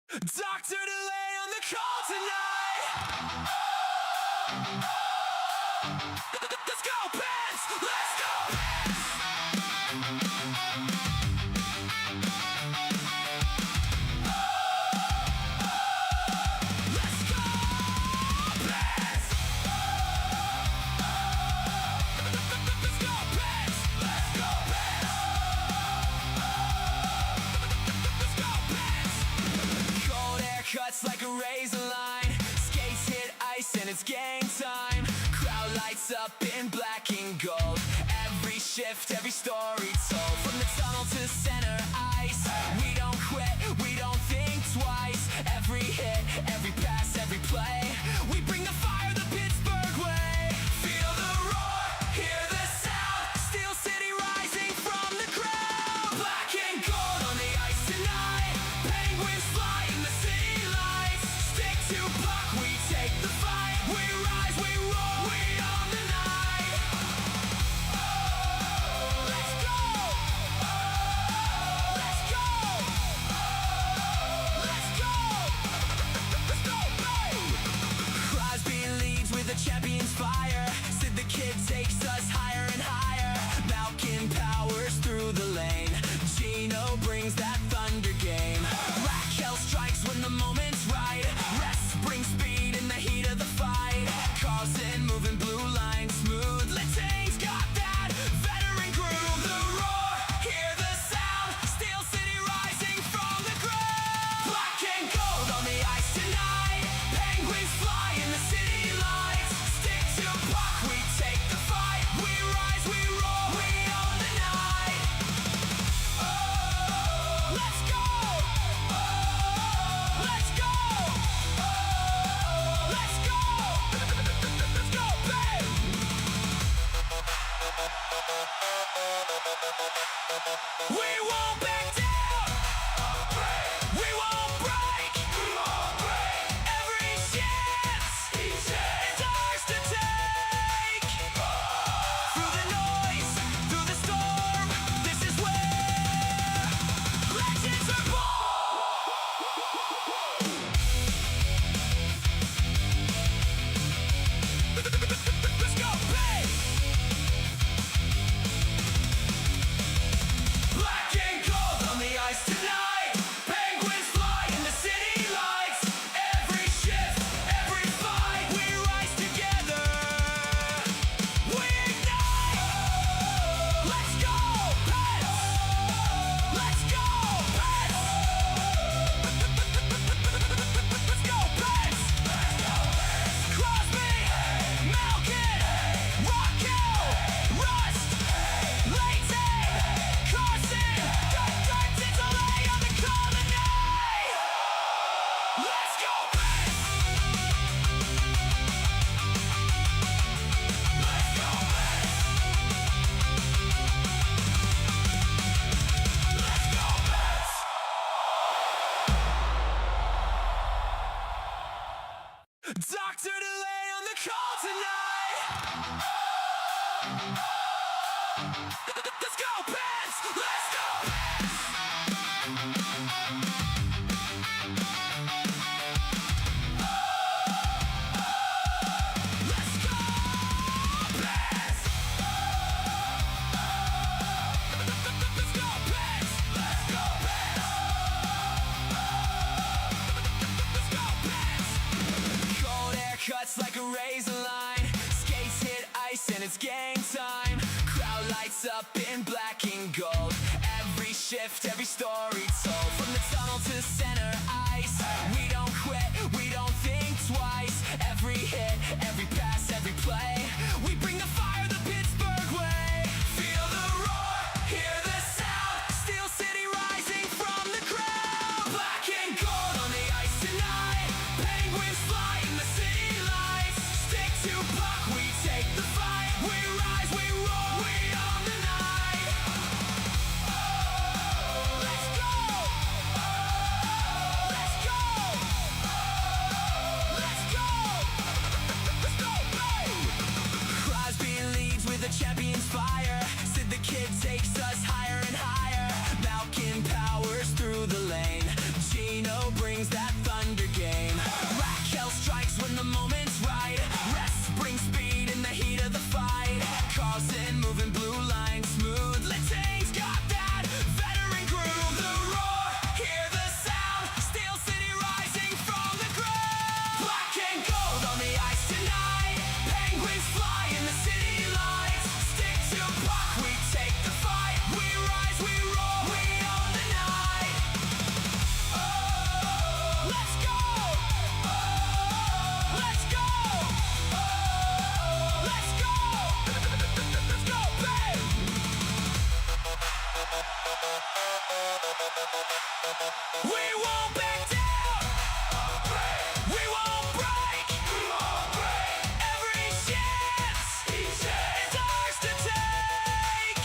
Doctor delay on the call tonight. Let's go, Pens! Let's go, Pens! Let's go, Pens! Let's go, Pens! Let's go, Pens! Let's go, Pens! Cold air cuts like a razor line. Skates hit ice and it's game time. Crowd lights up in black and gold. Every shift, every story told. From the tunnel to center ice. We don't quit, we don't think twice. Every hit, every pass, every play. We bring the fire the Pittsburgh way. Feel the roar, hear the sound. Steel City rising from the crowd. Black and gold on the ice tonight. Penguins fly in the city lights. Stick to puck, we take the fight. We rise, we roar, we own the night. Let's go! Let's go! Let's go! Let's go, babe! Crosby leads with a champion's fire. Sid the Kid takes us higher and higher. Malkin powers through the lane. Gino brings that thunder game. Raquel strikes when the moment's right. Rest brings speed in the heat of the fight. Carlson moving blue line smooth. Letang's got that veteran groove. The roar, hear the sound. Steel City rising from the ground. Black and gold on the ice tonight. Penguins fly in the city lights. Stick to puck, we take the fight. We rise, we roar, we own the night. Let's go! Let's go! Let's go! Let's go, babe! We won't back down! We won't break! Every chance is ours to take! Through the noise, through the storm, this is where legends are born! Let's go, babe! Black and gold on the ice tonight. Penguins fly in the city lights. Every shift, every fight, we rise together. We ignite. Let's go, Pets! Let's go, Pets! Let's go, Pets! Crosby, Malkin, Raquel, Rust, Layton, Carson, Doctor delay on the call tonight. Let's go, Pets! Let's go, Pets! Let's go, Pets! Doctor delay on the call tonight. Let's go, Pets! Let's go, Pets! Let's go, Pets! Let's go, Pets! Let's go, Pets! Let's go, Pets! Cold air cuts like a razor line. Skates hit ice and it's game time. Crowd lights up in black and gold. Every shift, every story told. From the tunnel to center ice. We don't quit, we don't think twice. Every hit, every pass, every play. We bring the fire the Pittsburgh way. Feel the roar, hear the sound. Steel City rising from the crowd. Black and gold on the ice tonight. Penguins fly in the city lights. Stick to puck, we take the fight. We rise, we roar, we own the night. Let's go! Let's go! Let's go! Let's go, We won't back down. We won't break. Every chance is ours to take.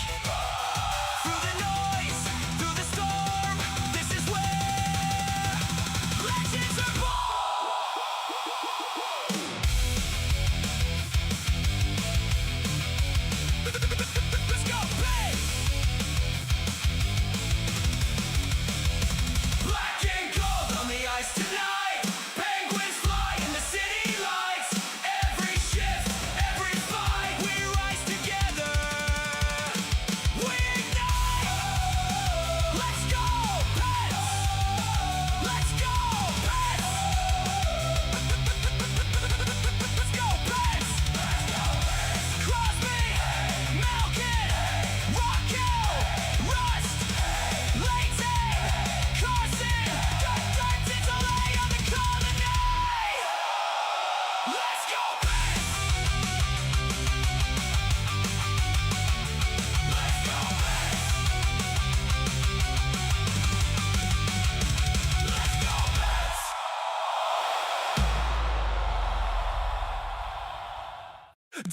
Through the noise, through the storm, this is where legends are born. Let's go, babe. Black and gold on the ice tonight. Penguins fly in the city lights. Every shift, every fight, we rise together. We ignite. Let's go, Pets. Let's go, Pets. Let's go, Pets. Crosby, Malkin, Rocco, Rust, Leighton, Carson, Tinsley on the call tonight. Let's go, Pets. Let's go, Pets. Let's go, Pets.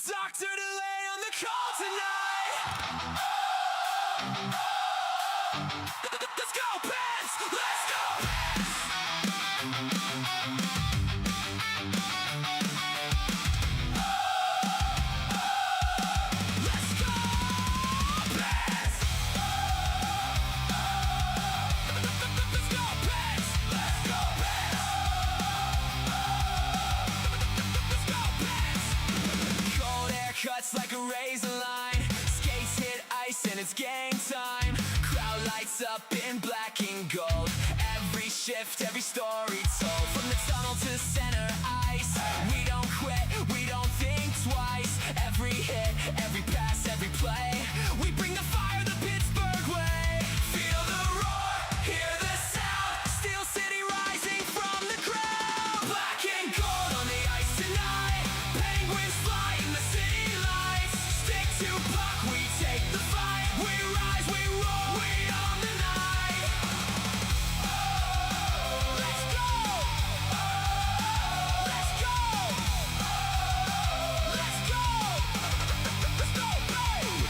Dr. Delay on the call tonight. Let's go, Pets. Let's go, Pets. Let's go, Pets. Let's go, Pets. Let's go, Pets. Let's go, Pets. Cold air cuts like a razor line. Skates hit ice and it's game time. Crowd lights up in black and gold. Every shift, every story told. From the tunnel to center ice. We don't quit, we don't think twice. Every hit, every pass, every play. We bring the fire the Pittsburgh way. Feel the roar, hear the sound. Steel City rising from the crowd. Black and gold on the ice tonight. Penguins fly in the city lights. Stick to puck, we take the fight. We rise, we roar, we own the night. Let's go. Let's go. Let's go. Let's go, babe.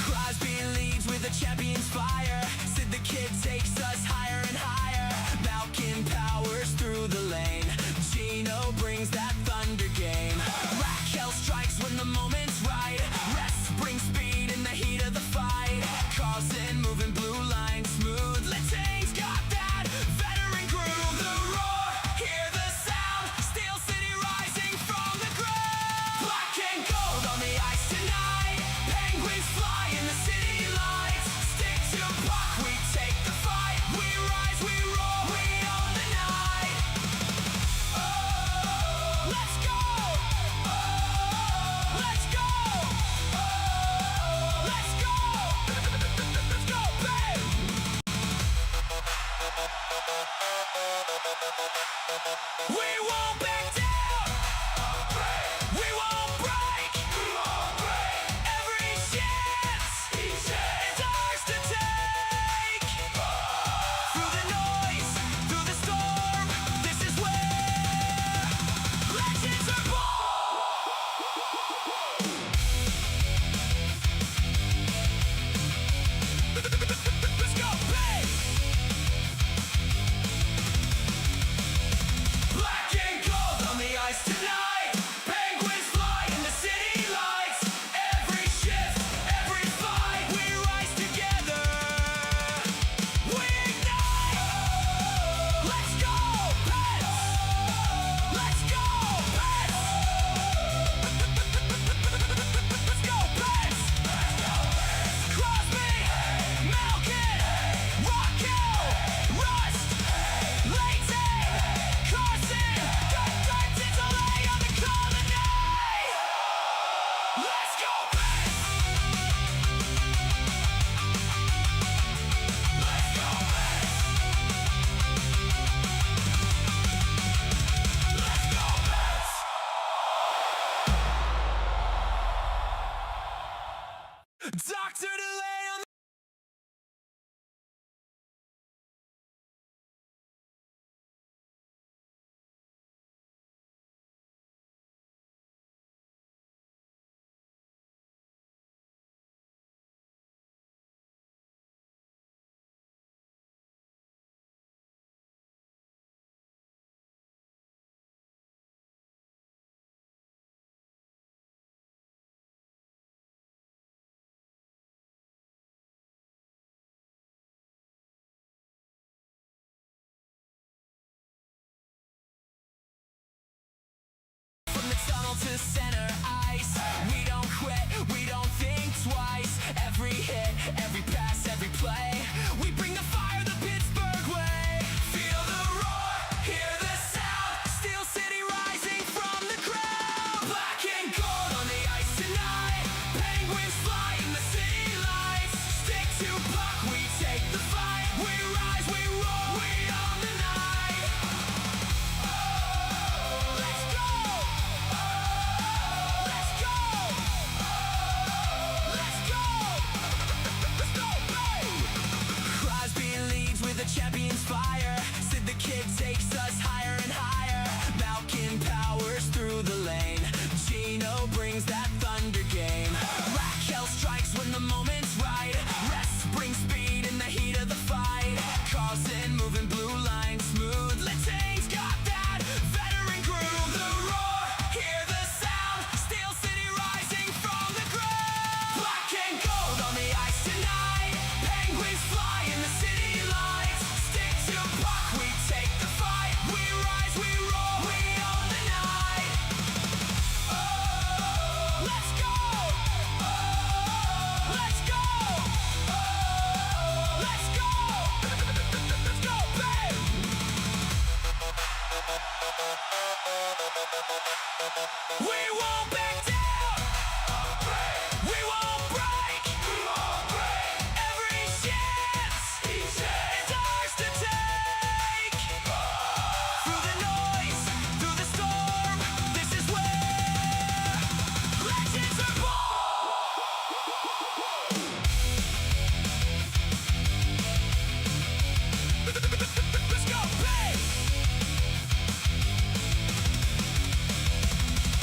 Crosby leads with a champion's fire. Sid the Kid takes us higher and higher. Malkin powers through the lane. Gino brings that thunder game. Raquel strikes when the moment's right. Rest brings speed in the heat of the fight. Carlson moving blue line smooth. Letang's got that veteran groove. The roar, hear the sound. Steel City rising from the ground. Black and gold on the ice tonight. Penguins fly in the city lights. Stick to puck, we take the fight. We rise, we roar, we own the night. Let's go. Let's go. Let's go. Let's go, babe. We won't back down. We won't break. Every chance is ours to take. Through the noise, through the storm, this is where legends are born. Let's go, babe. Black and gold on the ice tonight. Penguins fly in the city lights. Every shift, every fight, we rise together. We ignite. Let's go, Pets. Let's go, Pets. Let's go, Pets. Crosby, Malkin. tunnel to center ice. We don't quit, we don't think twice. Every hit, every pass, every play, we bring the fire the Pittsburgh way. Feel the roar, hear the sound, Steel City rising from the crowd. Black and gold on the ice tonight, Penguins fly in the city lights. Stick to puck, we take the fight. We rise, we roar, we own the night. Oh, let's go! Oh, let's go! Oh, let's go! Let's go, babe! Crosby leads with a champion's fire. Sid the Kid takes us higher and higher. Malkin powers through the lane. Gino brings that thunder game. Raquel strikes when the moment's right. Rest brings speed in the heat of the fight. Carlson moving blue line smooth. Letang's got that veteran groove. The roar, hear the sound, Steel City rising from the ground. Black and gold on the ice tonight, Penguins fly in the city lights. Stick to puck, we take the fight. We rise, we roar, we own the night. Oh, let's go! Oh, let's go! Oh, let's go! Let's go, babe! We won't back down. We won't break. Every chance is ours to take. Through the noise, through the storm, this is where legends are born. Let's go, babe!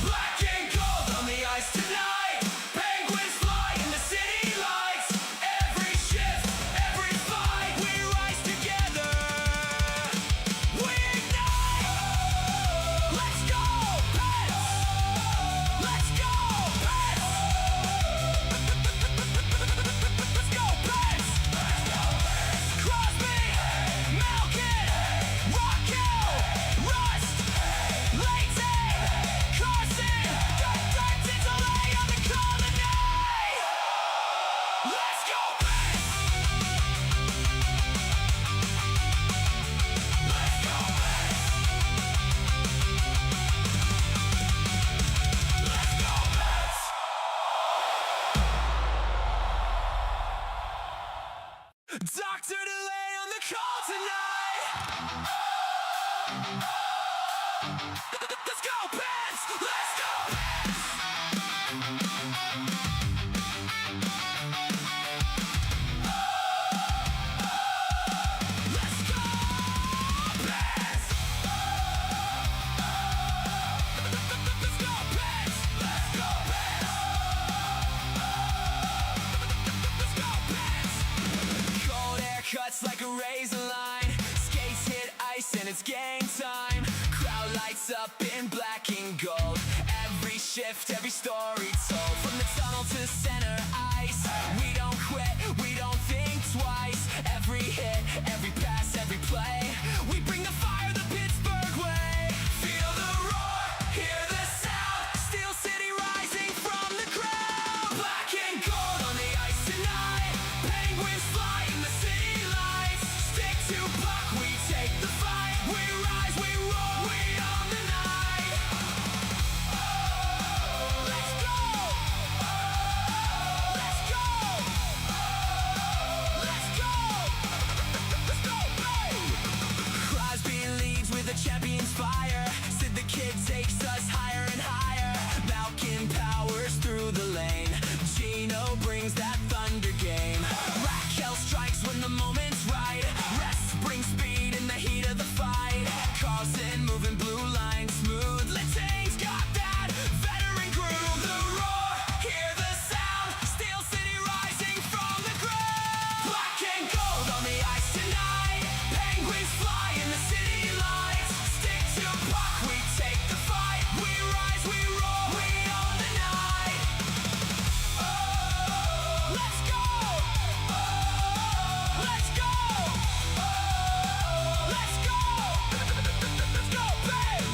Black and gold on the ice tonight, Penguins fly in the city lights. Every shift, every fight, we rise together. We ignite. Let's go, Pets! Let's go, Pets! Let's go, Pets! Crosby, Malkin, Raquel, Rust, Layton, Carson, Defiant on the call tonight. Let's go, Pets! Let's go, Pets! Let's go, Pets! Dr. Delay on the call tonight. Let's go, Pets! Let's go, Pets! Let's go, Pets! Let's go, Pets! Let's go, Pets! Let's go, Pets! Cold air cuts like a razor line. Skates hit ice and it's game time. Crowd lights up in black and gold. Every shift, every story told. From the tunnel to center ice, we don't quit, we don't think twice. Every hit, every pass, every play, we bring the fire the Pittsburgh way. Feel the roar, hear the sound, Steel City rising from the crowd. Black and gold on the ice tonight, Penguins fly in the city lights. Stick to puck, we take the fight. We rise, we roar, we own the night. Oh, let's go! Oh, let's go! Oh, let's go! Let's go, babe! Crosby leads with a champion's fire. Sid the Kid takes us higher and higher. Malkin powers through the lane. Gino brings that thunder game. Raquel strikes when the moment's right. Rest brings speed in the heat of the fight. Carlson moving blue line smooth. Letang's got that veteran groove. The roar, hear the sound, Steel City rising from the ground. Black and gold on the ice tonight, Penguins fly in the city lights. Stick to puck, we take the fight. We rise, we roar, we own the night. Oh, let's go! Oh, let's go! Oh, let's go! Let's go, babe!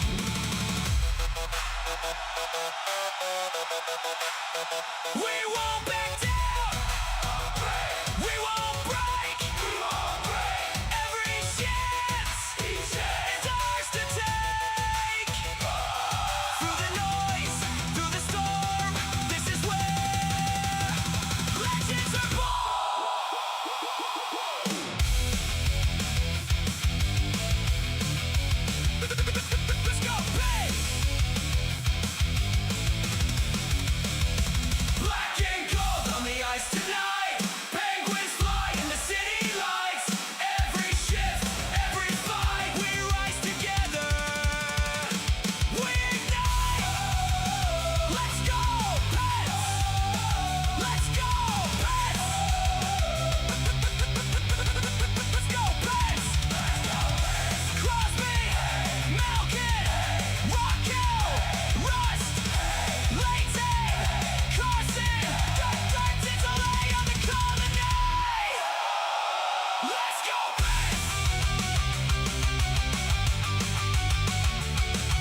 Let's go, big! Black and gold on the ice tonight. Penguins fly in the city lights. Every shift, every fight, we rise together. We ignite. Let's go, Pets! Let's go, Pets! Let's go, Pets! Crosby, Malkin, Rocco, Rust, Leighton, Carson, Dutton, Delay on the colony. Let's go, Pets!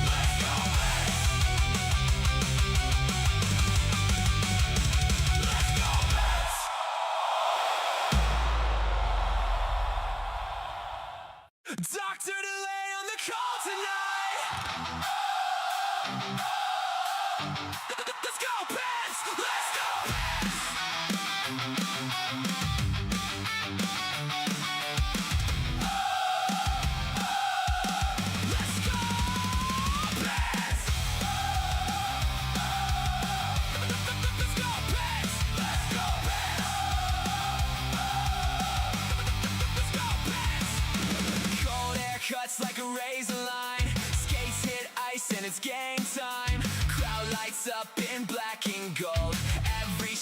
Let's go, Pets! Let's go, Pets! Dr. Delay on the call tonight. Let's go, Pets! Let's go, Pets! Let's go, Pets! Let's go, Pets! Let's go, Pets! Let's go, Pets! Cold air cuts like a razor line. Skates hit ice and it's game time. Crowd lights up in black and gold. Every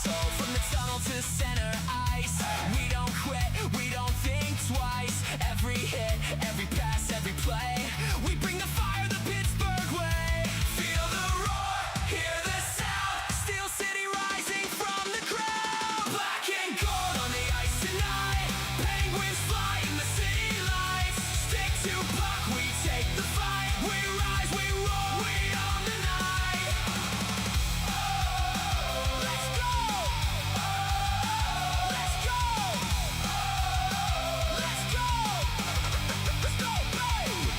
toll. From the tunnel to center ice, we don't quit, we don't think twice. Every hit, every pass, every play, we bring the fire the Pittsburgh way. Feel the roar, hear the sound, Steel City rising from the crowd. Black and gold on the ice tonight, penguins fly in the city lights. Stick to puck, we take the fight, we rise, we roar, we own the night. Oh, let's go! Oh, let's go! Oh, let's go! Let's go, babe!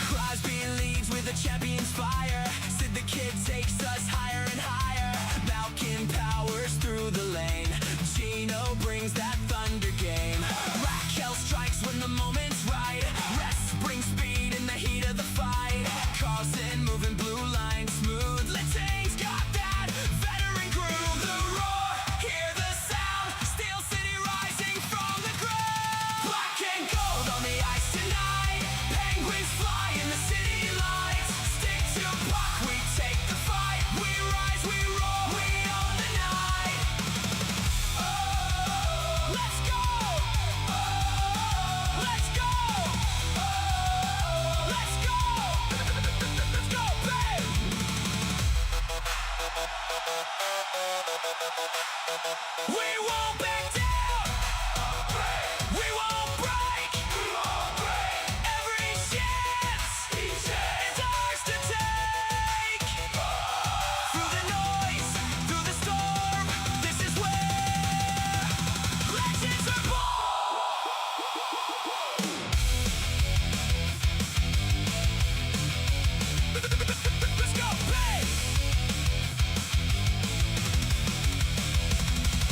Crosby leads with a champion's fire. Sid the Kid takes us higher and higher. Malkin powers through the lane. Gino brings that thunder game. Raquel strikes when the moment's right. Rest brings speed in the heat of the fight. Carlson moving blue line smooth. Letang's got that veteran groove. The roar, hear the sound. Steel City rising from the ground. Black and gold on the ice tonight. Penguins fly in the city lights. Stick to puck, we take the fight. We rise, we roar, we own the night. Oh, let's go! Oh, let's go! Oh, let's go! Let's go, babe! We won't back down. We won't break. Every chance is ours to take. Through the noise, through the storm, this is where legends are born. Let's go, babe!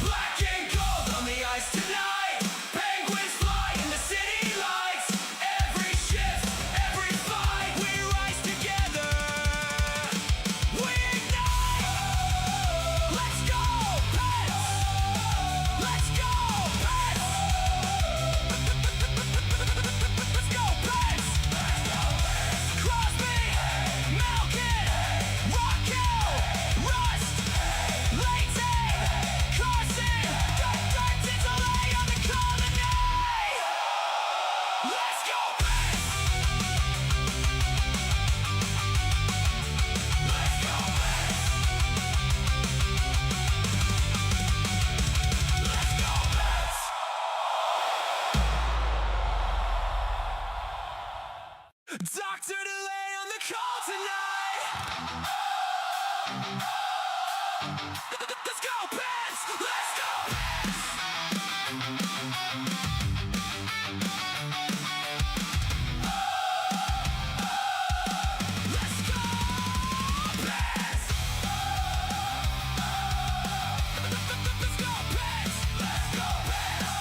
Black and gold on the ice tonight. Penguins fly in the city lights. Every shift, every fight, we rise together. We ignite. Let's go, Pets! Let's go, Pets! Let's go, Pets! Crosby, Malkin, Raquel, Rust, Layton, Carson, Dutton's a lay on the call tonight. Let's go, Pets! Let's go, Pets! Let's go, Pets! Dr. Delay on the call tonight. Let's go, Pets! Let's go, Pets! Let's go, Pets! Let's go, Pets! Let's go, Pets!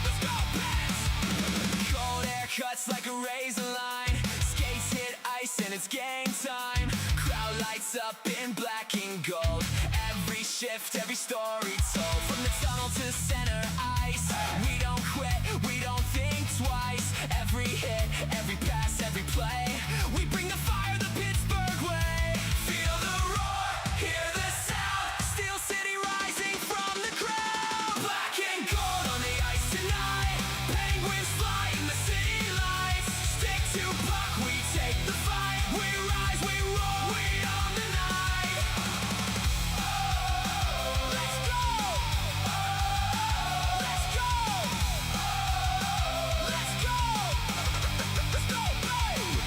Let's go, Pets! Cold air cuts like a razor line. Skates hit ice and it's game time. Crowd lights up in black and gold. Every shift, every story told. From the tunnel to center ice, we don't quit, we don't think twice. Every hit, every pass, every play, we bring the fire the Pittsburgh way. Feel the roar, hear the sound. Steel City rising from the crowd. Black and gold on the ice tonight. Penguins fly in the city lights. Stick to puck, we take the fight. We rise, we roar, we own the night. Oh, let's go! Oh, let's go! Oh, let's go! Let's go, babe!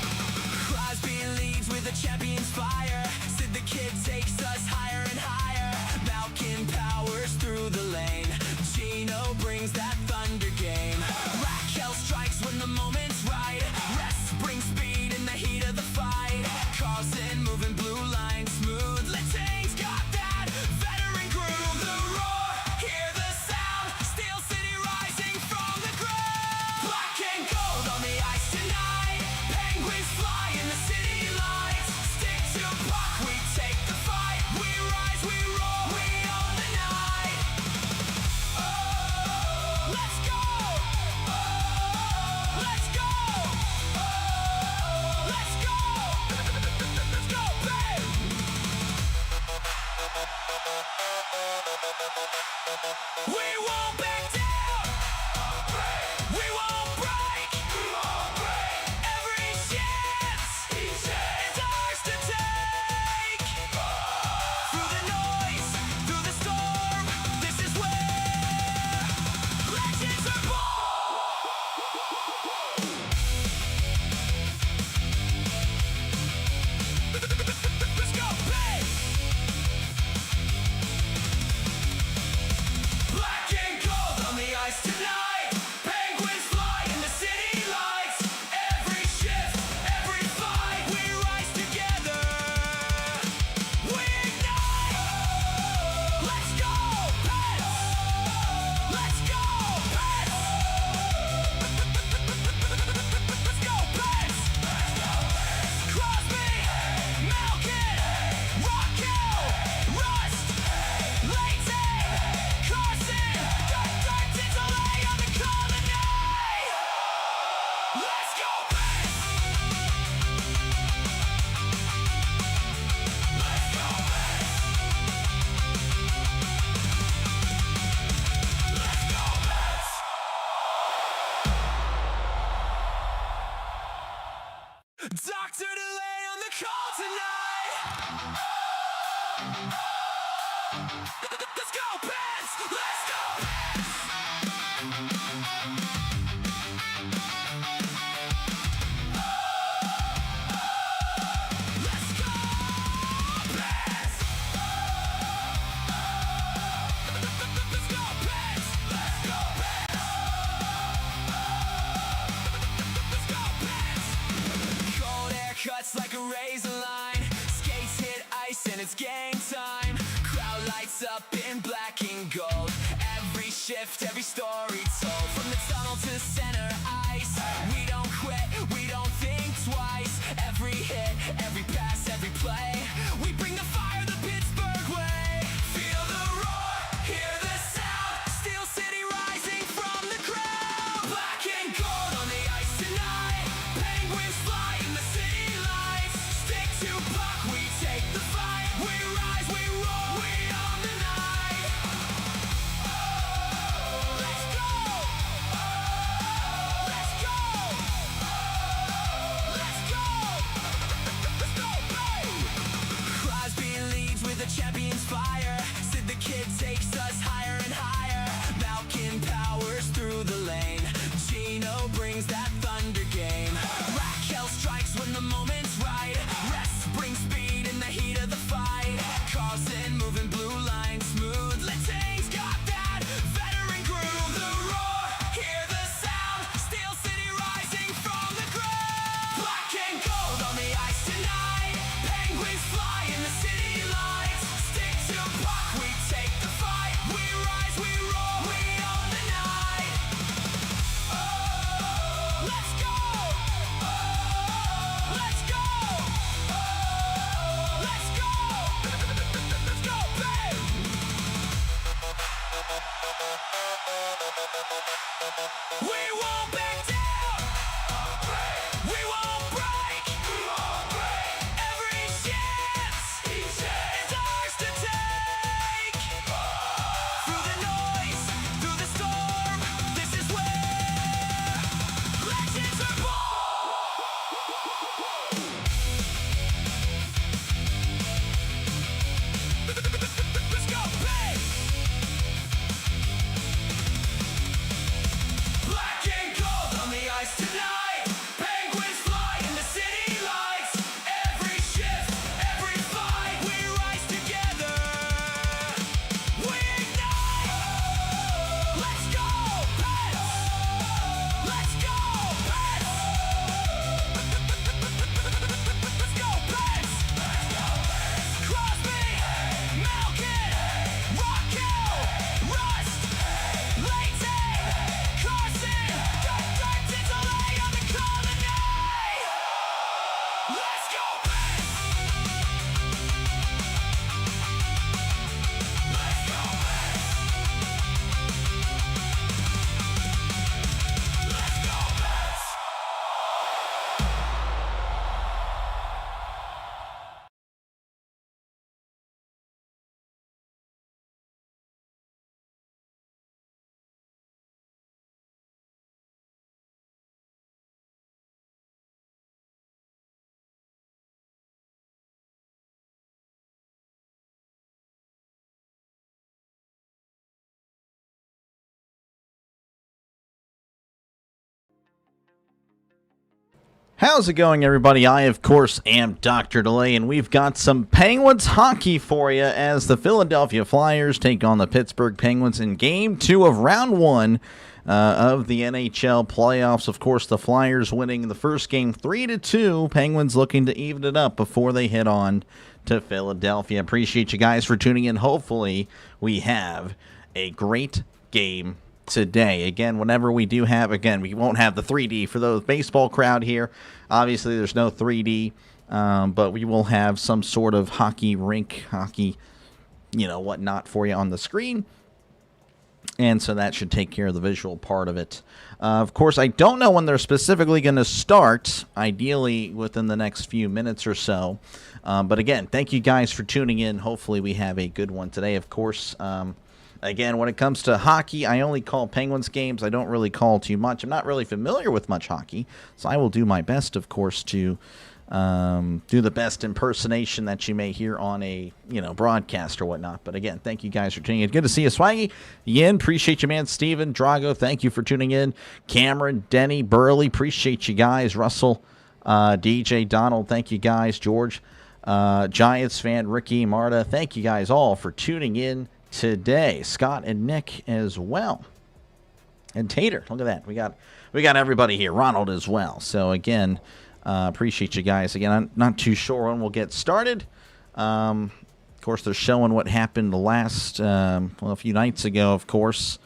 Crosby leads with a champion's fire. Sid the Kid takes us higher and higher. Malkin powers through the lane. Gino brings that thunder game. Raquel strikes when the moment's right. Rest brings speed in the heat of the fight. Carlson moving blue line smooth. Letang's got that veteran groove. The roar, hear the sound. Steel City rising from the ground. Black and gold on the ice tonight. Penguins fly in the city lights. Stick to puck, we take the fight. We We won't back down. We won't break. Every chance is ours to take. Through the noise, through the storm, this is where legends are born. Let's go, babe. Black and gold on the ice tonight. Penguins fly in the city lights. Every shift, every fight, we rise together. We ignite. Let's go, Pets. Let's go, Pets. Let's go, Pets. Crosby, Malkin, Rockwell, Rust, Layton, Carson, Tinsley on the call tonight. Let's go, Pets. Let's go, Pets. Let's go, Pets. Dr. Delay on the call tonight. Let's go, Pets. Let's go, Pets. Let's go, Pets. Let's go, Pets. Let's go, Pets. Let's go, Pets. Cold air cuts like a razor line. Skates hit ice and it's game time. Crowd lights up in black and gold. Every shift, every story told. From the tunnel to the center ice. We don't quit, we don't think twice. Every hit, every pass, every play. We bring the fire the Pittsburgh way. Feel the roar, hear the sound. Steel City rising from the crowd. Black and gold on the ice tonight. Penguins fly in the city lights. Stick to puck, we take the fight. We rise, we roar, we own the night. Let's go. Let's go. Let's go. Let's go, babe. Crosby leads with a champion's fire. Sid the Kid takes us higher and higher. Malkin powers through the lane. Gino brings that thunder game. Raquel strikes when the moment's right. Rest brings speed in the heat of the fight. Carlson moving blue line smooth. Letang's got that veteran groove. The roar, hear the sound. Steel City rising from the ground. Black and gold on the ice tonight. Penguins fly in the city lights. Stick to puck, we take the fight. We rise, we roar, we own the night. Let's go. Let's go. Let's go. Let's go, babe. We won't back down. We won't break. Every chance is ours to take. Through the noise, through the storm, this is where legends are born. Let's go, babe. Black and gold on the How's it going, everybody? I, of course, am Dr. Delay, and we've got some Penguins hockey for you as the Philadelphia Flyers take on the Pittsburgh Penguins in Game 2 of Round 1 of the NHL playoffs. Of course, the Flyers winning the first game 3-2. Penguins looking to even it up before they head on to Philadelphia. Appreciate you guys for tuning in. Hopefully, we have a great game today. Again, whenever we do have, we won't have the 3D for those baseball crowd here. Obviously, there's no 3D, but we will have some sort of hockey rink, whatnot for you on the screen. And so that should take care of the visual part of it. Of course, I don't know when they're specifically going to start, ideally within the next few minutes or so. But again, thank you guys for tuning in. Hopefully we have a good one today. Of course, again, when it comes to hockey, I only call Penguins games. I don't really call too much. I'm not really familiar with much hockey, so I will do my best, of course, to do the best impersonation that you may hear on a broadcast or whatnot. But again, thank you guys for tuning in. Good to see you, Swaggy. Yin, appreciate you, man. Steven, Drago, thank you for tuning in. Cameron, Denny, Burley, appreciate you guys. Russell, DJ, Donald, thank you guys. George, Giants fan, Ricky, Marta, thank you guys all for tuning in today. Scott and Nick as well, and Tater, look at that, we got everybody here. Ronald as well. So again, appreciate you guys. Again, I'm not too sure when we'll get started. Of course, they're showing what happened the last a few nights ago. Of course,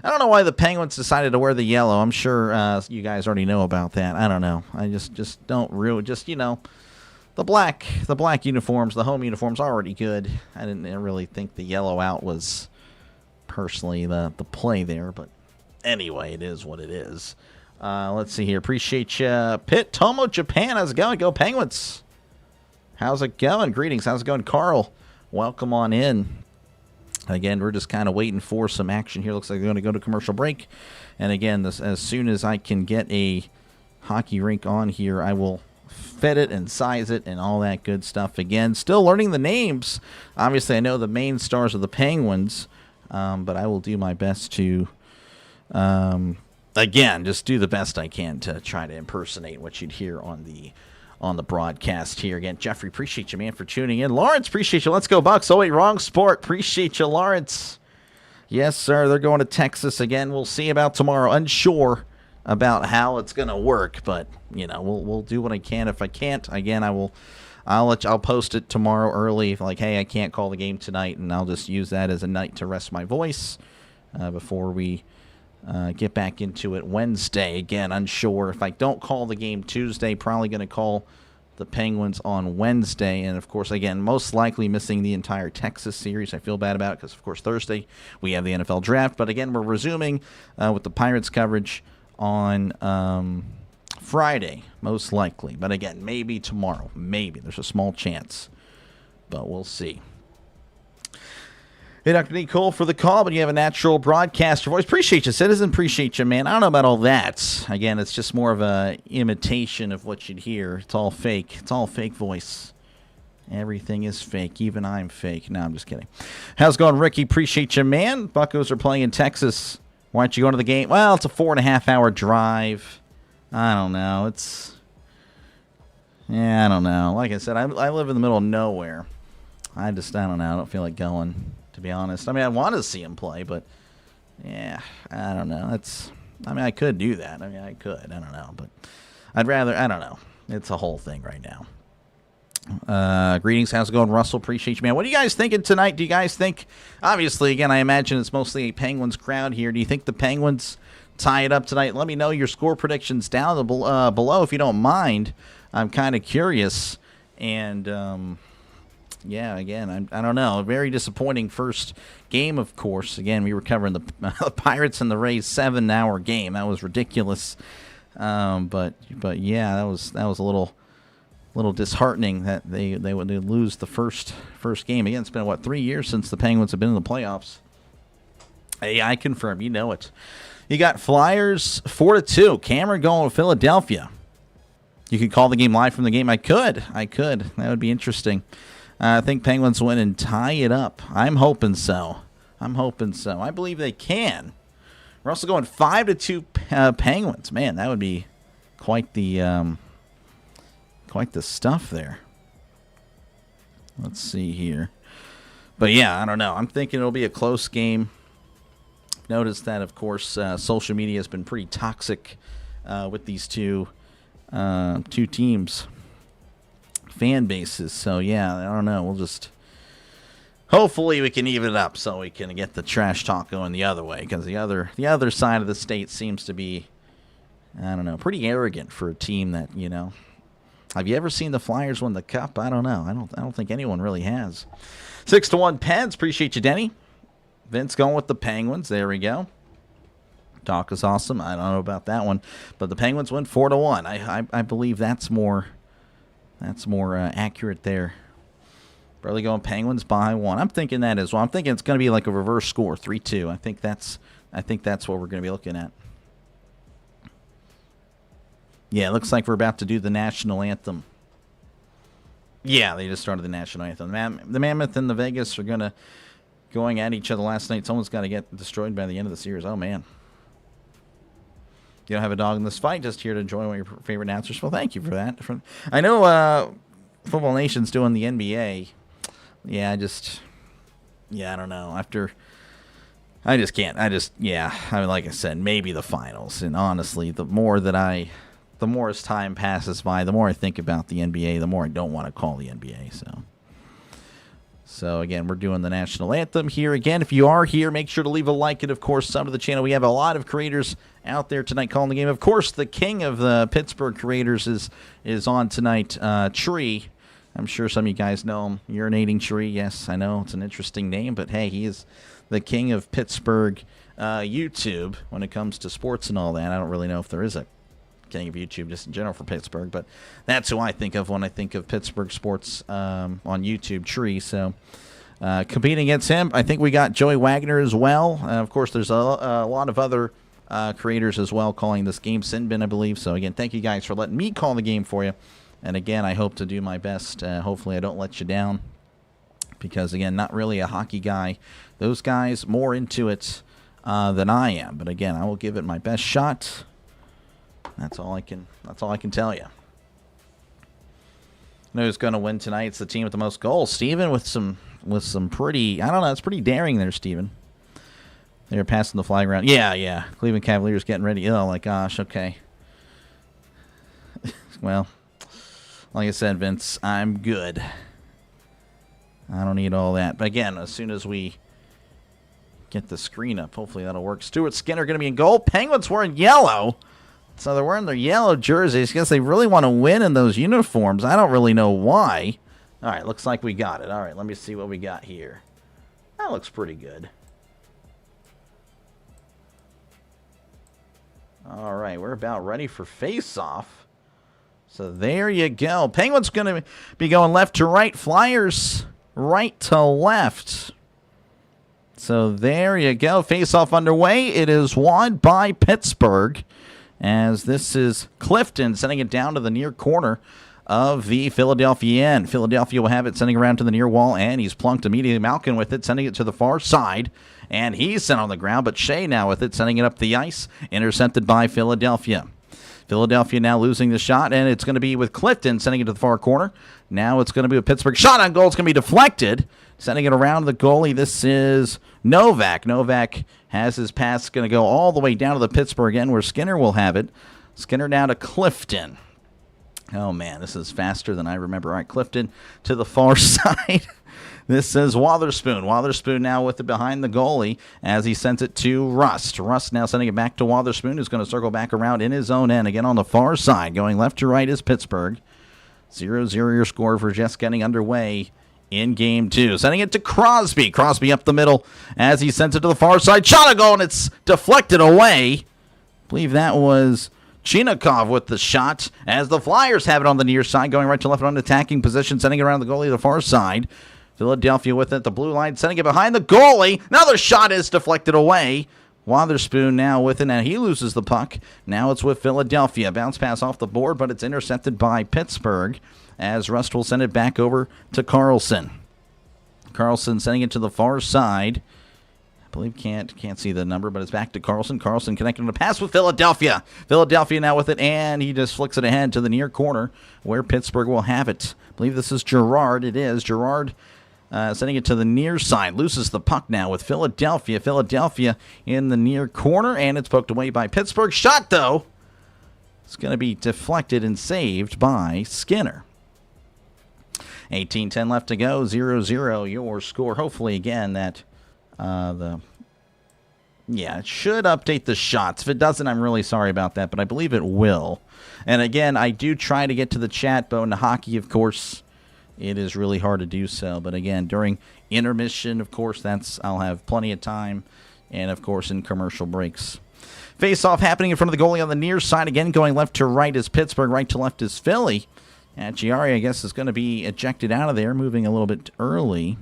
I don't know why the Penguins decided to wear the yellow. I'm sure you guys already know about that. I don't know. I just don't really the black uniforms, the home uniforms, are already good. I didn't really think the yellow out was personally the play there, but anyway, it is what it is. Let's see here. Appreciate you, Pitt, Tomo, Japan. How's it going? Go Penguins. How's it going? Greetings. How's it going, Carl? Welcome on in. Again, we're just kind of waiting for some action here. Looks like they're going to go to commercial break. And again, as soon as I can get a hockey rink on here, I will fit it and size it and all that good stuff. Again, still learning the names. Obviously, I know the main stars of the Penguins, but I will do my best to, again, just do the best I can to try to impersonate what you'd hear on the broadcast here. Again, Jeffrey, appreciate you, man, for tuning in. Lawrence, appreciate you. Let's go Bucks. Oh, wait, wrong sport. Appreciate you, Lawrence. Yes, sir. They're going to Texas again. We'll see about tomorrow. Unsure about how it's going to work, but we'll do what I can. If I can't, again, I'll post it tomorrow early, like, hey, I can't call the game tonight, and I'll just use that as a night to rest my voice before we get back into it Wednesday. Again, unsure. If I don't call the game Tuesday, probably going to call the Penguins on Wednesday. And, of course, again, most likely missing the entire Texas series. I feel bad about it because, of course, Thursday we have the NFL draft. But, again, we're resuming with the Pirates coverage on Friday, most likely. But, again, maybe tomorrow. Maybe. There's a small chance. But we'll see. Hey, Dr. D. Cole for the call, but you have a natural broadcaster voice. Appreciate you, citizen. Appreciate you, man. I don't know about all that. Again, it's just more of a imitation of what you'd hear. It's all fake. It's all fake voice. Everything is fake. Even I'm fake. No, I'm just kidding. How's it going, Ricky? Appreciate you, man. Buccos are playing in Texas. Why don't you go to the game? Well, it's a 4.5-hour drive. I don't know. I don't know. Like I said, I live in the middle of nowhere. I don't know. I don't feel like going, to be honest. I mean, I want to see him play, but yeah, I don't know. I could do that. I don't know, but I'd rather, I don't know. It's a whole thing right now. Greetings. How's it going, Russell? Appreciate you, man. What are you guys thinking tonight? Do you guys think, obviously, again, I imagine it's mostly a Penguins crowd here. Do you think the Penguins tie it up tonight? Let me know your score predictions down below if you don't mind. I'm kind of curious. And, yeah, again, I don't know. A very disappointing first game, of course. Again, we were covering the Pirates and the Rays 7-hour game. That was ridiculous. But yeah, that was a little disheartening that they would lose the first game. Again, it's been 3 years since the Penguins have been in the playoffs. Hey, I confirm. You know it. You got Flyers 4-2. Cameron going with Philadelphia. You could call the game live from the game. I could. That would be interesting. I think Penguins win and tie it up. I'm hoping so. I believe they can. We're also going 5-2 Penguins. Man, that would be quite the Quite the stuff there. Let's see here. But yeah, I don't know. I'm thinking it'll be a close game. Notice that, of course, social media has been pretty toxic with these two teams, fan bases. So yeah, I don't know. We'll just hopefully we can even it up so we can get the trash talk going the other way, because the other side of the state seems to be, I don't know, pretty arrogant for a team that, you know. Have you ever seen the Flyers win the Cup? I don't know. I don't think anyone really has. 6-1 Pens. Appreciate you, Denny. Vince going with the Penguins. There we go. Talk is awesome. I don't know about that one, but the Penguins win 4-1. I believe that's more accurate there. Probably going Penguins by 1. I'm thinking that as well. I'm thinking it's going to be like a reverse score, 3-2. I think that's what we're going to be looking at. Yeah, it looks like we're about to do the national anthem. Yeah, they just started the national anthem. The Mammoth and the Vegas are going at each other last night. Someone's got to get destroyed by the end of the series. Oh, man. You don't have a dog in this fight, just here to enjoy one of your favorite announcers. Well, thank you for that. I know Football Nation's doing the NBA. Yeah, I don't know. I just can't. I mean, like I said, maybe the finals. And honestly, the more as time passes by, the more I think about the NBA, the more I don't want to call the NBA. So again, we're doing the national anthem here. Again, if you are here, make sure to leave a like and, of course, sub to the channel. We have a lot of creators out there tonight calling the game. Of course, the king of the Pittsburgh creators is on tonight, Tree. I'm sure some of you guys know him. Urinating Tree. Yes, I know it's an interesting name, but hey, he is the king of Pittsburgh YouTube when it comes to sports and all that. I don't really know if there is a king of YouTube just in general for Pittsburgh, but that's who I think of when I think of Pittsburgh sports on YouTube, Tree. So competing against him, I think we got Joey Wagner as well. Of course, there's a lot of other creators as well calling this game. Sinbin, I believe. So again, thank you guys for letting me call the game for you. And again, I hope to do my best. Hopefully I don't let you down, because again, not really a hockey guy. Those guys more into it than I am. But again, I will give it my best shot. That's all I can tell you. Who's going to win tonight? It's the team with the most goals. Steven with some pretty, I don't know, it's pretty daring there, Steven. They're passing the flag around. Yeah. Cleveland Cavaliers getting ready. Oh my gosh, okay. Well, like I said, Vince, I'm good. I don't need all that. But again, as soon as we get the screen up, hopefully that'll work. Stuart Skinner going to be in goal. Penguins wearing yellow. So they're wearing their yellow jerseys. I guess they really want to win in those uniforms. I don't really know why. All right, looks like we got it. All right, let me see what we got here. That looks pretty good. All right, we're about ready for Faceoff. So there you go. Penguins going to be going left to right. Flyers right to left. So there you go. Faceoff underway. It is won by Pittsburgh, as this is Clifton sending it down to the near corner of the Philadelphia end. Philadelphia will have it sending around to the near wall, and he's plunked immediately. Malkin with it, sending it to the far side, and he's sent on the ground, but Shea now with it, sending it up the ice, intercepted by Philadelphia. Philadelphia now losing the shot, and it's going to be with Clifton sending it to the far corner. Now it's going to be with Pittsburgh. Shot on goal. It's going to be deflected. Sending it around the goalie. This is Novak. Novak has his pass going to go all the way down to the Pittsburgh end where Skinner will have it. Skinner down to Clifton. Oh, man, this is faster than I remember. All right, Clifton to the far side. This is Wotherspoon. Wotherspoon now with it behind the goalie as he sends it to Rust. Rust now sending it back to Wotherspoon, who's going to circle back around in his own end. Again on the far side. Going left to right is Pittsburgh. 0-0 your score for just getting underway in Game 2. Sending it to Crosby. Crosby up the middle as he sends it to the far side. Shot a goal, and it's deflected away. I believe that was Chinakov with the shot as the Flyers have it on the near side. Going right to left on attacking position. Sending it around the goalie to the far side. Philadelphia with it, the blue line, sending it behind the goalie. Another shot is deflected away. Wotherspoon now with it, and he loses the puck. Now it's with Philadelphia. Bounce pass off the board, but it's intercepted by Pittsburgh as Rust will send it back over to Carlson. Carlson sending it to the far side. believe can't see the number, but it's back to Carlson. Carlson connecting the pass with Philadelphia. Philadelphia now with it, and he just flicks it ahead to the near corner where Pittsburgh will have it. I believe this is Girard. It is. Girard sending it to the near side. Loses the puck now with Philadelphia. Philadelphia in the near corner, and it's poked away by Pittsburgh. Shot, though. It's going to be deflected and saved by Skinner. 18:10 left to go. 0-0 your score. Hopefully, again, that it should update the shots. If it doesn't, I'm really sorry about that, but I believe it will. And again, I do try to get to the chat, but in the hockey, of course, it is really hard to do so. But again, during intermission, of course, I'll have plenty of time, and of course in commercial breaks. Face-off happening in front of the goalie on the near side. Again, going left to right is Pittsburgh, right to left is Philly. And Giari, I guess, is going to be ejected out of there, moving a little bit early.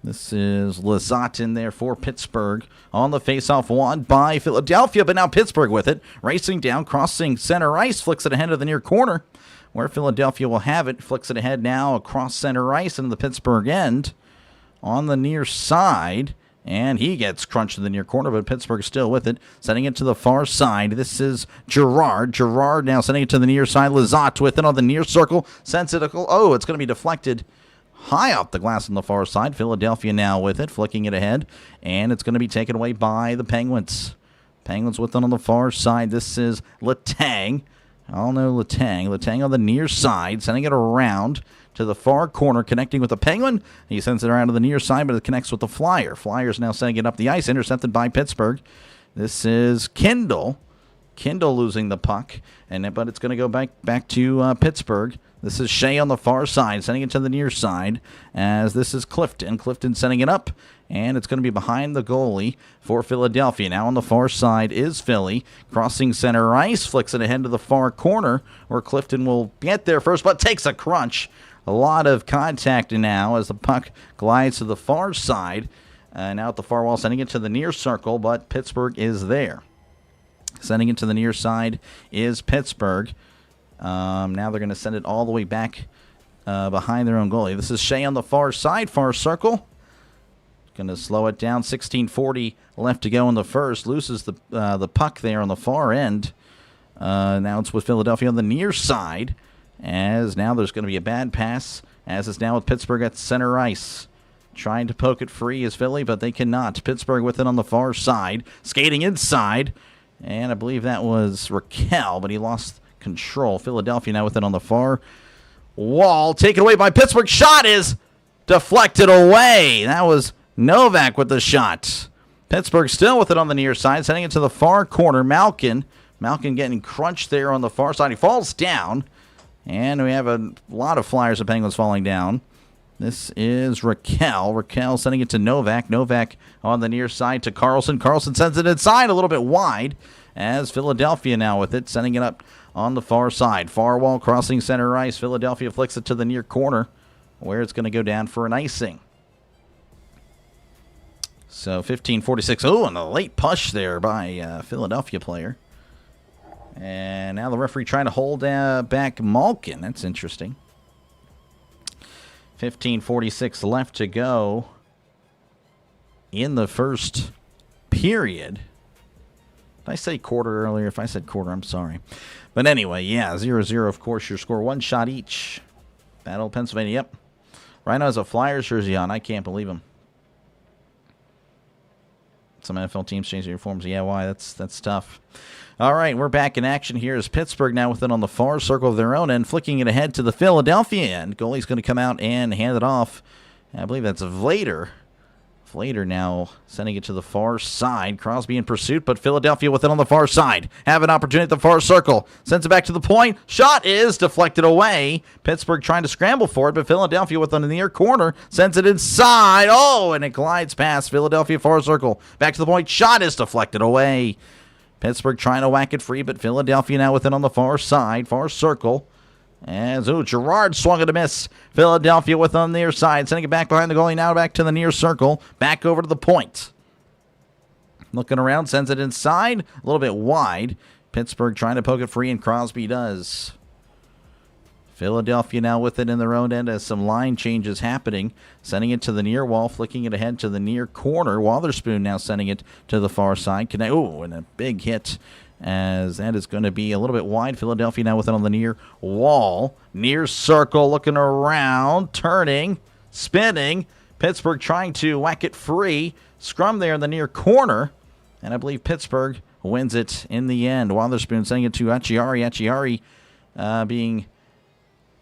This is Lizotte in there for Pittsburgh. On the face-off won by Philadelphia, but now Pittsburgh with it. Racing down, crossing center ice, flicks it ahead of the near corner, where Philadelphia will have it. Flicks it ahead now across center ice into the Pittsburgh end. On the near side, and he gets crunched in the near corner, but Pittsburgh still with it. Sending it to the far side. This is Girard. Girard now sending it to the near side. Lizotte with it on the near circle. Sends it. Oh, it's going to be deflected high off the glass on the far side. Philadelphia now with it, flicking it ahead, and it's going to be taken away by the Penguins. Penguins with it on the far side. This is Letang. I'll know Letang. Letang on the near side, sending it around to the far corner, connecting with the Penguin. He sends it around to the near side, but it connects with the Flyer. Flyers now sending it up the ice, intercepted by Pittsburgh. This is Kindle. Kindle losing the puck, but it's going to go back to Pittsburgh. This is Shea on the far side, sending it to the near side, as this is Clifton. Clifton sending it up, and it's going to be behind the goalie for Philadelphia. Now on the far side is Philly. Crossing center ice, flicks it ahead to the far corner, where Clifton will get there first, but takes a crunch. A lot of contact now as the puck glides to the far side. Now at the far wall, sending it to the near circle, but Pittsburgh is there. Sending it to the near side is Pittsburgh. Now they're going to send it all the way back behind their own goalie. This is Shea on the far side, far circle. Going to slow it down. 16:40 left to go in the first. Loses the puck there on the far end. Now it's with Philadelphia on the near side. As now there's going to be a bad pass. As it's now with Pittsburgh at center ice. Trying to poke it free is Philly, but they cannot. Pittsburgh with it on the far side. Skating inside. And I believe that was Raquel, but he lost control. Philadelphia now with it on the far wall. Taken away by Pittsburgh. Shot is deflected away. That was Novak with the shot. Pittsburgh still with it on the near side. Sending it to the far corner. Malkin getting crunched there on the far side. He falls down. And we have a lot of Flyers and Penguins falling down. This is Raquel. Raquel sending it to Novak. Novak on the near side to Carlson. Carlson sends it inside a little bit wide as Philadelphia now with it. Sending it up on the far side. Far wall crossing center ice. Philadelphia flicks it to the near corner where it's going to go down for an icing. So 15:46. Oh, and a late push there by a Philadelphia player. And now the referee trying to hold back Malkin. That's interesting. 15:46 left to go in the first period. Did I say quarter earlier? If I said quarter, I'm sorry. But anyway, yeah, 0-0, of course, your score. One shot each. Battle of Pennsylvania, yep. Rhino has a Flyers jersey on. I can't believe him. Some NFL teams change their uniforms. Yeah, why? That's tough. All right, we're back in action here as Pittsburgh now with it on the far circle of their own end, flicking it ahead to the Philadelphia end. Goalie's going to come out and hand it off. I believe that's Vlader. Vlader now sending it to the far side. Crosby in pursuit, but Philadelphia with it on the far side. Have an opportunity at the far circle. Sends it back to the point. Shot is deflected away. Pittsburgh trying to scramble for it, but Philadelphia with it on the near corner. Sends it inside. Oh, and it glides past Philadelphia far circle. Back to the point. Shot is deflected away. Pittsburgh trying to whack it free, but Philadelphia now with it on the far side, far circle. As Girard swung it a miss. Philadelphia with it on the near side, sending it back behind the goalie, now back to the near circle, back over to the point. Looking around, sends it inside, a little bit wide. Pittsburgh trying to poke it free, and Crosby does. Philadelphia now with it in their own end as some line changes happening. Sending it to the near wall, flicking it ahead to the near corner. Wotherspoon now sending it to the far side. Oh, and a big hit as that is going to be a little bit wide. Philadelphia now with it on the near wall. Near circle, looking around, turning, spinning. Pittsburgh trying to whack it free. Scrum there in the near corner. And I believe Pittsburgh wins it in the end. Wotherspoon sending it to Acciari. Acciari being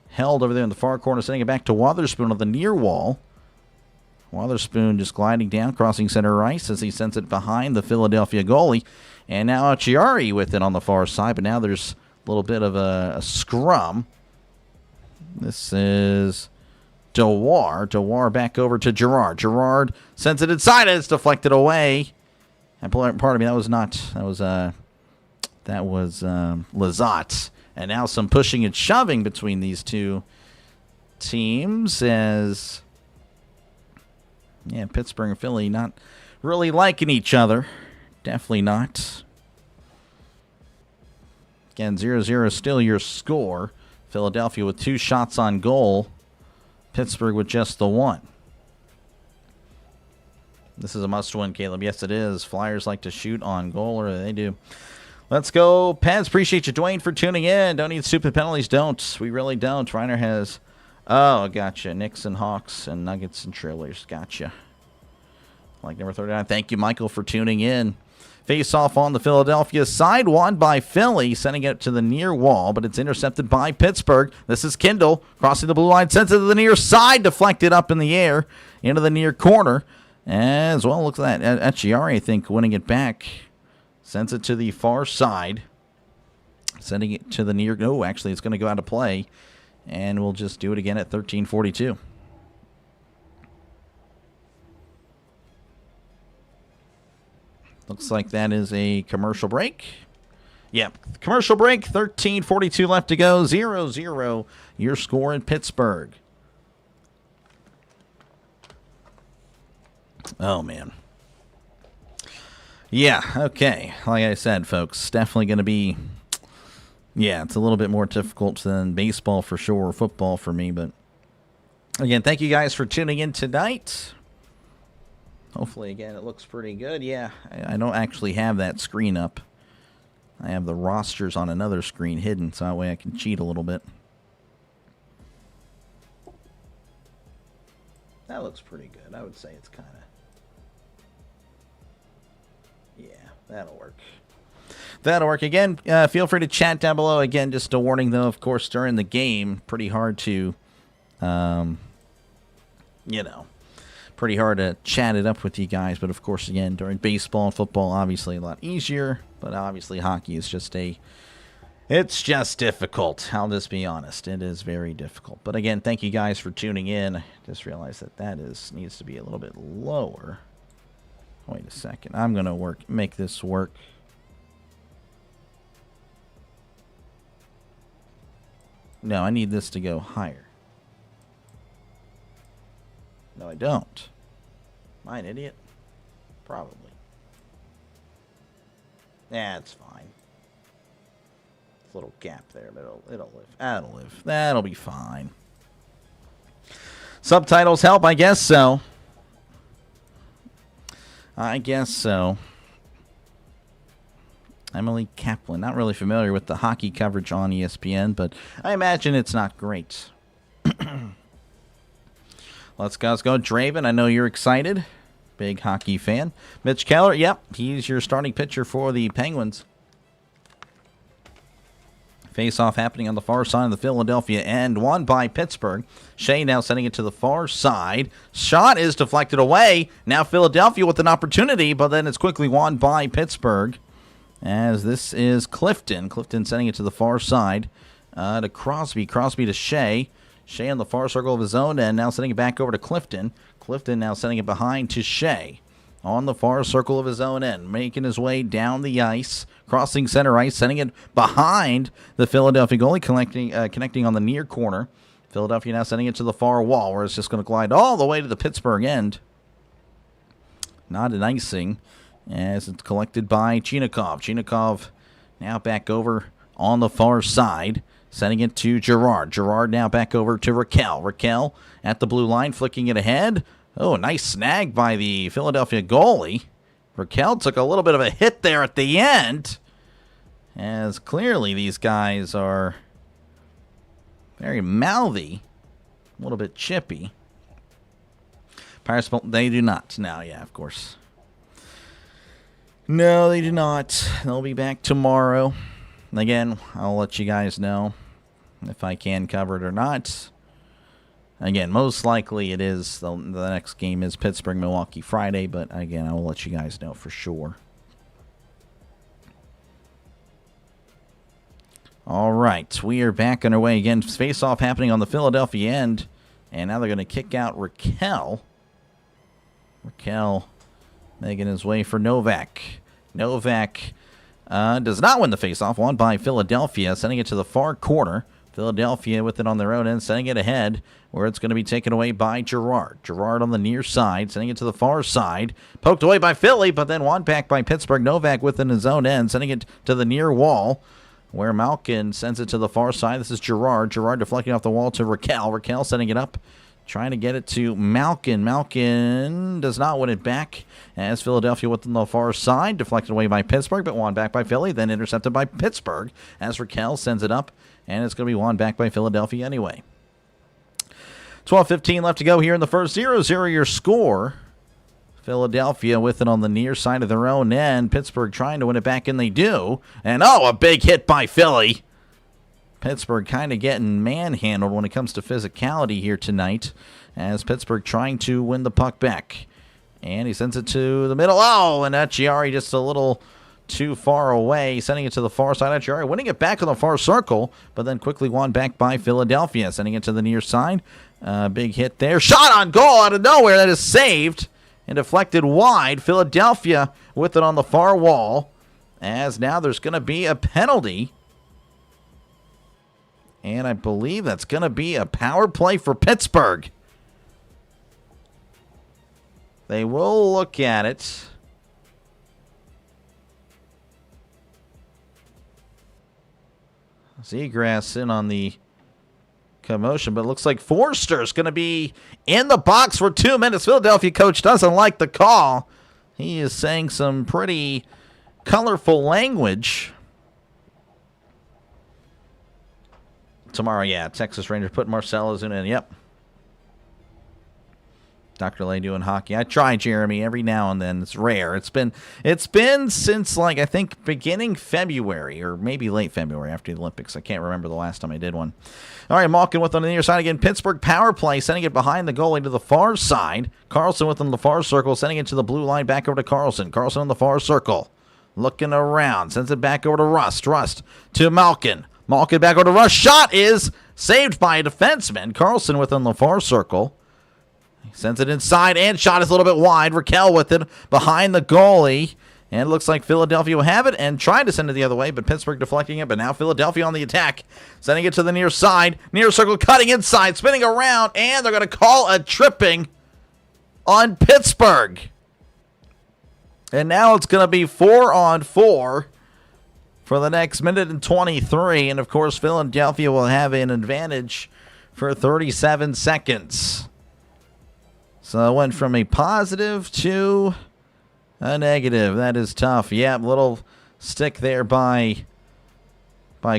held over there in the far corner, sending it back to Wotherspoon on the near wall. Wotherspoon just gliding down, crossing center ice as he sends it behind the Philadelphia goalie. And now Acciari with it on the far side, but now there's a little bit of a scrum. This is Dewar. Dewar back over to Girard. Girard sends it inside, and it's deflected away. And pardon me, that was Lizotte. And now some pushing and shoving between these two teams as, Pittsburgh and Philly not really liking each other. Definitely not. Again, 0-0 is still your score. Philadelphia with 2 shots on goal. Pittsburgh with just the 1. This is a must-win, Caleb. Yes, it is. Flyers like to shoot on goal, or they do. Let's go, Pens. Appreciate you, Dwayne, for tuning in. Don't need stupid penalties. Don't. We really don't. Reiner has... Oh, gotcha. Knicks and Hawks and Nuggets and Trailers. Gotcha. Like number 39. Thank you, Michael, for tuning in. Face-off on the Philadelphia side. Won by Philly, sending it to the near wall, but it's intercepted by Pittsburgh. This is Kindle crossing the blue line. Sends it to the near side. Deflected up in the air into the near corner. As well, looks at that. Acciari, I think, winning it back. Sends it to the far side. Sending it to the near... Oh, actually, it's going to go out of play. And we'll just do it again at 13:42. Looks like that is a commercial break. Yep, commercial break. 13:42 left to go. 0-0. Your score in Pittsburgh. Oh, man. Yeah, okay. Like I said, folks, definitely going to be... Yeah, it's a little bit more difficult than baseball for sure, or football for me. But, again, thank you guys for tuning in tonight. Hopefully, again, it looks pretty good. Yeah, I don't actually have that screen up. I have the rosters on another screen hidden, so that way I can cheat a little bit. That looks pretty good. I would say it's kind of... Yeah, that'll work. That'll work. Again, feel free to chat down below. Again, just a warning, though, of course, during the game, pretty hard to, pretty hard to chat it up with you guys. But, of course, again, during baseball and football, obviously a lot easier. But, obviously, hockey is just it's just difficult. I'll just be honest. It is very difficult. But, again, thank you guys for tuning in. I just realized that needs to be a little bit lower. Wait a second. I'm going to make this work. No, I need this to go higher. No, I don't. Am I an idiot? Probably. It's fine. It's a little gap there, but it'll live. That'll live. That'll be fine. Subtitles help? I guess so. I guess so. Emily Kaplan. Not really familiar with the hockey coverage on ESPN, but I imagine it's not great. Let's go. Draven, I know you're excited. Big hockey fan. Mitch Keller, yep, he's your starting pitcher for the Penguins. Face-off happening on the far side of the Philadelphia end. Won by Pittsburgh. Shea now sending it to the far side. Shot is deflected away. Now Philadelphia with an opportunity, but then it's quickly won by Pittsburgh. As this is Clifton. Clifton sending it to the far side to Crosby. Crosby to Shea. Shea on the far circle of his own end. Now sending it back over to Clifton. Clifton now sending it behind to Shea. On the far circle of his own end. Making his way down the ice. Crossing center ice. Sending it behind the Philadelphia goalie. Connecting on the near corner. Philadelphia now sending it to the far wall, where it's just going to glide all the way to the Pittsburgh end. Not an icing, as it's collected by Chinakhov. Chinakhov now back over on the far side. Sending it to Girard. Girard now back over to Raquel. Raquel at the blue line, flicking it ahead. Oh, a nice snag by the Philadelphia goalie. Raquel took a little bit of a hit there at the end, as clearly these guys are very mouthy, a little bit chippy. Pirates, they do not. No, yeah, of course. No, they do not. They'll be back tomorrow. Again, I'll let you guys know if I can cover it or not. Again, most likely it is. The next game is Pittsburgh, Milwaukee Friday, but again, I will let you guys know for sure. All right, we are back underway again. Face-off happening on the Philadelphia end, and now they're going to kick out Raquel. Raquel making his way for Novak. Novak does not win the face-off, won by Philadelphia, sending it to the far corner. Philadelphia with it on their own end, sending it ahead, where it's going to be taken away by Girard. Girard on the near side, sending it to the far side. Poked away by Philly, but then won back by Pittsburgh. Novak within his own end, sending it to the near wall, where Malkin sends it to the far side. This is Girard. Girard deflecting off the wall to Raquel. Raquel setting it up, trying to get it to Malkin. Malkin does not win it back, as Philadelphia within the far side, deflected away by Pittsburgh, but won back by Philly, then intercepted by Pittsburgh, as Raquel sends it up, and it's going to be won back by Philadelphia anyway. 12:15 left to go here in the first. 0-0 your score. Philadelphia with it on the near side of their own end. Pittsburgh trying to win it back, and they do. And, oh, a big hit by Philly. Pittsburgh kind of getting manhandled when it comes to physicality here tonight, as Pittsburgh trying to win the puck back. And he sends it to the middle. Oh, and Acciari just a little too far away, sending it to the far side. Acciari winning it back on the far circle, but then quickly won back by Philadelphia, sending it to the near side. Big hit there. Shot on goal out of nowhere. That is saved and deflected wide. Philadelphia with it on the far wall, as now there's going to be a penalty. And I believe that's going to be a power play for Pittsburgh. They will look at it. Seagrass in on the commotion, but it looks like Forster's going to be in the box for 2 minutes. Philadelphia coach doesn't like the call. He is saying some pretty colorful language. Tomorrow, yeah, Texas Rangers put Marcellus in. Yep. Dr. Lay doing hockey. I try, Jeremy, every now and then. It's rare. It's been since, like, I think beginning February or maybe late February after the Olympics. I can't remember the last time I did one. All right, Malkin with on the near side again. Pittsburgh power play, sending it behind the goalie to the far side. Carlson with on the far circle, sending it to the blue line back over to Carlson. Carlson on the far circle. Looking around. Sends it back over to Rust. Rust to Malkin. Malkin back over to Rust. Shot is saved by a defenseman. Carlson with on the far circle. Sends it inside, and shot is a little bit wide. Raquel with it behind the goalie. And it looks like Philadelphia will have it and trying to send it the other way, but Pittsburgh deflecting it. But now Philadelphia on the attack, sending it to the near side. Near circle, cutting inside, spinning around, and they're going to call a tripping on Pittsburgh. And now it's going to be 4-on-4 for the next minute and 23. And, of course, Philadelphia will have an advantage for 37 seconds. So it went from a positive to a negative. That is tough. Yeah, little stick there by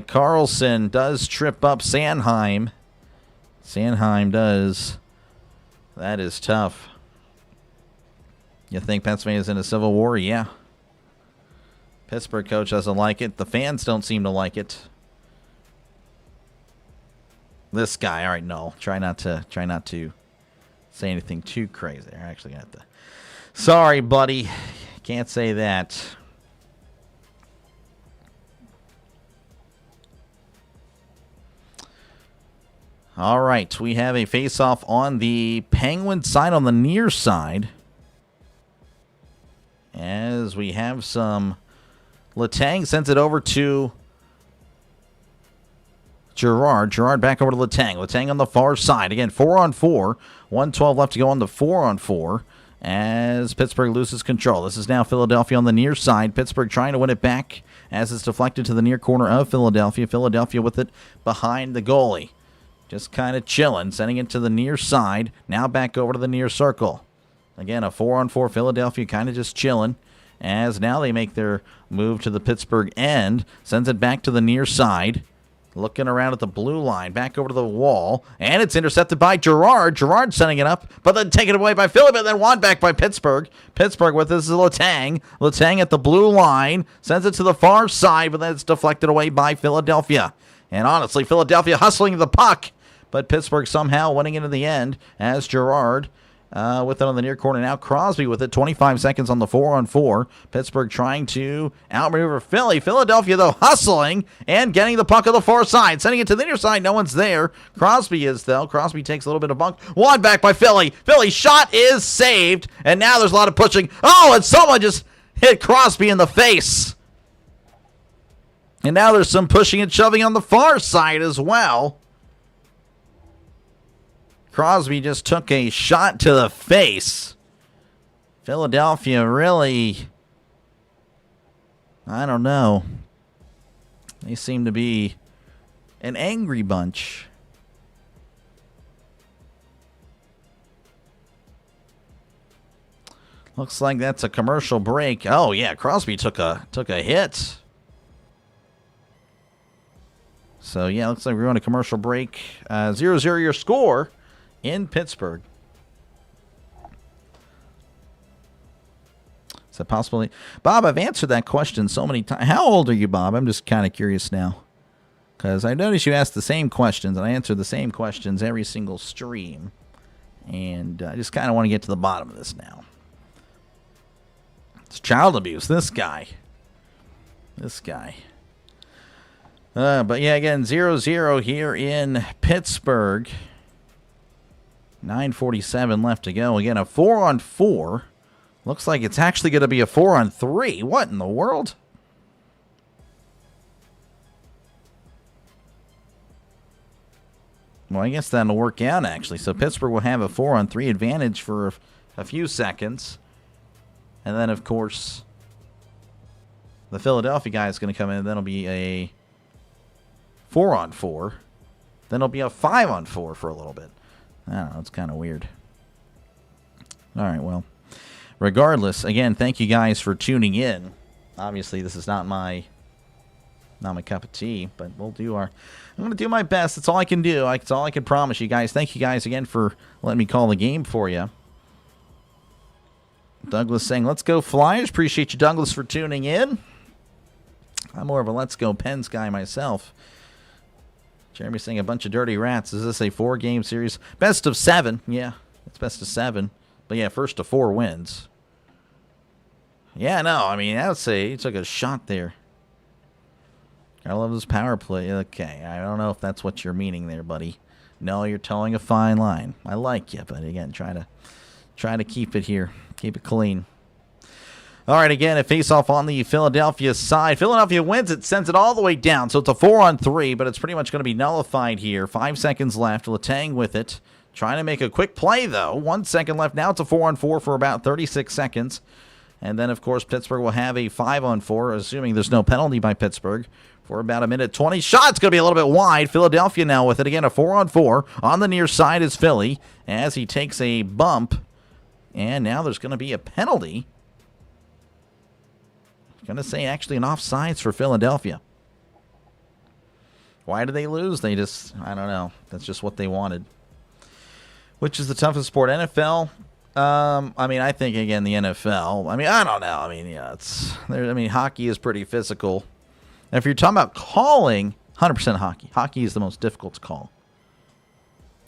Carlson. Does trip up Sanheim. Sanheim does. That is tough. You think Pennsylvania's in a civil war? Yeah. Pittsburgh coach doesn't like it. The fans don't seem to like it. This guy. All right, no. Try not to say anything too crazy. They're actually going to have to. Sorry, buddy. Can't say that. All right. We have a face-off on the Penguin side on the near side. As we have some. Letang sends it over to Girard. Girard back over to Letang. Letang on the far side. Again, 4-on-4. 1:12 left to go on the 4-on-4 as Pittsburgh loses control. This is now Philadelphia on the near side. Pittsburgh trying to win it back as it's deflected to the near corner of Philadelphia. Philadelphia with it behind the goalie. Just kind of chilling, sending it to the near side. Now back over to the near circle. Again, a 4-on-4 Philadelphia kind of just chilling. As now they make their move to the Pittsburgh end. Sends it back to the near side. Looking around at the blue line. Back over to the wall. And it's intercepted by Gerard. Gerard sending it up. But then taken away by Philly. But then won back by Pittsburgh. Pittsburgh with this is Letang. Letang at the blue line. Sends it to the far side. But then it's deflected away by Philadelphia. And honestly, Philadelphia hustling the puck. But Pittsburgh somehow winning into the end as Gerard with it on the near corner. Now Crosby with it. 25 seconds on the 4-on-4. Pittsburgh trying to outmaneuver Philly. Philadelphia, though, hustling and getting the puck on the far side. Sending it to the near side. No one's there. Crosby is, though. Crosby takes a little bit of bunk. Won back by Philly. Philly's shot is saved. And now there's a lot of pushing. Oh, and someone just hit Crosby in the face. And now there's some pushing and shoving on the far side as well. Crosby just took a shot to the face. Philadelphia really, I don't know. They seem to be an angry bunch. Looks like that's a commercial break. Oh yeah, Crosby took a hit. So yeah, looks like we're on a commercial break. 0-0 your score in Pittsburgh. Is that possible? Bob, I've answered that question so many times. How old are you, Bob? I'm just kind of curious now. Because I noticed you asked the same questions, and I answer the same questions every single stream. And I just kind of want to get to the bottom of this now. It's child abuse. This guy. But yeah, again, 0-0 here in Pittsburgh. 9:47 left to go. Again, a 4-on-4. Looks like it's actually going to be a 4-on-3. What in the world? Well, I guess that'll work out, actually. So Pittsburgh will have a 4-on-3 advantage for a few seconds. And then, of course, the Philadelphia guy is going to come in. Then it'll be a 4-on-4. Then it'll be a 5-on-4 for a little bit. I don't know. It's kind of weird. All right, well, regardless, again, thank you guys for tuning in. Obviously, this is not my cup of tea, but I'm going to do my best. That's all I can do. That's all I can promise you guys. Thank you guys again for letting me call the game for you. Douglas saying, let's go Flyers. Appreciate you, Douglas, for tuning in. I'm more of a let's go Pens guy myself. Jeremy saying a bunch of dirty rats. Is this a 4-game series? Best of 7. Yeah, it's best of 7. But yeah, first to 4 wins. Yeah, no, I mean, I would say he took a shot there. I love this power play. Okay, I don't know if that's what you're meaning there, buddy. No, you're towing a fine line. I like you, but again, try to keep it here. Keep it clean. All right, again, a face-off on the Philadelphia side. Philadelphia wins it, sends it all the way down. So it's a 4-on-3, but it's pretty much going to be nullified here. 5 seconds left. Letang with it. Trying to make a quick play, though. 1 second left. Now it's a 4-on-4 for about 36 seconds. And then, of course, Pittsburgh will have a 5-on-4, assuming there's no penalty by Pittsburgh, for about a minute 20. Shot's going to be a little bit wide. Philadelphia now with it. Again, a 4-on-4. On the near side is Philly as he takes a bump. And now there's going to be a penalty. Going to say actually an offsides for Philadelphia. Why did they lose? They just, I don't know. That's just what they wanted. Which is the toughest sport? NFL? I mean, I think, again, the NFL. I mean, I don't know. I mean, yeah, hockey is pretty physical. And if you're talking about calling, 100% hockey. Hockey is the most difficult to call.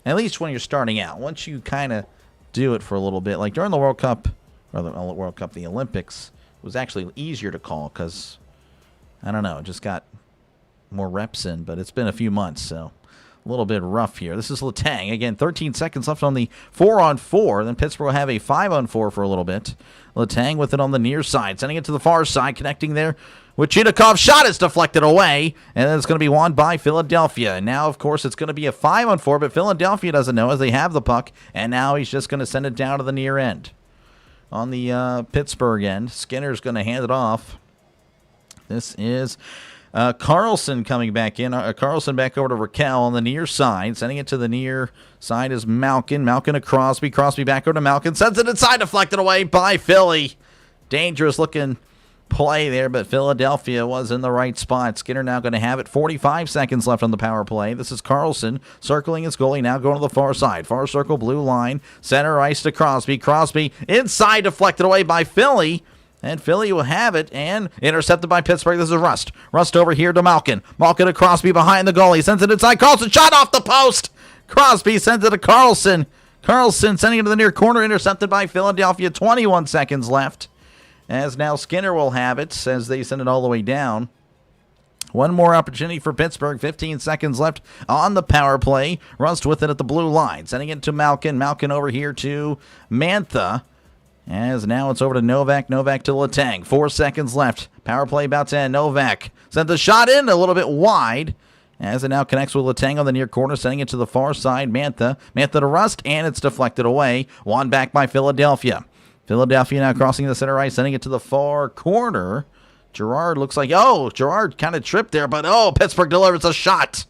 At least when you're starting out. Once you kind of do it for a little bit. Like during the World Cup, the Olympics, was actually easier to call because, I don't know, it just got more reps in, but it's been a few months, so a little bit rough here. This is Letang. Again, 13 seconds left on the 4-on-4. Then Pittsburgh will have a 5-on-4 for a little bit. Letang with it on the near side, sending it to the far side, connecting there with Chitakov. Shot is deflected away, and then it's going to be won by Philadelphia. And now, of course, it's going to be a 5-on-4, but Philadelphia doesn't know as they have the puck, and now he's just going to send it down to the near end. On the Pittsburgh end, Skinner's going to hand it off. This is Carlson coming back in. Carlson back over to Raquel on the near side. Sending it to the near side is Malkin. Malkin to Crosby. Crosby back over to Malkin. Sends it inside, deflected away by Philly. Dangerous looking play there, but Philadelphia was in the right spot. Skinner now going to have it. 45 seconds left on the power play. This is Carlson circling his goalie, now going to the far side. Far circle, blue line. Center ice to Crosby. Crosby inside, deflected away by Philly. And Philly will have it, and intercepted by Pittsburgh. This is Rust. Rust over here to Malkin. Malkin to Crosby behind the goalie. Sends it inside. Carlson shot off the post. Crosby sends it to Carlson. Carlson sending it to the near corner. Intercepted by Philadelphia. 21 seconds left. As now Skinner will have it as they send it all the way down. One more opportunity for Pittsburgh. 15 seconds left on the power play. Rust with it at the blue line. Sending it to Malkin. Malkin over here to Mantha. As now it's over to Novak. Novak to Letang. 4 seconds left. Power play about to end. Novak sent the shot in a little bit wide. As it now connects with Letang on the near corner. Sending it to the far side. Mantha. Mantha to Rust. And it's deflected away. Won back by Philadelphia. Philadelphia now crossing the center ice. Sending it to the far corner. Gerard looks like, Gerard kind of tripped there. But, Pittsburgh delivers a shot.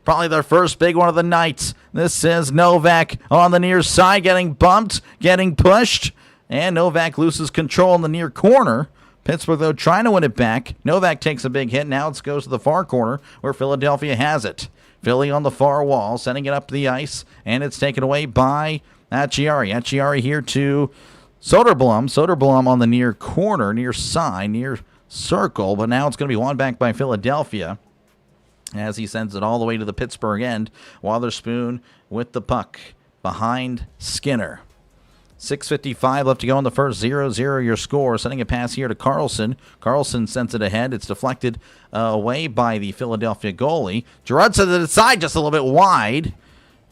Probably their first big one of the night. This is Novak on the near side. Getting bumped. Getting pushed. And Novak loses control in the near corner. Pittsburgh, though, trying to win it back. Novak takes a big hit. Now it goes to the far corner where Philadelphia has it. Philly on the far wall, sending it up the ice. And it's taken away by Acciari. Acciari here to Soderblom. Soderblom on the near corner, near side, near circle. But now it's going to be won back by Philadelphia as he sends it all the way to the Pittsburgh end. Wotherspoon with the puck behind Skinner. 6:55 left to go in the first. 0-0 your score. Sending a pass here to Carlson. Carlson sends it ahead. It's deflected away by the Philadelphia goalie. Gerard sends it aside just a little bit wide.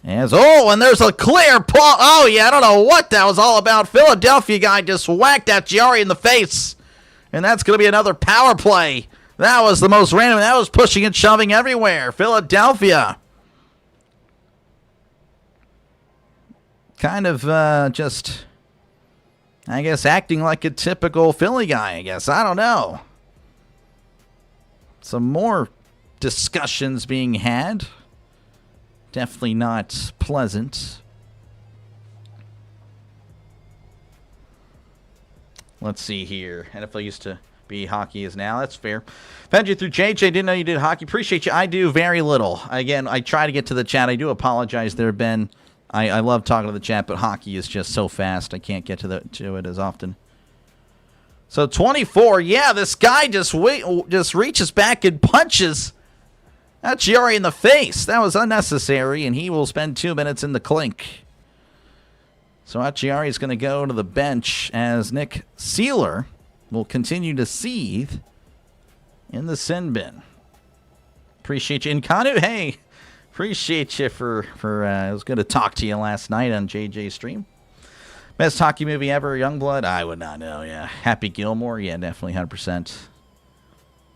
And there's a clear pull. I don't know what that was all about. Philadelphia guy just whacked that Giari in the face. And that's going to be another power play. That was the most random. That was pushing and shoving everywhere. Philadelphia. Kind of just, I guess, acting like a typical Philly guy, I guess. I don't know. Some more discussions being had. Definitely not pleasant. Let's see here. NFL used to be hockey is now. That's fair. Found you through JJ. Didn't know you did hockey. Appreciate you. I do very little. Again, I try to get to the chat. I do apologize. There have been... I love talking to the chat, but hockey is just so fast. I can't get to it as often. So 24, this guy just reaches back and punches Acciari in the face. That was unnecessary, and he will spend 2 minutes in the clink. So Acciari is going to go to the bench as Nick Seeler will continue to seethe in the sin bin. Appreciate you. Nkanu, hey. Appreciate you for it was good to talk to you last night on JJ's stream. Best hockey movie ever, Youngblood? I would not know, yeah. Happy Gilmore? Yeah, definitely 100%.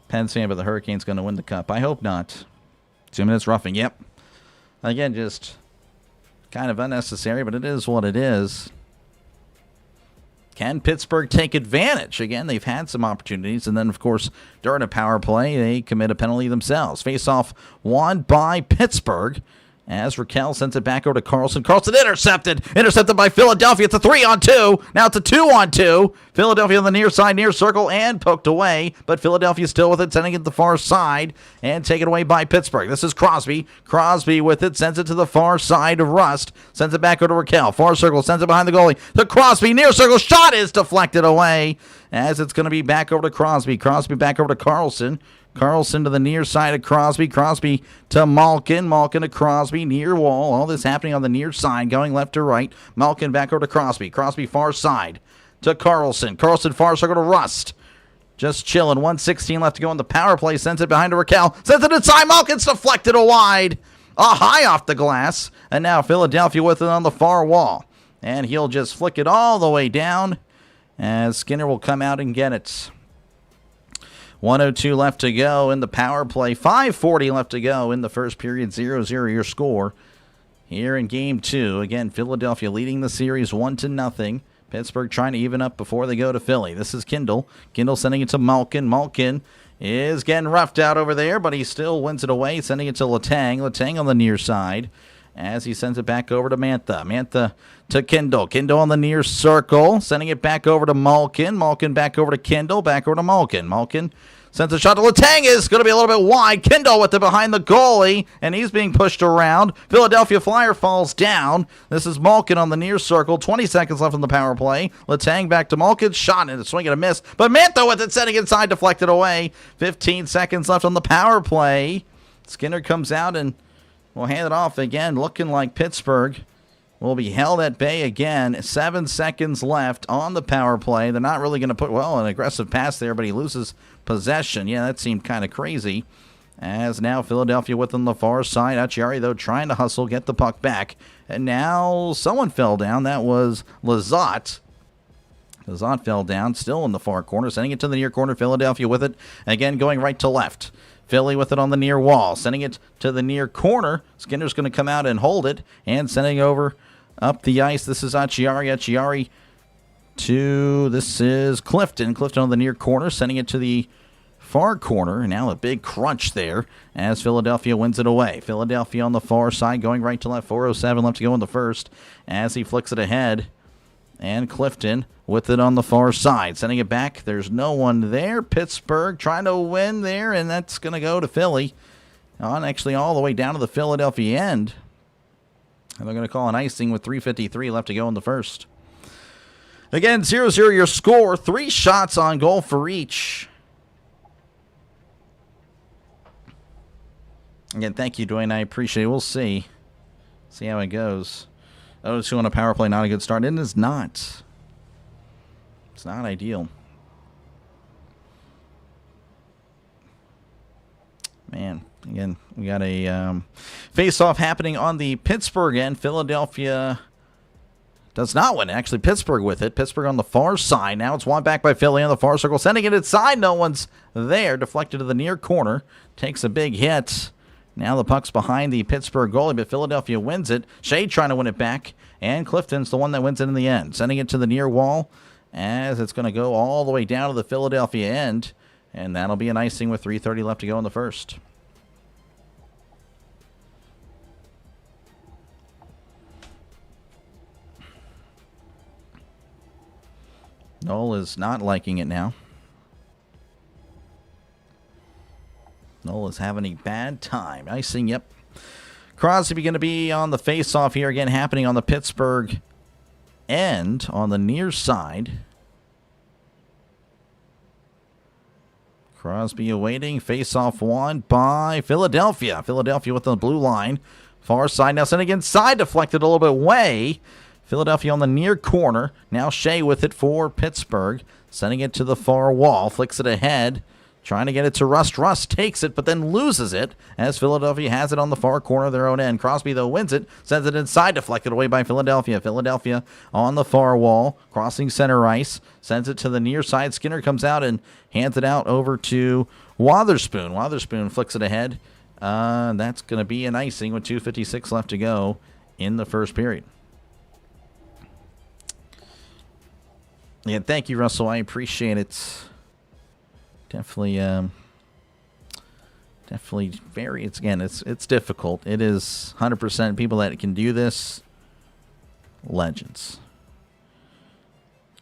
Pens fan, but the Hurricanes going to win the cup. I hope not. 2 minutes roughing, yep. Again, just kind of unnecessary, but it is what it is. Can Pittsburgh take advantage? Again, they've had some opportunities. And then, of course, during a power play, they commit a penalty themselves. Face-off won by Pittsburgh as Raquel sends it back over to Carlson. Carlson intercepted. Intercepted by Philadelphia. It's a 3-on-2. Now it's a 2-on-2. Philadelphia on the near side, near circle, and poked away. But Philadelphia still with it, sending it to the far side and taken away by Pittsburgh. This is Crosby. Crosby with it, sends it to the far side of Rust. Sends it back over to Raquel. Far circle, sends it behind the goalie. To Crosby, near circle, shot is deflected away as it's going to be back over to Crosby. Crosby back over to Carlson. Carlson to the near side of Crosby. Crosby to Malkin. Malkin to Crosby. Near wall. All this happening on the near side, going left to right. Malkin back over to Crosby. Crosby far side to Carlson. Carlson far circle to Rust. Just chilling. 1:16 left to go in the power play. Sends it behind to Raquel. Sends it inside. Malkin's deflected wide. A high off the glass. And now Philadelphia with it on the far wall. And he'll just flick it all the way down as Skinner will come out and get it. 1:02 left to go in the power play. 5:40 left to go in the first period. 0-0 your score here in Game 2. Again, Philadelphia leading the series 1-0. Pittsburgh trying to even up before they go to Philly. This is Kindle. Kindle sending it to Malkin. Malkin is getting roughed out over there, but he still wins it away, sending it to Letang. Letang on the near side as he sends it back over to Mantha. Mantha to Kindle. Kindle on the near circle, sending it back over to Malkin. Malkin back over to Kindle, back over to Malkin. Malkin sends a shot to Letang. Is going to be a little bit wide. Kindle with it behind the goalie, and he's being pushed around. Philadelphia Flyer falls down. This is Malkin on the near circle. 20 seconds left on the power play. Letang back to Malkin. Shot and a swing and a miss. But Mantha with it, setting inside, deflected away. 15 seconds left on the power play. Skinner comes out and will hand it off again, looking like Pittsburgh will be held at bay again. 7 seconds left on the power play. They're not really going to put, well, an aggressive pass there, but he loses possession. Yeah, that seemed kind of crazy. As now Philadelphia within the far side. Acciari, though, trying to hustle, get the puck back. And now someone fell down. That was Lizotte. Lizotte fell down, still in the far corner, sending it to the near corner. Philadelphia with it, again going right to left. Philly with it on the near wall, sending it to the near corner. Skinner's going to come out and hold it, and sending over up the ice. This is Acciari. Acciari to, this is Clifton. Clifton on the near corner, sending it to the far corner. And now a big crunch there as Philadelphia wins it away. Philadelphia on the far side, going right to left. 4:07 left to go in the first as he flicks it ahead. And Clifton with it on the far side, sending it back. There's no one there. Pittsburgh trying to win there, and that's going to go to Philly. On actually all the way down to the Philadelphia end. And they're going to call an icing with 3:53 left to go in the first. Again, 0-0 your score. 3 shots on goal for each. Again, thank you, Dwayne. I appreciate it. We'll see. See how it goes. 0-2 on a power play, not a good start. It is not. It's not ideal. Man, again, we got a face-off happening on the Pittsburgh end. Philadelphia does not win. Actually, Pittsburgh with it. Pittsburgh on the far side. Now it's won back by Philly on the far circle. Sending it inside. No one's there. Deflected to the near corner. Takes a big hit. Now the puck's behind the Pittsburgh goalie, but Philadelphia wins it. Shea trying to win it back, and Clifton's the one that wins it in the end. Sending it to the near wall as it's going to go all the way down to the Philadelphia end, and that'll be an icing with 3:30 left to go in the first. Noel is not liking it now. Noel is having a bad time. Icing, yep. Crosby going to be on the face-off here again, happening on the Pittsburgh end on the near side. Crosby awaiting. Face-off won by Philadelphia. Philadelphia with the blue line. Far side now sending inside, deflected a little bit away. Philadelphia on the near corner. Now Shea with it for Pittsburgh. Sending it to the far wall. Flicks it ahead. Trying to get it to Rust. Rust takes it, but then loses it as Philadelphia has it on the far corner of their own end. Crosby, though, wins it. Sends it inside, deflected away by Philadelphia. Philadelphia on the far wall, crossing center ice. Sends it to the near side. Skinner comes out and hands it out over to Wotherspoon. Wotherspoon flicks it ahead. That's going to be an icing with 2:56 left to go in the first period. Yeah, thank you, Russell. I appreciate it. Definitely very. It's difficult. It is 100% people that can do this. Legends.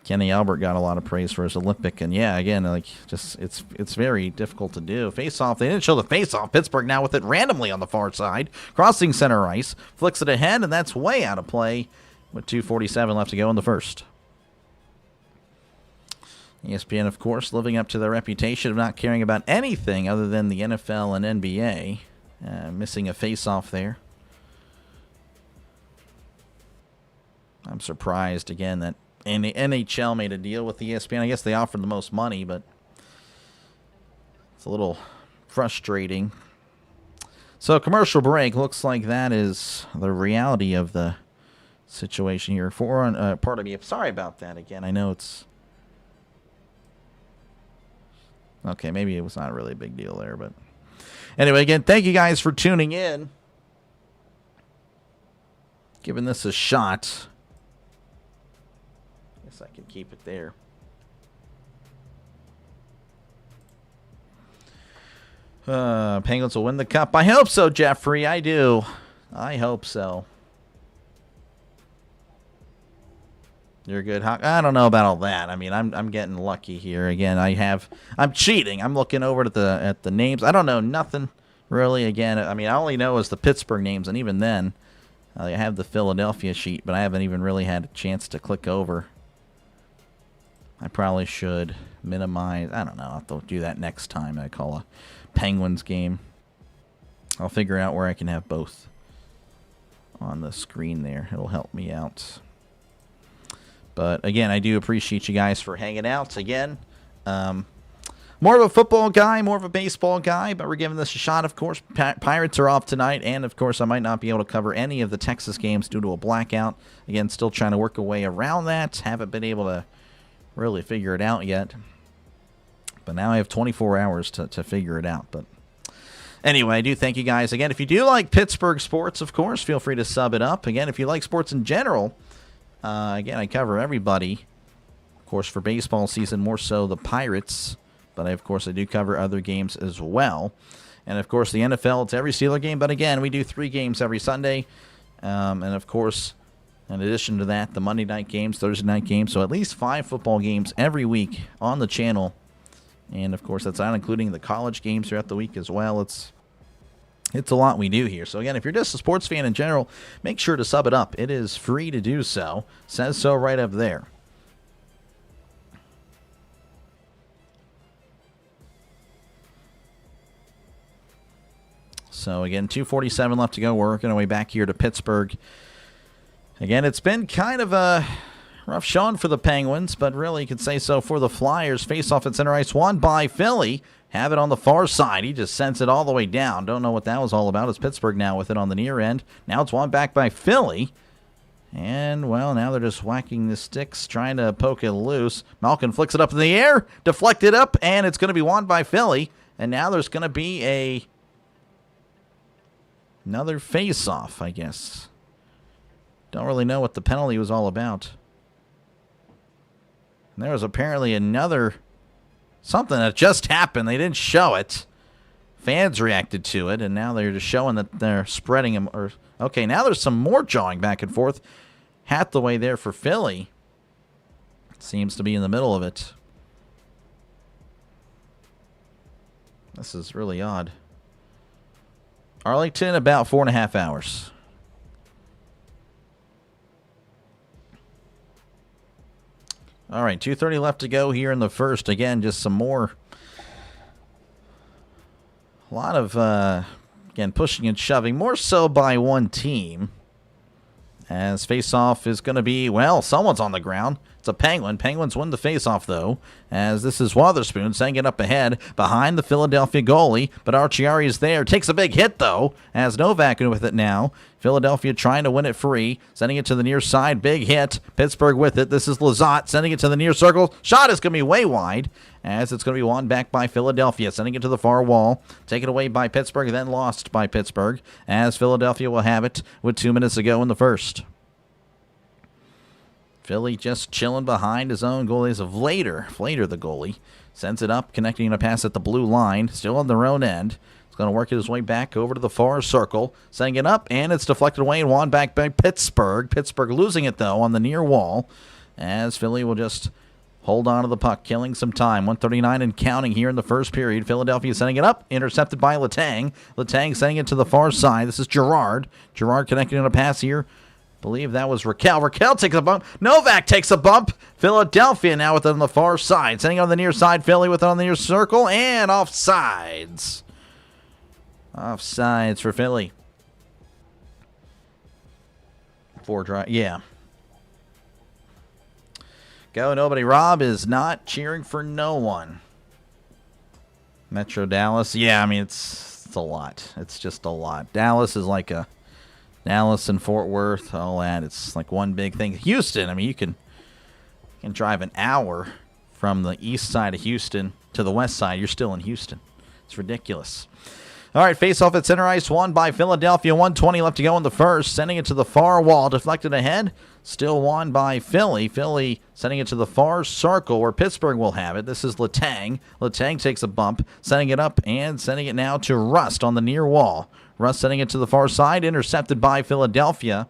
Kenny Albert got a lot of praise for his Olympic, and yeah, again, like just it's very difficult to do. Face-off. They didn't show the face-off. Pittsburgh now with it randomly on the far side, crossing center ice, flicks it ahead, and that's way out of play. With 2:47 left to go in the first. ESPN, of course, living up to their reputation of not caring about anything other than the NFL and NBA. Missing a face-off there. I'm surprised, again, that NHL made a deal with ESPN. I guess they offered the most money, but it's a little frustrating. So, commercial break. Looks like that is the reality of the situation here. Pardon me. I'm sorry about that again. I know it's... Okay, maybe it was not really a big deal there, but anyway, again, thank you guys for tuning in. Giving this a shot. Guess I can keep it there. Penguins will win the cup. I hope so, Jeffrey. I do. I hope so. You're good. I don't know about all that. I mean, I'm getting lucky here again. I'm cheating. I'm looking over at the names. I don't know nothing really. Again, I mean, I only know is the Pittsburgh names, and even then, I have the Philadelphia sheet, but I haven't even really had a chance to click over. I probably should minimize. I don't know. I'll have to do that next time I call a Penguins game. I'll figure out where I can have both on the screen there. It'll help me out. But again, I do appreciate you guys for hanging out. Again, more of a football guy, more of a baseball guy, but we're giving this a shot, of course. Pirates are off tonight, and of course, I might not be able to cover any of the Texas games due to a blackout. Again, still trying to work a way around that. Haven't been able to really figure it out yet. But now I have 24 hours to figure it out. But anyway, I do thank you guys. Again, if you do like Pittsburgh sports, of course, feel free to sub it up. Again, if you like sports in general, again, I cover everybody. Of course, for baseball season, more so the Pirates. But, of course, I do cover other games as well. And, of course, the NFL, it's every Steeler game. But, again, we do 3 games every Sunday. And, of course, in addition to that, the Monday night games, Thursday night games. So at least 5 football games every week on the channel. And, of course, that's not including the college games throughout the week as well. It's a lot we do here. So, again, if you're just a sports fan in general, make sure to sub it up. It is free to do so. Says so right up there. So, again, 2:47 left to go. We're working our way back here to Pittsburgh. Again, it's been kind of a rough showing for the Penguins, but really you could say so for the Flyers. Faceoff at center ice, won by Philly. Have it on the far side. He just sends it all the way down. Don't know what that was all about. It's Pittsburgh now with it on the near end. Now it's won back by Philly. And, well, now they're just whacking the sticks, trying to poke it loose. Malkin flicks it up in the air, deflected up, and it's going to be won by Philly. And now there's going to be another face-off, I guess. Don't really know what the penalty was all about. And there was apparently something that just happened. They didn't show it. Fans reacted to it, and now they're just showing that they're spreading him. Okay, now there's some more jawing back and forth. Hathaway there for Philly. Seems to be in the middle of it. This is really odd. Arlington, about 4.5 hours. All right, 2:30 left to go here in the first. Again, just some more. A lot of, again, pushing and shoving. More so by one team. As faceoff is going to be, well, someone's on the ground. It's a Penguin. Penguins win the faceoff, though, as this is Wotherspoon sending it up ahead behind the Philadelphia goalie. But Archiari is there. Takes a big hit, though, as Novak with it now. Philadelphia trying to win it free. Sending it to the near side. Big hit. Pittsburgh with it. This is Lizotte sending it to the near circle. Shot is going to be way wide, as it's going to be won back by Philadelphia. Sending it to the far wall. Taken away by Pittsburgh, then lost by Pittsburgh, as Philadelphia will have it with 2 minutes to go in the first. Philly just chilling behind his own goalie as of Vlader. Vlader, the goalie, sends it up, connecting a pass at the blue line. Still on their own end. It's going to work his way back over to the far circle. Sending it up, and it's deflected away and won back by Pittsburgh. Pittsburgh losing it, though, on the near wall, as Philly will just hold on to the puck, killing some time. 1:39 and counting here in the first period. Philadelphia sending it up, intercepted by Letang. Letang sending it to the far side. This is Girard. Girard connecting on a pass here. Believe that was Raquel. Raquel takes a bump. Novak takes a bump. Philadelphia now with it on the far side. Sending on the near side. Philly with it on the near circle. And offsides. Offsides for Philly. 4 drive. Yeah. Go nobody. Rob is not cheering for no one. Metro Dallas. Yeah, I mean, it's a lot. It's just a lot. Dallas is like a Dallas and Fort Worth, all that. It's like one big thing. Houston, I mean, you can drive an hour from the east side of Houston to the west side. You're still in Houston. It's ridiculous. All right, face-off at center ice, won by Philadelphia. 1:20 left to go in the first. Sending it to the far wall, deflected ahead. Still won by Philly. Philly sending it to the far circle where Pittsburgh will have it. This is Letang. Letang takes a bump, sending it up and sending it now to Rust on the near wall. Rust sending it to the far side, intercepted by Philadelphia,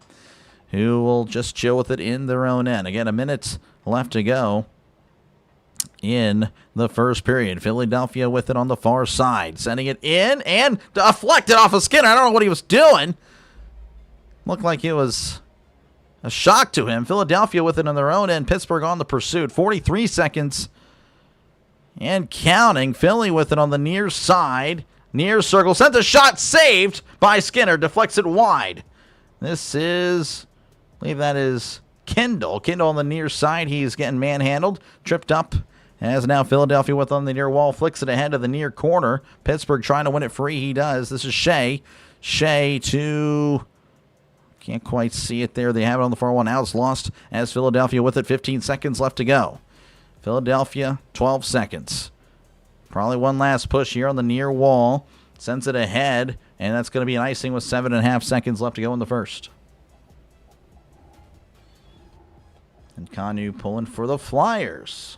who will just chill with it in their own end. Again, a minute left to go in the first period. Philadelphia with it on the far side, sending it in and deflected off of Skinner. I don't know what he was doing. Looked like it was a shock to him. Philadelphia with it on their own end. Pittsburgh on the pursuit. 43 seconds and counting. Philly with it on the near side. Near circle. Sent the shot. Saved by Skinner. Deflects it wide. This is, I believe that is Kendall. Kendall on the near side. He's getting manhandled. Tripped up. As now Philadelphia with on the near wall. Flicks it ahead of the near corner. Pittsburgh trying to win it free. He does. This is Shea. Shea to... Can't quite see it there. They have it on the far one. Now it's lost as Philadelphia with it. 15 seconds left to go. Philadelphia, 12 seconds. Probably one last push here on the near wall. Sends it ahead, and that's going to be an icing with 7.5 seconds left to go in the first. And Kanu pulling for the Flyers.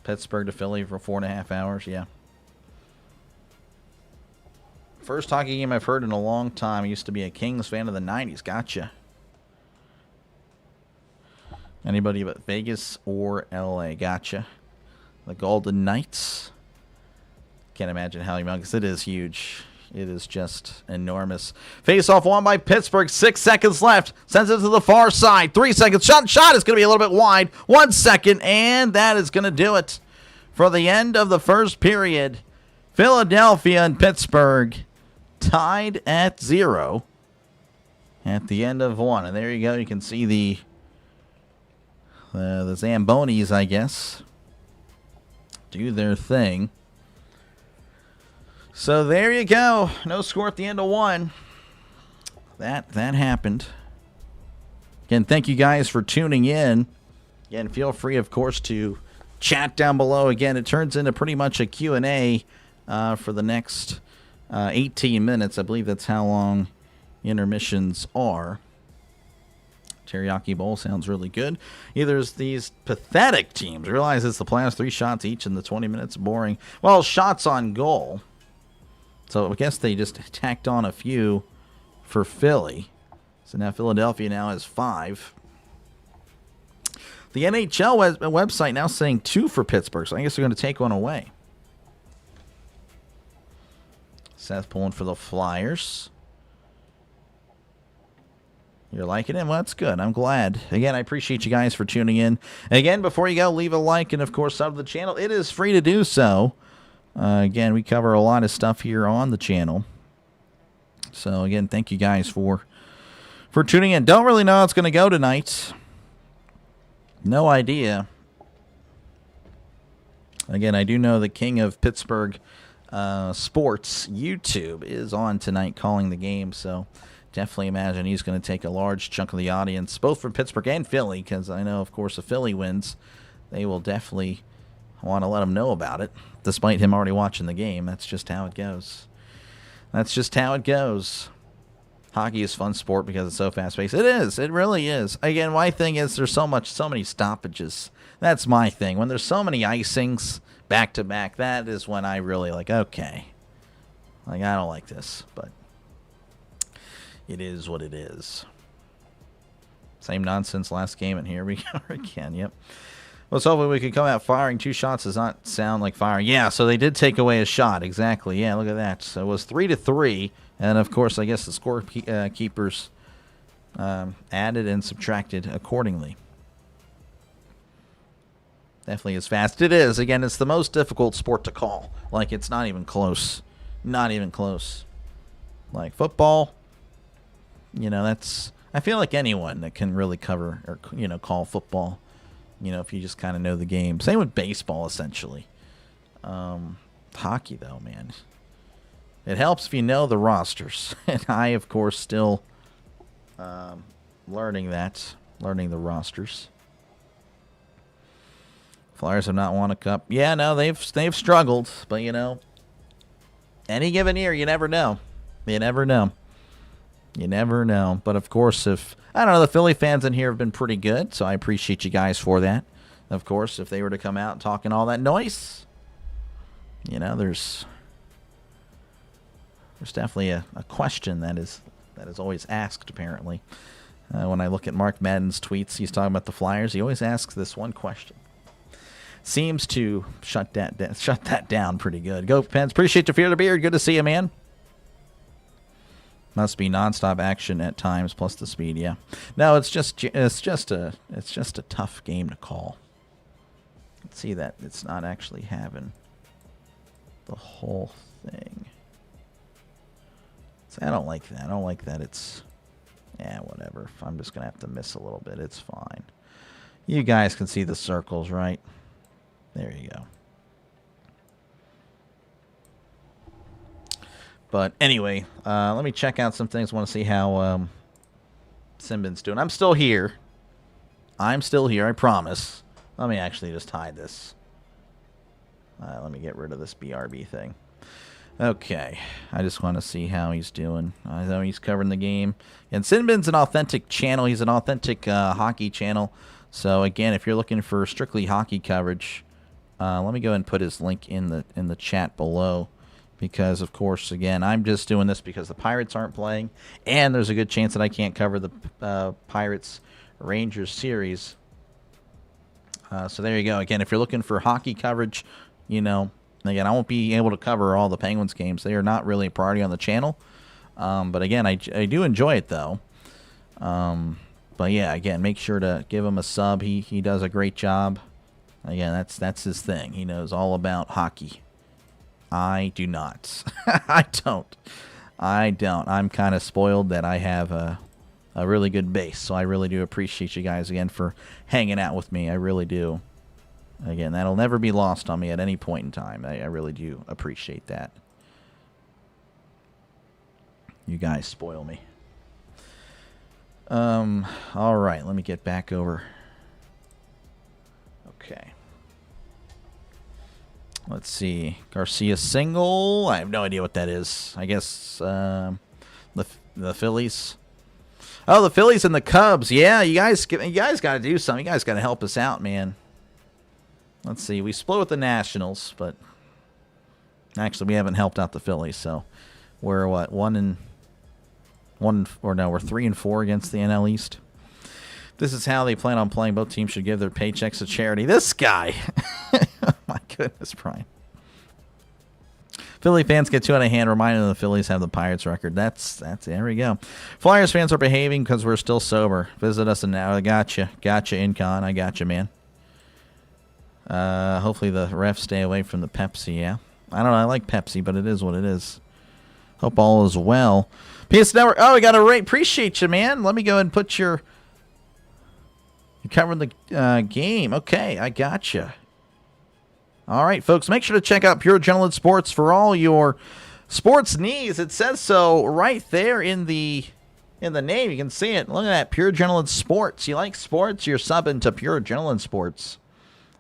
Pittsburgh to Philly for 4.5 hours, yeah. First hockey game I've heard in a long time. I used to be a Kings fan of the 90s. Gotcha. Anybody but Vegas or LA? Gotcha. The Golden Knights. Can't imagine how humongous. It is huge. It is just enormous. Face-off won by Pittsburgh. 6 seconds left. Sends it to the far side. 3 seconds. Shot is going to be a little bit wide. 1 second, and that is going to do it for the end of the first period. Philadelphia and Pittsburgh tied at 0 at the end of 1. And there you go. You can see the Zambonis, I guess, do their thing. So there you go. No score at the end of 1. That happened. Again, thank you guys for tuning in. Again, feel free, of course, to chat down below. Again, it turns into pretty much a Q&A for the next 18 minutes. I believe that's how long intermissions are. Teriyaki Bowl sounds really good. There's these pathetic teams. Realize it's the playoffs, 3 shots each in the 20 minutes. Boring. Well, shots on goal. So I guess they just tacked on a few for Philly. So now Philadelphia now has 5. The NHL website now saying 2 for Pittsburgh. So I guess they're going to take one away. Seth pulling for the Flyers. You're liking it? Well, that's good. I'm glad. Again, I appreciate you guys for tuning in. Again, before you go, leave a like and, of course, sub to the channel. It is free to do so. Again, we cover a lot of stuff here on the channel. So, again, thank you guys for tuning in. Don't really know how it's going to go tonight. No idea. Again, I do know the king of Pittsburgh sports, YouTube, is on tonight calling the game. So, definitely imagine he's going to take a large chunk of the audience, both from Pittsburgh and Philly, because I know, of course, if Philly wins, they will definitely want to let him know about it, despite him already watching the game. That's just how it goes. That's just how it goes. Hockey is fun sport because it's so fast-paced. It is. It really is. Again, my thing is there's so many stoppages. That's my thing. When there's so many icings back-to-back, that is when I really like, okay. Like, I don't like this, but it is what it is. Same nonsense last game, and here we go again. Yep. Well, so hopefully we can come out firing. 2 shots does not sound like firing. Yeah, so they did take away a shot. Exactly. Yeah, look at that. So it was 3-3. And, of course, I guess the score keepers added and subtracted accordingly. Definitely is fast. It is. Again, it's the most difficult sport to call. Like, it's not even close. Not even close. Like, football, that's... I feel like anyone that can really cover or, call football, if you just kind of know the game. Same with baseball, essentially. Hockey, though, man. It helps if you know the rosters. And I, of course, still learning the rosters. Flyers have not won a cup. Yeah, no, they've struggled. But, any given year, you never know. You never know. You never know. But, of course, if, I don't know, the Philly fans in here have been pretty good, so I appreciate you guys for that. Of course, if they were to come out talking all that noise, you know, there's definitely a question that is always asked, apparently. When I look at Mark Madden's tweets, he's talking about the Flyers. He always asks this one question. Seems to shut that down pretty good. Go, Pens. Appreciate you, Fear the Beard. Good to see you, man. Must be nonstop action at times, plus the speed. Yeah, no, it's just a tough game to call. Let's see that it's not actually having the whole thing. So I don't like that. I don't like that. It's whatever. I'm just gonna have to miss a little bit. It's fine. You guys can see the circles, right? There you go. But anyway, let me check out some things. I want to see how Simbin's doing. I'm still here. I promise. Let me actually just hide this. Let me get rid of this BRB thing. Okay. I just want to see how he's doing. I know he's covering the game. And Simbin's an authentic channel. He's an authentic hockey channel. So, again, if you're looking for strictly hockey coverage, let me go ahead and put his link in the chat below. Because, of course, again, I'm just doing this because the Pirates aren't playing. And there's a good chance that I can't cover the Pirates-Rangers series. So there you go. Again, if you're looking for hockey coverage, you know, again, I won't be able to cover all the Penguins games. They are not really a priority on the channel. But, again, I do enjoy it, though. But, yeah, again, make sure to give him a sub. He does a great job. Again, that's his thing. He knows all about hockey. I do not. I don't. I'm kind of spoiled that I have a really good base. So I really do appreciate you guys again for hanging out with me. I really do. Again, that'll never be lost on me at any point in time. I really do appreciate that. You guys spoil me. All right, let me get back over. Okay. Let's see. Garcia single. I have no idea what that is. I guess the Phillies. Oh, the Phillies and the Cubs. Yeah, you guys got to do something. You guys got to help us out, man. Let's see. We split with the Nationals, but actually we haven't helped out the Phillies. So we're what, we're 3-4 against the NL East. This is how they plan on playing. Both teams should give their paychecks to charity. This guy. Oh, my goodness, Brian. Philly fans get too out of hand, reminding them the Phillies have the Pirates record. That's there we go. Flyers fans are behaving because we're still sober. Visit us now. I gotcha, Incon. I gotcha, man. Hopefully the refs stay away from the Pepsi. Yeah, I don't know. I like Pepsi, but it is what it is. Hope all is well. PS Network. Oh, we got a rate. Appreciate you, man. Let me go ahead and put your. You're covering the game. Okay, I gotcha. All right, folks, make sure to check out Pure Adrenaline Sports for all your sports needs. It says so right there in the name. You can see it. Look at that, Pure Adrenaline Sports. You like sports? You're subbing to Pure Adrenaline Sports.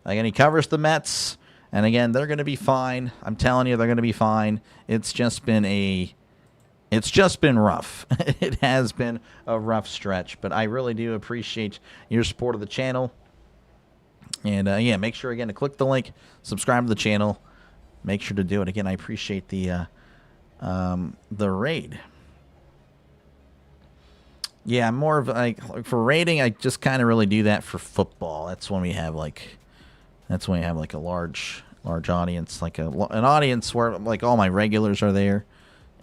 Again, he covers the Mets, and again, they're going to be fine. I'm telling you, they're going to be fine. It's just been rough. It has been a rough stretch, but I really do appreciate your support of the channel. And, yeah, make sure, again, to click the link, subscribe to the channel. Make sure to do it. Again, I appreciate the raid. Yeah, I'm more of, like, for raiding, I just kind of really do that for football. That's when we have, like, a large audience, like an audience where, like, all my regulars are there.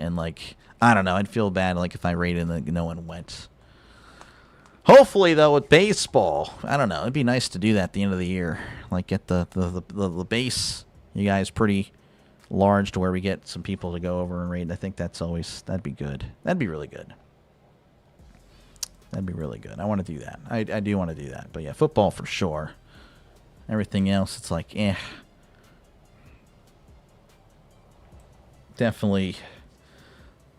And, like, I don't know, I'd feel bad, like, if I raided and no one went. Hopefully, though, with baseball, I don't know. It'd be nice to do that at the end of the year. Like, get the base, you guys, pretty large to where we get some people to go over and raid. I think that'd be good. That'd be really good. That'd be really good. I want to do that. I do want to do that. But, yeah, football for sure. Everything else, it's like, Definitely,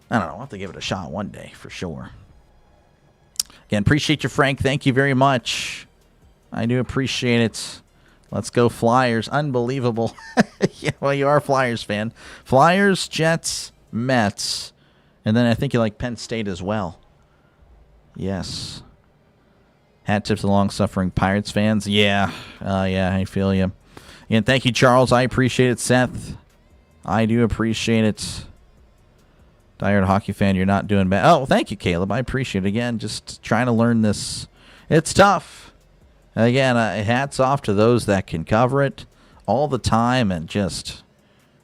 I don't know. I'll have to give it a shot one day for sure. Again, appreciate you, Frank. Thank you very much. I do appreciate it. Let's go Flyers. Unbelievable. Yeah, well, you are a Flyers fan. Flyers, Jets, Mets, and then I think you like Penn State as well. Yes. Hat tip to the long-suffering Pirates fans. Yeah, I feel you. And thank you, Charles. I appreciate it, Seth. I do appreciate it. Diehard hockey fan, you're not doing bad. Oh, thank you, Caleb. I appreciate it. Again, just trying to learn this. It's tough. Again, hats off to those that can cover it all the time, and just,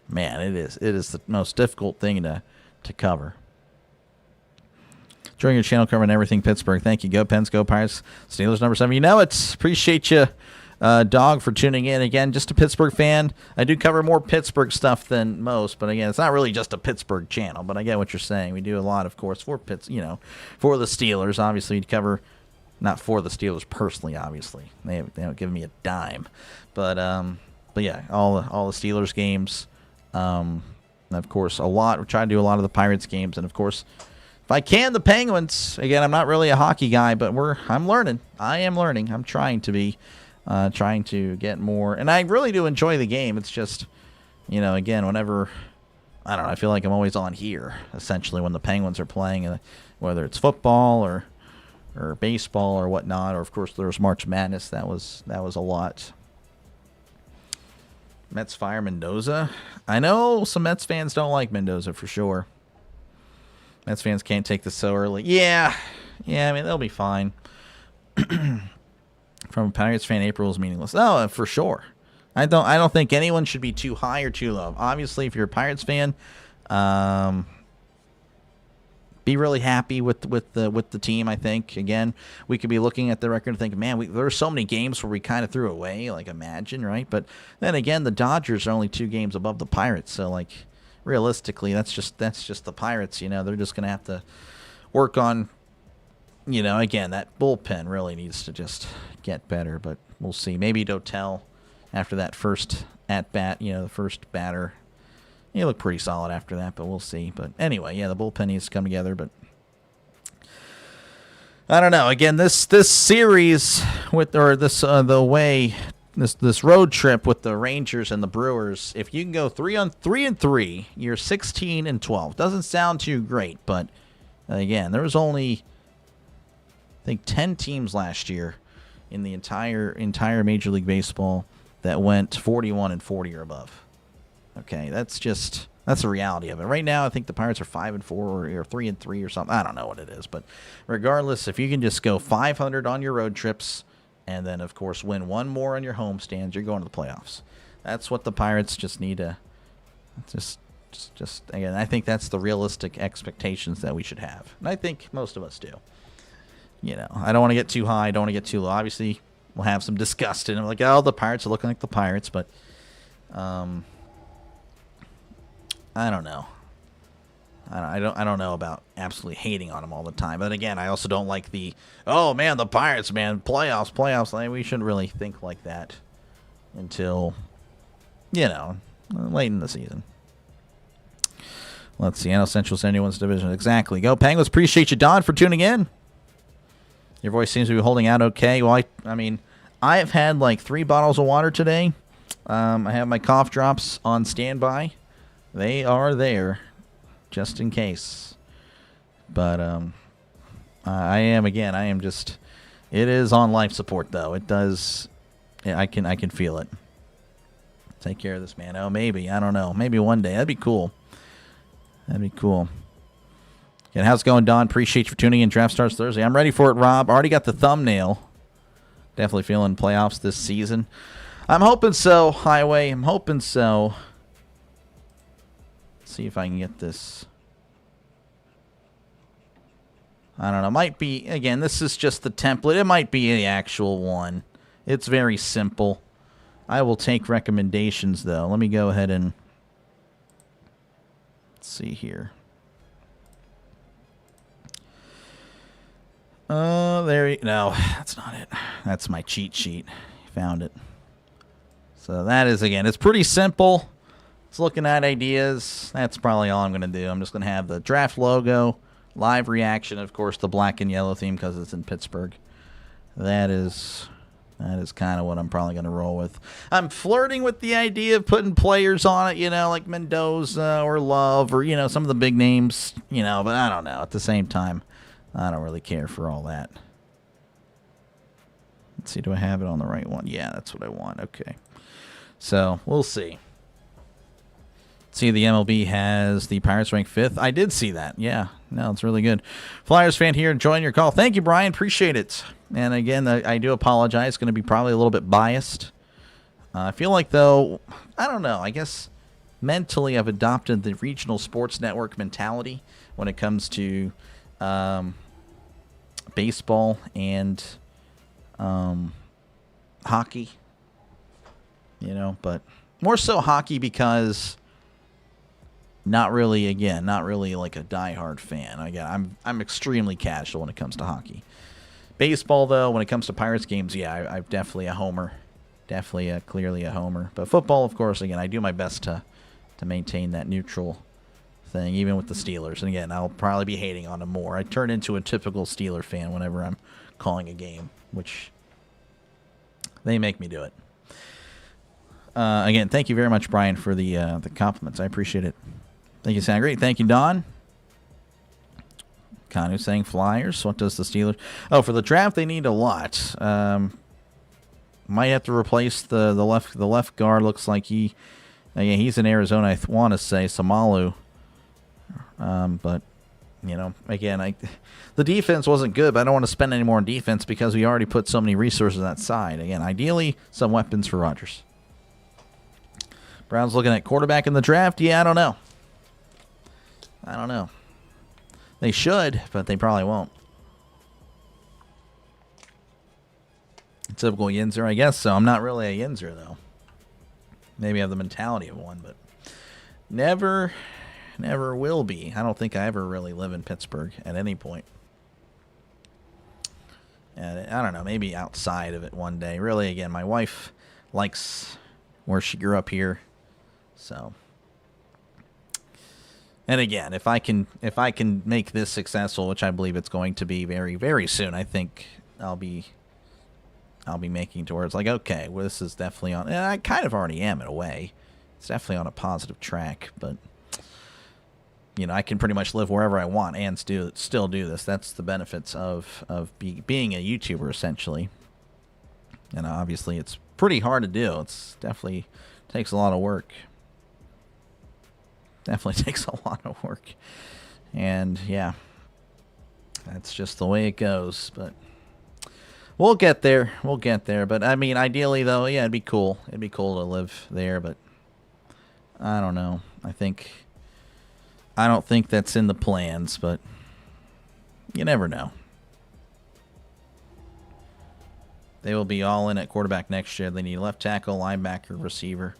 man, it is the most difficult thing to cover. Enjoying your channel covering everything Pittsburgh. Thank you. Go Pens, go Pirates. Steelers number 7. You know it. Appreciate you, Dog, for tuning in. Again, just a Pittsburgh fan. I do cover more Pittsburgh stuff than most, but again, it's not really just a Pittsburgh channel. But I get what you're saying. We do a lot, of course, for for the Steelers. Obviously, we cover, not for the Steelers personally. Obviously, they don't give me a dime, but yeah, all the Steelers games. And of course, we try to do a lot of the Pirates games, and of course, if I can, the Penguins. Again, I'm not really a hockey guy, but I'm learning. I am learning. I'm trying to be, trying to get more. And I really do enjoy the game. It's just, again, whenever, I don't know, I feel like I'm always on here, essentially, when the Penguins are playing, whether it's football or baseball or whatnot, or, of course, there's March Madness. That was a lot. Mets fire Mendoza. I know some Mets fans don't like Mendoza for sure. Mets fans can't take this so early. Yeah, I mean, they'll be fine. From a Pirates fan, April is meaningless. Oh, for sure. I don't think anyone should be too high or too low. Obviously, if you're a Pirates fan, be really happy with the team. I think, again, we could be looking at the record and thinking, man, there are so many games where we kind of threw away. Like, imagine, right? But then again, the Dodgers are only 2 games above the Pirates, so like, realistically, that's just the Pirates. They're just going to have to work on, again, that bullpen really needs to just get better, but we'll see. Maybe Dotel, after that first at-bat, the first batter, he looked pretty solid after that, but we'll see. But anyway, yeah, the bullpen needs to come together, but I don't know. Again, this series this road trip with the Rangers and the Brewers, if you can go 3-3, you're 16-12. Doesn't sound too great, but again, there was only, I think, 10 teams last year in the entire Major League Baseball that went 41-40 or above. Okay, that's the reality of it. Right now, I think the Pirates are 5-4 or 3-3 or something. I don't know what it is, but regardless, if you can just go 500 on your road trips, and then, of course, win one more on your home stands, you're going to the playoffs. That's what the Pirates just need to just again, I think that's the realistic expectations that we should have. And I think most of us do. I don't want to get too high. I don't want to get too low. Obviously, we'll have some disgust in it. Like, oh, the Pirates are looking like the Pirates. But I don't know. I don't know about absolutely hating on them all the time. But again, I also don't like the, oh man, the Pirates, man, playoffs. Like, we shouldn't really think like that until, late in the season. Let's see. NL Central's anyone's division. Exactly. Go Penguins. Appreciate you, Don, for tuning in. Your voice seems to be holding out okay. Well, I mean, I have had like 3 bottles of water today. I have my cough drops on standby. They are there, just in case. But I am just, it is on life support though. It does, I can feel it. Take care of this, man. Oh, maybe, I don't know. Maybe one day. That'd be cool. And how's it going, Don? Appreciate you for tuning in. Draft starts Thursday. I'm ready for it, Rob. Already got the thumbnail. Definitely feeling playoffs this season. I'm hoping so, Highway. I'm hoping so. Let's see if I can get this. I don't know. Might be, again, this is just the template. It might be the actual one. It's very simple. I will take recommendations, though. Let me go ahead and let's see here. No, that's not it. That's my cheat sheet. Found it. So that is, again, it's pretty simple. It's looking at ideas. That's probably all I'm going to do. I'm just going to have the draft logo, live reaction, of course, the black and yellow theme because it's in Pittsburgh. That is That is kind of what I'm probably going to roll with. I'm flirting with the idea of putting players on it, like Mendoza or Love or, some of the big names, but I don't know. At the same time, I don't really care for all that. Let's see, do I have it on the right one? Yeah, that's what I want. Okay. So, we'll see. See, the MLB has the Pirates ranked 5th. I did see that. Yeah. No, it's really good. Flyers fan here enjoying your call. Thank you, Brian. Appreciate it. And again, I do apologize. It's going to be probably a little bit biased. I feel like, though, I don't know. I guess mentally I've adopted the regional sports network mentality when it comes to baseball and hockey. But more so hockey because not really like a diehard fan. Again, I'm extremely casual when it comes to hockey. Baseball, though, when it comes to Pirates games, yeah, I'm definitely a homer. Clearly a homer. But football, of course, again, I do my best to maintain that neutral thing, even with the Steelers. And again, I'll probably be hating on them more. I turn into a typical Steeler fan whenever I'm calling a game, which they make me do it. Again, thank you very much, Brian, for the compliments. I appreciate it. Thank you, sound great. Thank you, Don. Kanu saying Flyers. What does the Steelers... Oh, for the draft, they need a lot. Might have to replace the left guard. Looks like he's in Arizona, I want to say, Samalu. But, again, the defense wasn't good, but I don't want to spend any more on defense because we already put so many resources on that side. Again, ideally, some weapons for Rodgers. Browns looking at quarterback in the draft. Yeah, I don't know. They should, but they probably won't. Typical Yinzer, I guess so. I'm not really a Yinzer, though. Maybe I have the mentality of one, but never will be. I don't think I ever really live in Pittsburgh at any point. And I don't know, maybe outside of it one day. Really, again, my wife likes where she grew up here, so... And again, if I can make this successful, which I believe it's going to be very, very soon, I think I'll be making towards like, okay, well, this is definitely on. And I kind of already am in a way. It's definitely on a positive track, but I can pretty much live wherever I want and still do this. That's the benefits of being a YouTuber essentially. And obviously, it's pretty hard to do. It's definitely takes a lot of work. Definitely takes a lot of work. And, yeah, that's just the way it goes. But we'll get there. But, I mean, ideally, though, yeah, it'd be cool. It'd be cool to live there, but I don't know. I don't think that's in the plans, but you never know. They will be all in at quarterback next year. They need left tackle, linebacker, receiver.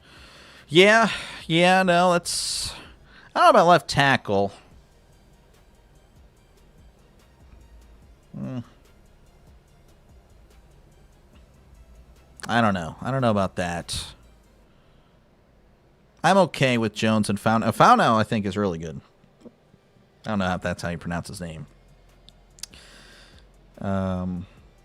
Yeah, no, that's... I don't know about left tackle. I don't know. I don't know about that. I'm okay with Jones and Fauno. Fauno, I think, is really good. I don't know if that's how you pronounce his name.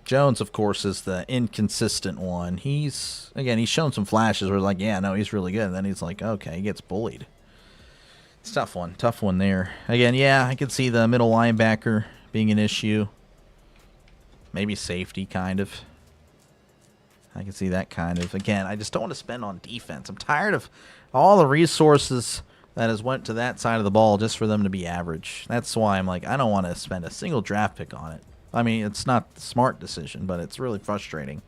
Jones, of course, is the inconsistent one. He's shown some flashes where like, yeah, no, he's really good. And then he's like, okay, he gets bullied. It's a tough one there. Again, yeah, I could see the middle linebacker being an issue. Maybe safety, kind of. I can see that kind of. Again, I just don't want to spend on defense. I'm tired of all the resources that has went to that side of the ball just for them to be average. That's why I'm like, I don't want to spend a single draft pick on it. I mean, it's not the smart decision, but it's really frustrating.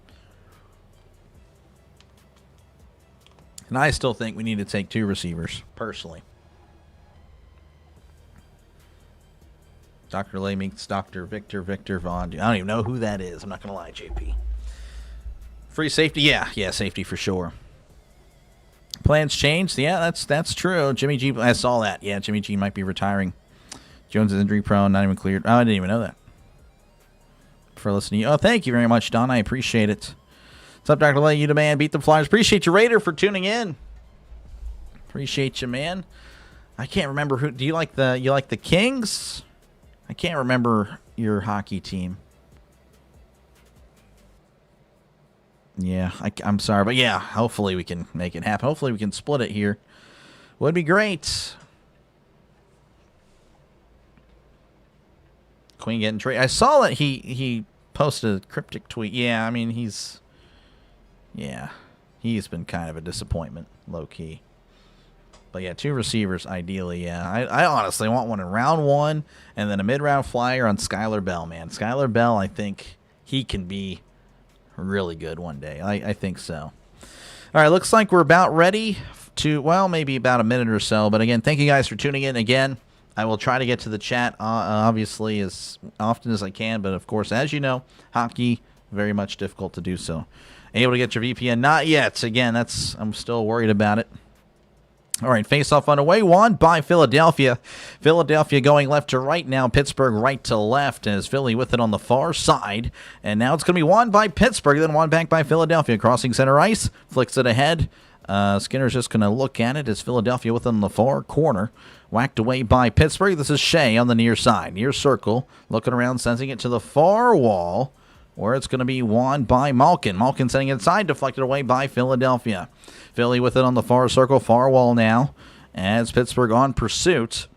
And I still think we need to take 2 receivers, personally. Dr. Lay meets Dr. Victor Vaughn. I don't even know who that is. I'm not going to lie, JP. Free safety? Yeah, safety for sure. Plans changed? Yeah, that's true. Jimmy G, I saw that. Yeah, Jimmy G might be retiring. Jones is injury prone, not even cleared. Oh, I didn't even know that. For listening. Oh, thank you very much, Don. I appreciate it. What's up, Dr. Lay? You the man. Beat the Flyers. Appreciate you, Raider, for tuning in. Appreciate you, man. I can't remember who. Do you like the Kings? I can't remember your hockey team. Yeah, I'm sorry, but yeah, hopefully we can make it happen. Hopefully we can split it here. Would be great. Queen getting traded. I saw that he posted a cryptic tweet. Yeah, I mean, he's been kind of a disappointment, low-key. But yeah, 2 receivers, ideally, yeah. I honestly want one in round 1, and then a mid-round flyer on Skylar Bell, man. Skylar Bell, I think he can be really good one day. I think so. All right, looks like we're about ready to, well, maybe about a minute or so. But again, thank you guys for tuning in. Again, I will try to get to the chat, obviously, as often as I can. But, of course, as you know, hockey, very much difficult to do so. Able to get your VPN? Not yet. Again, I'm still worried about it. All right, face-off underway, won by Philadelphia. Philadelphia going left to right now, Pittsburgh right to left, as Philly with it on the far side. And now it's going to be won by Pittsburgh, then won back by Philadelphia. Crossing center ice, flicks it ahead. Skinner's just going to look at it as Philadelphia with it on the far corner. Whacked away by Pittsburgh. This is Shea on the near side. Near circle, looking around, sensing it to the far wall, where it's going to be won by Malkin. Malkin sending it inside, deflected away by Philadelphia. Philly with it on the far circle, far wall now, as Pittsburgh on pursuit.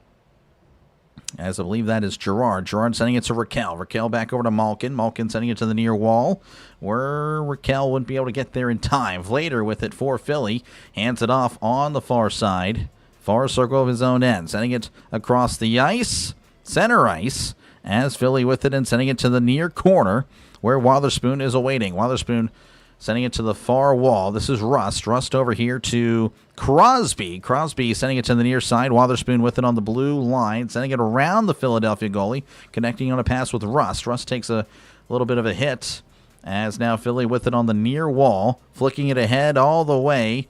As I believe that is Gerard. Gerard sending it to Raquel. Raquel back over to Malkin. Malkin sending it to the near wall, where Raquel wouldn't be able to get there in time. Vlader with it for Philly. Hands it off on the far side. Far circle of his own end. Sending it across the ice. Center ice. As Philly with it and sending it to the near corner, where Wotherspoon is awaiting. Wotherspoon sending it to the far wall. This is Rust. Rust over here to Crosby. Crosby sending it to the near side. Wotherspoon with it on the blue line. Sending it around the Philadelphia goalie. Connecting on a pass with Rust. Rust takes a little bit of a hit. As now Philly with it on the near wall. Flicking it ahead all the way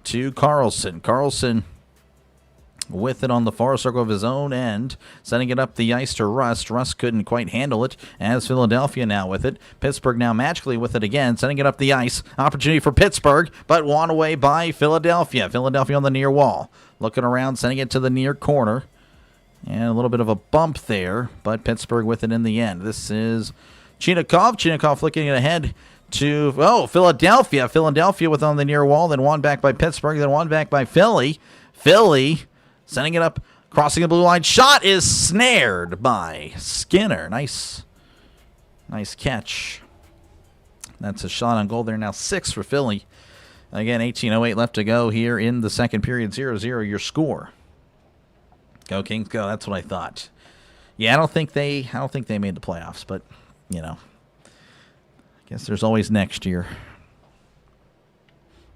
to Carlson. Carlson with it on the far circle of his own end, sending it up the ice to Rust. Rust couldn't quite handle it, as Philadelphia now with it. Pittsburgh now magically with it again, sending it up the ice. Opportunity for Pittsburgh, but won away by Philadelphia. Philadelphia on the near wall, looking around, sending it to the near corner. And a little bit of a bump there, but Pittsburgh with it in the end. This is Chinakhov. Chinakhov flicking it ahead to, Philadelphia. Philadelphia with it on the near wall, then won back by Pittsburgh, then won back by Philly. Philly sending it up, crossing the blue line. Shot is snared by Skinner. Nice catch. That's a shot on goal there. Now 6 for Philly. Again, 18:08 left to go here in the second period. 0-0 your score. Go Kings, go. That's what I thought. Yeah, I don't think they made the playoffs, but I guess there's always next year.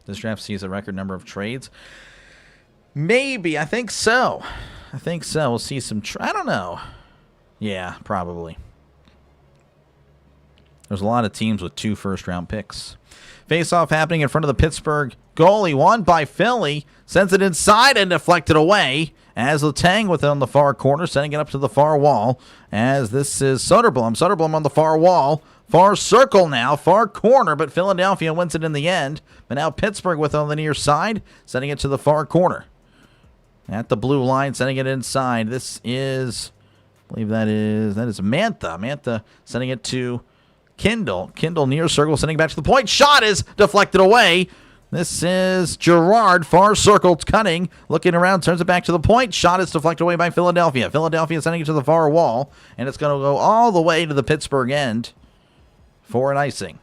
This draft sees a record number of trades. Maybe. I think so. We'll see some... I don't know. Yeah, probably. There's a lot of teams with 2 first-round picks. Face-off happening in front of the Pittsburgh goalie. Won by Philly. Sends it inside and deflected away. As Letang with it on the far corner. Sending it up to the far wall. As this is Soderblom. Soderblom on the far wall. Far circle now. Far corner. But Philadelphia wins it in the end. But now Pittsburgh with it on the near side. Sending it to the far corner. At the blue line, sending it inside. This is, I believe that is Mantha. Mantha sending it to Kindle. Kindle near circle, sending it back to the point. Shot is deflected away. This is Gerard, far circle, cutting, looking around, turns it back to the point. Shot is deflected away by Philadelphia. Philadelphia sending it to the far wall, and it's going to go all the way to the Pittsburgh end for an icing.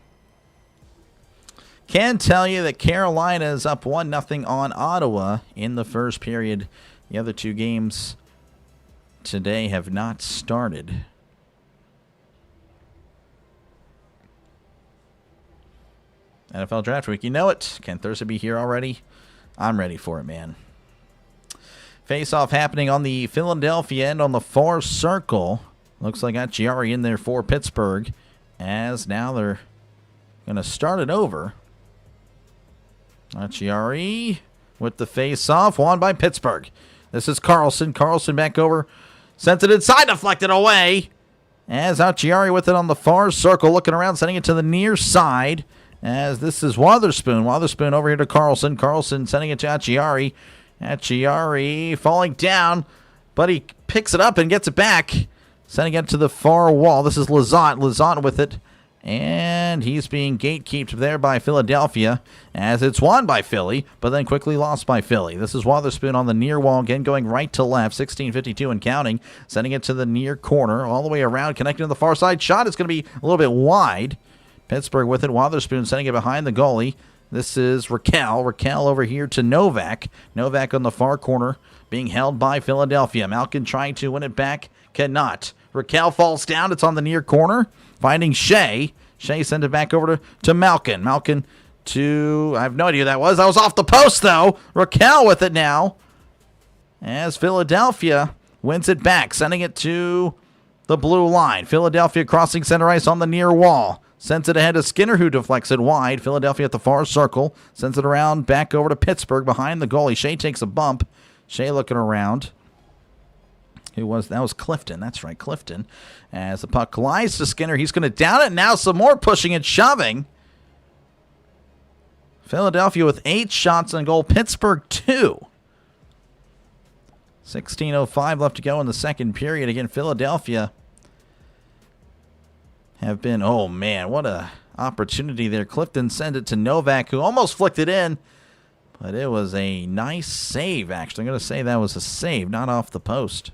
Can tell you that Carolina is up 1-0 on Ottawa in the first period. The other 2 games today have not started. NFL Draft Week. You know it. Can Thursday be here already? I'm ready for it, man. Face-off happening on the Philadelphia end on the far circle. Looks like got Giari in there for Pittsburgh. As now they're going to start it over. Giari with the face-off. Won by Pittsburgh. This is Carlson. Carlson back over. Sends it inside. Deflected away. As Giari with it on the far circle. Looking around. Sending it to the near side. As this is Wotherspoon. Wotherspoon over here to Carlson. Carlson sending it to Giari. Giari falling down. But he picks it up and gets it back. Sending it to the far wall. This is Lazant. Lazant with it. And he's being gatekeeped there by Philadelphia as it's won by Philly, but then quickly lost by Philly. This is Wotherspoon on the near wall again, going right to left, 16:52 and counting, sending it to the near corner, all the way around, connecting to the far side. Shot is going to be a little bit wide. Pittsburgh with it. Wotherspoon sending it behind the goalie. This is Raquel. Raquel over here to Novak. Novak on the far corner, being held by Philadelphia. Malkin trying to win it back, cannot. Raquel falls down. It's on the near corner. Finding Shea. Shea sent it back over to Malkin. Malkin to... I have no idea who that was. That was off the post, though. Raquel with it now. As Philadelphia wins it back. Sending it to the blue line. Philadelphia crossing center ice on the near wall. Sends it ahead to Skinner, who deflects it wide. Philadelphia at the far circle. Sends it around back over to Pittsburgh behind the goalie. Shea takes a bump. Shea looking around. That was Clifton. That's right, Clifton. As the puck glides to Skinner, he's going to down it. Now some more pushing and shoving. Philadelphia with 8 shots on goal. Pittsburgh 2. 16:05 left to go in the second period. Again, Philadelphia have been, oh man, what a opportunity there. Clifton sent it to Novak, who almost flicked it in. But it was a nice save, actually. I'm going to say that was a save, not off the post.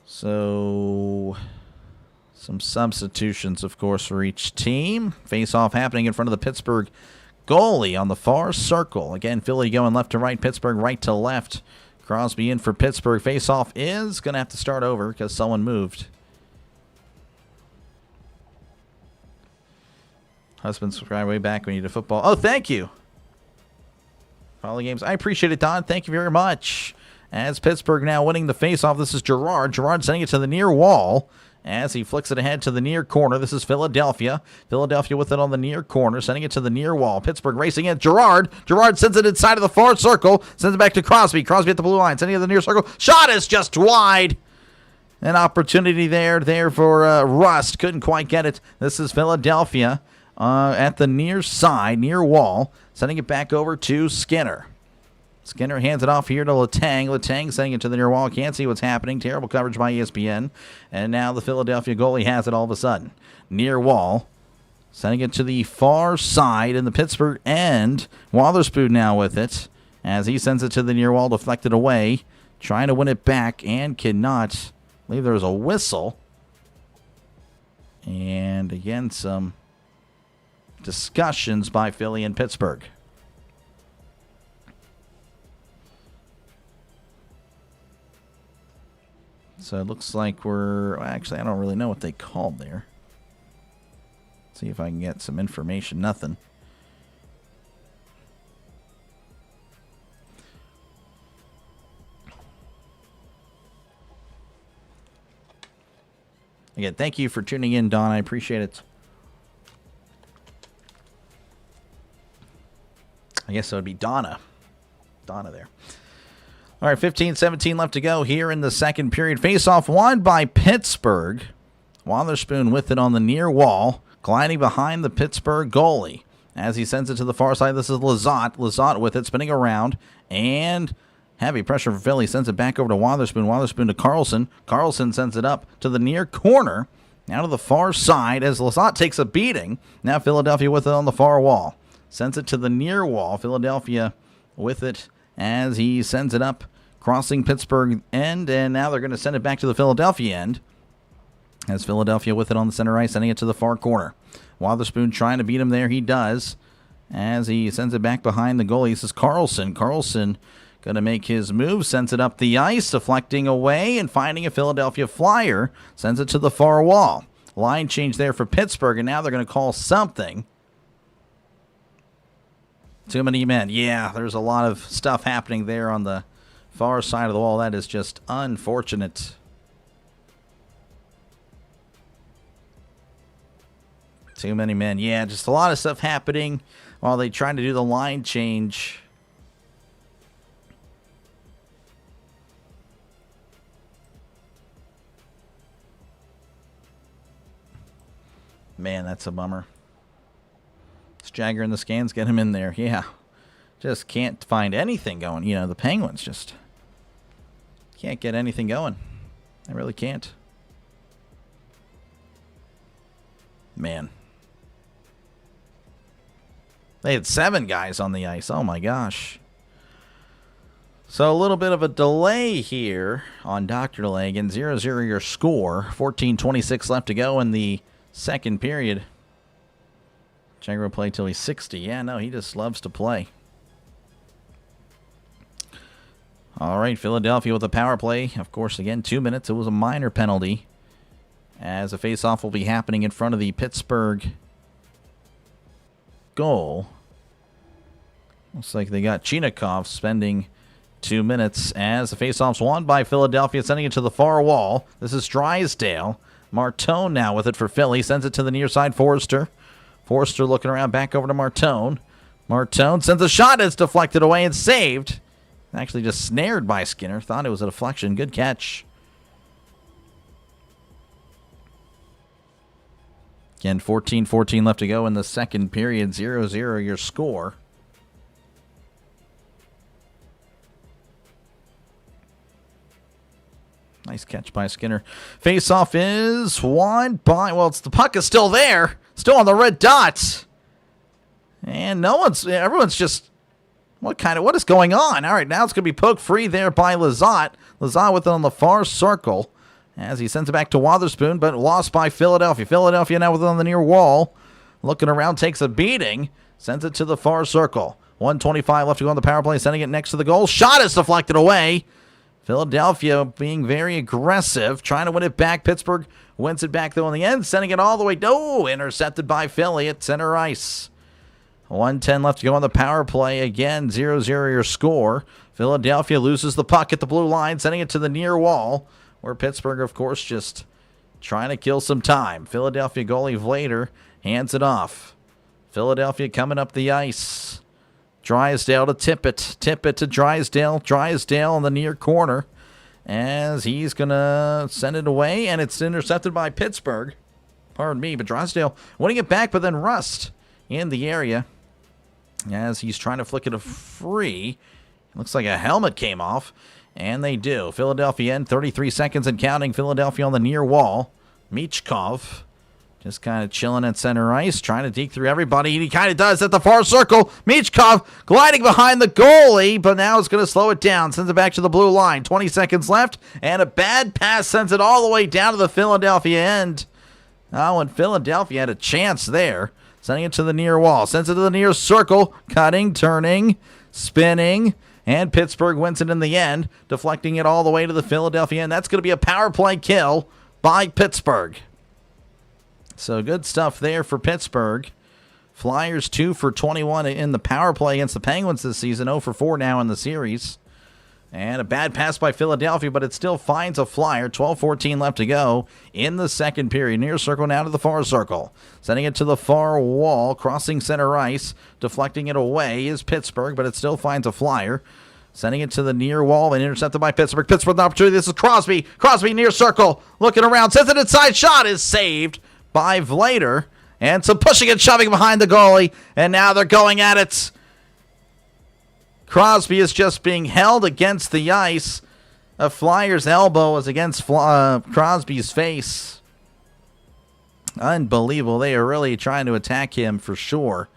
So, some substitutions, of course, for each team. Face-off happening in front of the Pittsburgh goalie on the far circle. Again, Philly going left to right, Pittsburgh right to left. Crosby in for Pittsburgh. Face-off is going to have to start over because someone moved. Husband, subscribe way back when you did football. Oh, thank you. Follow the games. I appreciate it, Don. Thank you very much. As Pittsburgh now winning the faceoff, this is Gerard. Gerard sending it to the near wall as he flicks it ahead to the near corner. This is Philadelphia. Philadelphia with it on the near corner, sending it to the near wall. Pittsburgh racing in. Gerard. Gerard sends it inside of the far circle. Sends it back to Crosby. Crosby at the blue line, sending it to the near circle. Shot is just wide. An opportunity there for Rust. Couldn't quite get it. This is Philadelphia at the near side, near wall, sending it back over to Skinner. Skinner hands it off here to Letang. Letang sending it to the near wall. Can't see what's happening. Terrible coverage by ESPN. And now the Philadelphia goalie has it all of a sudden. Near wall. Sending it to the far side in the Pittsburgh end. Wotherspoon now with it. As he sends it to the near wall, deflected away. Trying to win it back and cannot. I believe there was a whistle. And again, some discussions by Philly and Pittsburgh. So it looks like actually, I don't really know what they called there. Let's see if I can get some information. Nothing. Again, thank you for tuning in, Don. I appreciate it. I guess it would be Donna. Donna there. All right, 15-17 left to go here in the second period. Face-off won by Pittsburgh. Wotherspoon with it on the near wall, gliding behind the Pittsburgh goalie. As he sends it to the far side, this is Lizotte. Lizotte with it, spinning around, and heavy pressure for Philly. Sends it back over to Wotherspoon. Wotherspoon to Carlson. Carlson sends it up to the near corner, now to the far side as Lizotte takes a beating. Now Philadelphia with it on the far wall. Sends it to the near wall. Philadelphia with it as he sends it up, crossing Pittsburgh end, and now they're going to send it back to the Philadelphia end. As Philadelphia with it on the center ice, sending it to the far corner. Wotherspoon trying to beat him there. He does. As he sends it back behind the goalie, this is Carlson. Carlson going to make his move, sends it up the ice, deflecting away and finding a Philadelphia Flyer. Sends it to the far wall. Line change there for Pittsburgh, and now they're going to call something. Too many men. Yeah, there's a lot of stuff happening there on the far side of the wall. That is just unfortunate. Too many men. Yeah, just a lot of stuff happening while they try to do the line change. Man, that's a bummer. Jagger in the scans, get him in there. Yeah. Just can't find anything going. You know, the Penguins just can't get anything going. They really can't. Man. They had 7 guys on the ice. Oh, my gosh. So a little bit of a delay here on Dr. Delay. Again, 0-0 your score. 14:26 left to go in the second period. Jagger will play till he's 60. Yeah, no, he just loves to play. All right, Philadelphia with a power play. Of course, again, 2 minutes. It was a minor penalty, as a faceoff will be happening in front of the Pittsburgh goal. Looks like they got Chinikov spending 2 minutes as the faceoff's won by Philadelphia, sending it to the far wall. This is Drysdale. Martone now with it for Philly. Sends it to the near side, Forrester. Forrester looking around, back over to Martone. Martone sends a shot. It's deflected away and saved. Actually just snared by Skinner. Thought it was a deflection. Good catch. Again, 14:14 left to go in the second period. 0-0 your score. Nice catch by Skinner. Face-off is won by, well, the puck is still there. Still on the red dot. And everyone's just, what is going on? All right, now it's going to be poked free there by Lizotte. Lizotte with it on the far circle as he sends it back to Wotherspoon, but lost by Philadelphia. Philadelphia now with it on the near wall. Looking around, takes a beating, sends it to the far circle. 1:25 left to go on the power play, sending it next to the goal. Shot is deflected away. Philadelphia being very aggressive, trying to win it back. Pittsburgh wins it back, though, in the end, sending it all the way. Intercepted by Philly at center ice. 1:10 left to go on the power play. Again, 0-0 your score. Philadelphia loses the puck at the blue line, sending it to the near wall, where Pittsburgh, of course, just trying to kill some time. Philadelphia goalie Vlader hands it off. Philadelphia coming up the ice. Drysdale to Tippett. Tippett to Drysdale. Drysdale in the near corner as he's going to send it away, and it's intercepted by Pittsburgh. Pardon me, but Drysdale winning it back, but then Rust in the area as he's trying to flick it free. Looks like a helmet came off, and they do. Philadelphia in 33 seconds and counting. Philadelphia on the near wall. Michkov just kind of chilling at center ice, trying to deke through everybody. He kind of does at the far circle. Michkov gliding behind the goalie, but now it's going to slow it down. Sends it back to the blue line. 20 seconds left, and a bad pass sends it all the way down to the Philadelphia end. Oh, and Philadelphia had a chance there. Sending it to the near wall. Sends it to the near circle. Cutting, turning, spinning, and Pittsburgh wins it in the end, deflecting it all the way to the Philadelphia end. That's going to be a power play kill by Pittsburgh. So good stuff there for Pittsburgh. Flyers 2 for 21 in the power play against the Penguins this season. 0 for 4 now in the series. And a bad pass by Philadelphia, but it still finds a Flyer. 12:14 left to go in the second period. Near circle now to the far circle. Sending it to the far wall, crossing center ice. Deflecting it away is Pittsburgh, but it still finds a Flyer. Sending it to the near wall and intercepted by Pittsburgh. Pittsburgh with an opportunity. This is Crosby. Crosby near circle. Looking around. Sends it inside. Shot is saved by Vlader. And some pushing and shoving behind the goalie. And now they're going at it. Crosby is just being held against the ice. A Flyer's elbow is against Crosby's face. Unbelievable. They are really trying to attack him for sure.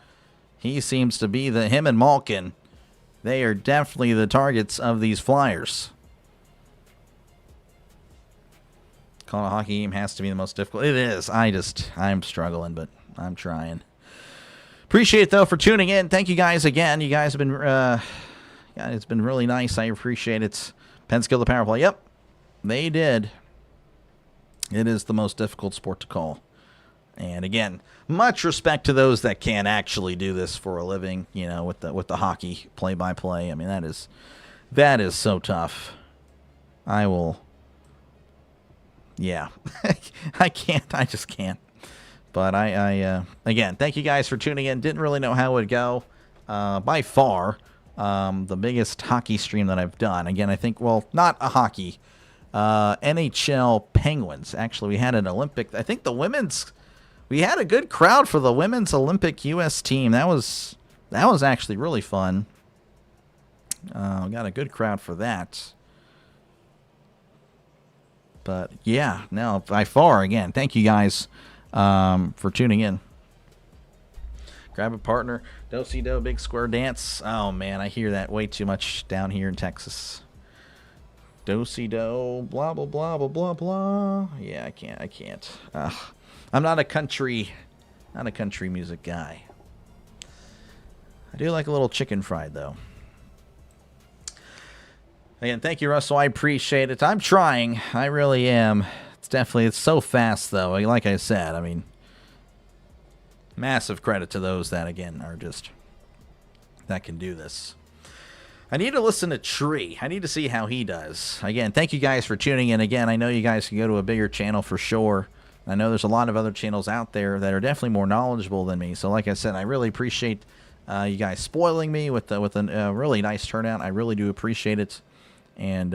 He seems to be him and Malkin. They are definitely the targets of these Flyers. Calling a hockey game has to be the most difficult. It is. I'm struggling, but I'm trying. Appreciate it, though, for tuning in. Thank you guys again. You guys have been, it's been really nice. I appreciate it. Penskill the power play. Yep, they did. It is the most difficult sport to call. And again, much respect to those that can actually do this for a living. You know, with the hockey play-by-play. I mean, that is so tough. I will. Yeah, I can't. I just can't. But again, thank you guys for tuning in. Didn't really know how it would go. By far, the biggest hockey stream that I've done. Again, I think, well, not a hockey. NHL Penguins. Actually, we had an Olympic. I think the women's. We had a good crowd for the women's Olympic U.S. team. That was actually really fun. Got a good crowd for that. But yeah, no, by far, again, thank you guys for tuning in. Grab a partner. Do-si-do, big square dance. Oh, man, I hear that way too much down here in Texas. Do-si-do, blah, blah, blah, blah, blah, blah. Yeah, I can't. I'm not a country music guy. I do like a little chicken fried, though. Again, thank you, Russell. I appreciate it. I'm trying. I really am. It's so fast, though. Like I said, I mean, massive credit to those that, again, that can do this. I need to listen to Tree. I need to see how he does. Again, thank you guys for tuning in. Again, I know you guys can go to a bigger channel for sure. I know there's a lot of other channels out there that are definitely more knowledgeable than me. So, like I said, I really appreciate you guys spoiling me with a really nice turnout. I really do appreciate it. And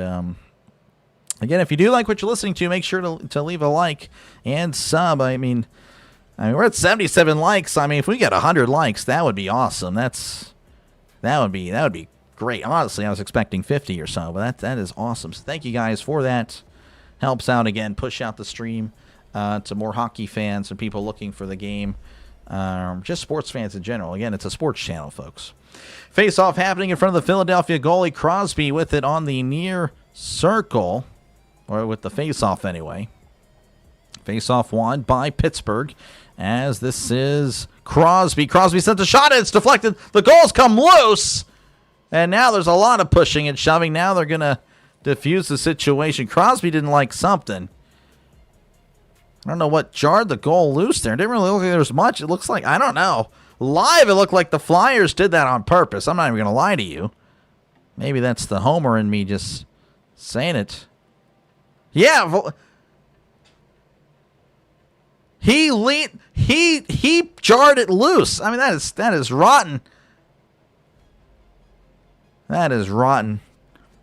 again, if you do like what you're listening to, make sure to leave a like and sub. I mean, we're at 77 likes. I mean, if we get 100 likes, that would be awesome. That would be great. Honestly, I was expecting 50 or so, but that is awesome. So thank you guys for that. Helps out, again, push out the stream to more hockey fans and people looking for the game. Just sports fans in general. Again, it's a sports channel, folks. Face-off happening in front of the Philadelphia goalie. Crosby with it on the near circle, or with the face-off anyway. Face-off won by Pittsburgh, as this is Crosby. Crosby sent the shot, and it's deflected. The goals come loose, and now there's a lot of pushing and shoving. Now they're going to diffuse the situation. Crosby didn't like something. I don't know what jarred the goal loose there. It didn't really look like there was much. It looks like, I don't know. Live, it looked like the Flyers did that on purpose. I'm not even going to lie to you. Maybe that's the homer in me just saying it. Yeah. He jarred it loose. I mean, that is rotten. That is rotten.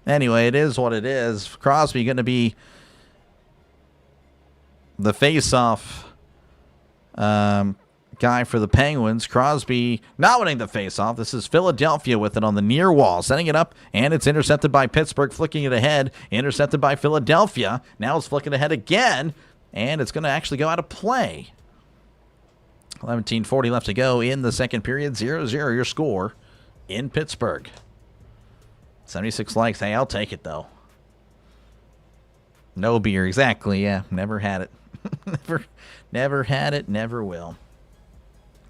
Anyway, it is what it is. Crosby going to be the face-off guy for the Penguins. Crosby not winning the face-off. This is Philadelphia with it on the near wall, setting it up, and it's intercepted by Pittsburgh, flicking it ahead, intercepted by Philadelphia. Now it's flicking ahead again, and it's going to actually go out of play. 17:40 left to go in the second period. 0-0 your score in Pittsburgh. 76 likes. Hey, I'll take it, though. No beer. Exactly, yeah. Never had it. Never had it, never will.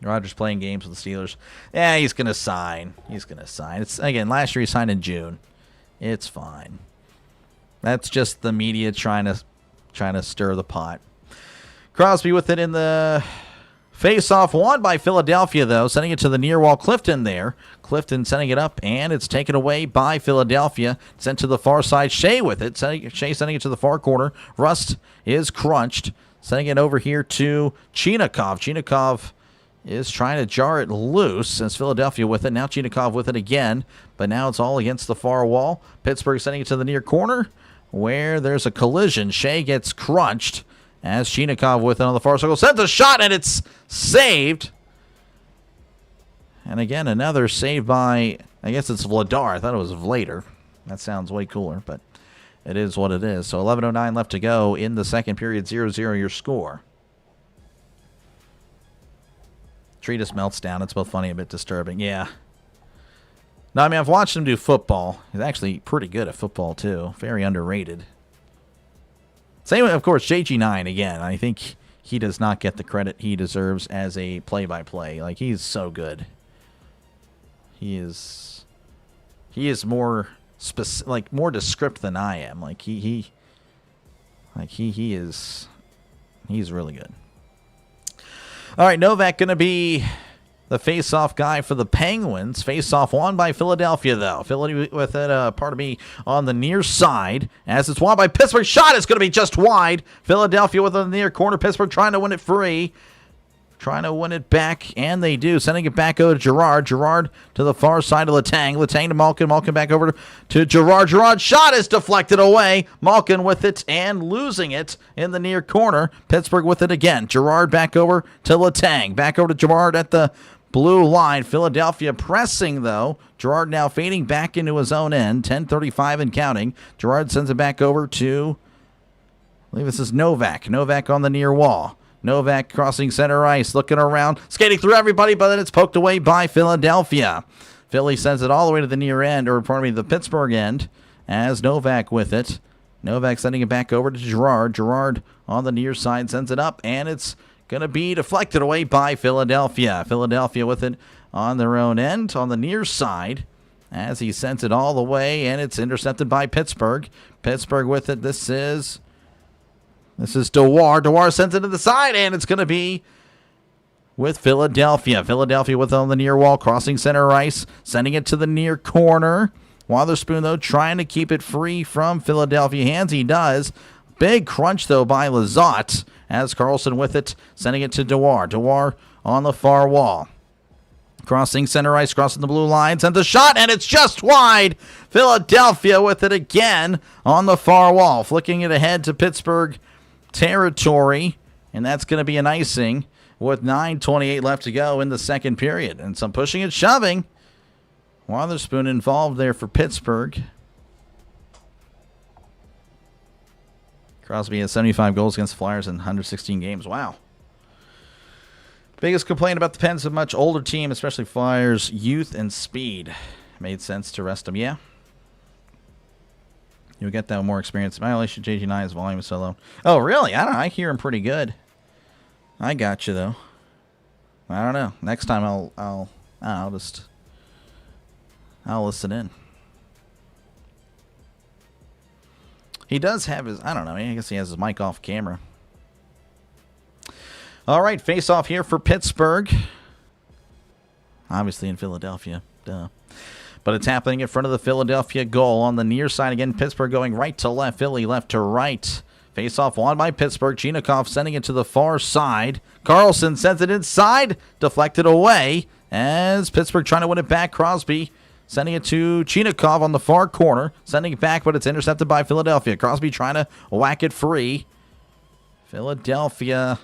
Rogers playing games with the Steelers. Yeah, he's going to sign. It's, again, last year he signed in June. It's fine. That's just the media trying to stir the pot. Crosby with it in the face-off, won by Philadelphia, though, sending it to the near wall. Clifton there. Clifton sending it up, and it's taken away by Philadelphia. Sent to the far side. Shea with it. Shea sending it to the far corner. Rust is crunched. Sending it over here to Chinikov. Chinikov is trying to jar it loose, since Philadelphia with it. Now Chinikov with it again, but now it's all against the far wall. Pittsburgh sending it to the near corner, where there's a collision. Shea gets crunched as Chinikov with it on the far circle. Sends a shot, and it's saved. And again, another save by, I guess it's Vladar. I thought it was Vlader. That sounds way cooler, but it is what it is. So 11:09 left to go in the second period. 0-0 your score. Tree just melts down. It's both funny and a bit disturbing. Yeah. No, I mean, I've watched him do football. He's actually pretty good at football, too. Very underrated. Same, of course, JG9, again. I think he does not get the credit he deserves as a play-by-play. Like, he's so good. He is more more descript than I am. Like, he's really good. All right, Novak going to be the face-off guy for the Penguins. Face-off won by Philadelphia, though. Philly with it, on the near side. As it's won by Pittsburgh. Shot is going to be just wide. Philadelphia with it on the near corner. Pittsburgh trying to win it free. Trying to win it back, and they do. Sending it back over to Girard. Girard to the far side of Letang. Letang to Malkin. Malkin back over to Girard. Girard shot is deflected away. Malkin with it and losing it in the near corner. Pittsburgh with it again. Girard back over to Letang. Back over to Girard at the blue line. Philadelphia pressing, though. Girard now fading back into his own end. 10:35 and counting. Girard sends it back over to, I believe this is Novak. Novak on the near wall. Novak crossing center ice, looking around, skating through everybody, but then it's poked away by Philadelphia. Philly sends it all the way to the near end, or pardon me, the Pittsburgh end, as Novak with it. Novak sending it back over to Girard. Girard on the near side sends it up, and it's going to be deflected away by Philadelphia. Philadelphia with it on their own end, on the near side, as he sends it all the way, and it's intercepted by Pittsburgh. Pittsburgh with it. This is Dewar. Dewar sends it to the side, and it's going to be with Philadelphia. Philadelphia with it on the near wall, crossing center ice, sending it to the near corner. Wotherspoon, though, trying to keep it free from Philadelphia hands. He does. Big crunch, though, by Lizotte, as Carlson with it, sending it to Dewar. Dewar on the far wall. Crossing center ice, crossing the blue line, sends a shot, and it's just wide. Philadelphia with it again on the far wall, flicking it ahead to Pittsburgh territory, and that's going to be an icing with 9:28 left to go in the second period. And some pushing and shoving. Wotherspoon involved there for Pittsburgh. Crosby has 75 goals against the Flyers in 116 games. Wow. Biggest complaint about the Pens, a much older team, especially Flyers' youth and speed. Made sense to rest them, yeah. You'll get that with more experience. Violation JG9's volume is so low. Oh, really? I don't know. I hear him pretty good. I got you, though. I don't know. Next time I'll listen in. He does have his, I don't know, I guess he has his mic off camera. All right, face-off here for Pittsburgh. Obviously in Philadelphia, duh. But it's happening in front of the Philadelphia goal on the near side again. Pittsburgh going right to left, Philly left to right. Face-off won by Pittsburgh. Chinakhov sending it to the far side. Carlson sends it inside, deflected away as Pittsburgh trying to win it back. Crosby sending it to Chinakhov on the far corner. Sending it back, but it's intercepted by Philadelphia. Crosby trying to whack it free. Philadelphia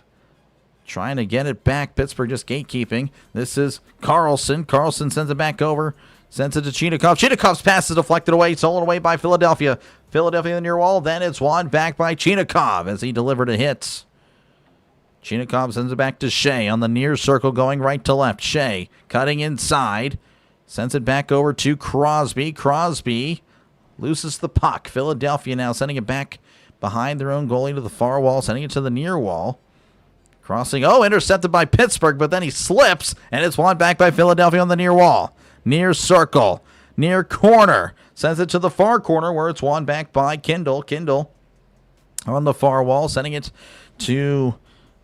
trying to get it back. Pittsburgh just gatekeeping. This is Carlson. Carlson sends it back over. Sends it to Chinakhov. Chinakhov's pass is deflected away. Stolen away by Philadelphia. Philadelphia in the near wall. Then it's won back by Chinakhov as he delivered a hit. Chinakhov sends it back to Shea on the near circle going right to left. Shea cutting inside. Sends it back over to Crosby. Crosby loses the puck. Philadelphia now sending it back behind their own goalie to the far wall. Sending it to the near wall. Crossing. Oh, intercepted by Pittsburgh, but then he slips, and it's won back by Philadelphia on the near wall. Near circle. Near corner. Sends it to the far corner where it's won back by Kindle. Kindle on the far wall, sending it to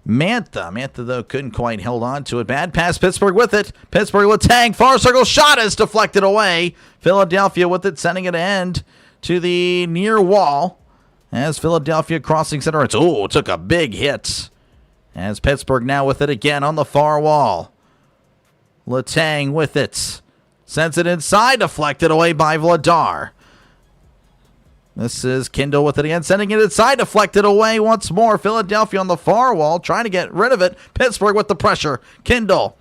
Mantha. Mantha, though, couldn't quite hold on to it. Bad pass. Pittsburgh with it. Pittsburgh with Tang. Far circle shot is deflected away. Philadelphia with it, sending it end to the near wall as Philadelphia crossing center. It's, oh, took a big hit. As Pittsburgh now with it again on the far wall. Letang with it. Sends it inside, deflected away by Vladar. This is Kindle with it again, sending it inside, deflected away once more. Philadelphia on the far wall, trying to get rid of it. Pittsburgh with the pressure. Kindle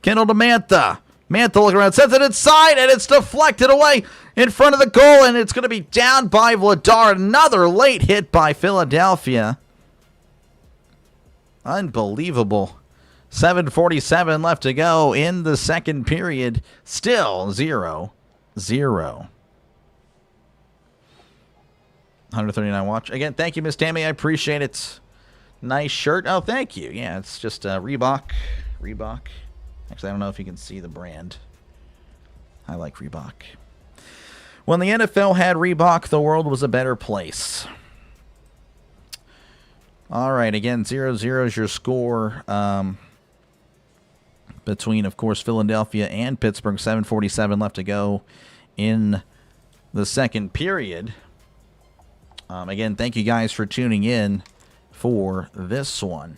to Mantha. Mantha looking around, sends it inside, and it's deflected away in front of the goal, and it's going to be down by Vladar. Another late hit by Philadelphia. Unbelievable. 7:47 left to go in the second period. Still 0-0. 139 watch. Again, thank you, Miss Tammy. I appreciate it. Nice shirt. Oh, thank you. Yeah, it's just Reebok. Reebok. Actually, I don't know if you can see the brand. I like Reebok. When the NFL had Reebok, the world was a better place. All right, again, 0-0 is your score between, of course, Philadelphia and Pittsburgh. 7:47 left to go in the second period. Again, thank you guys for tuning in for this one.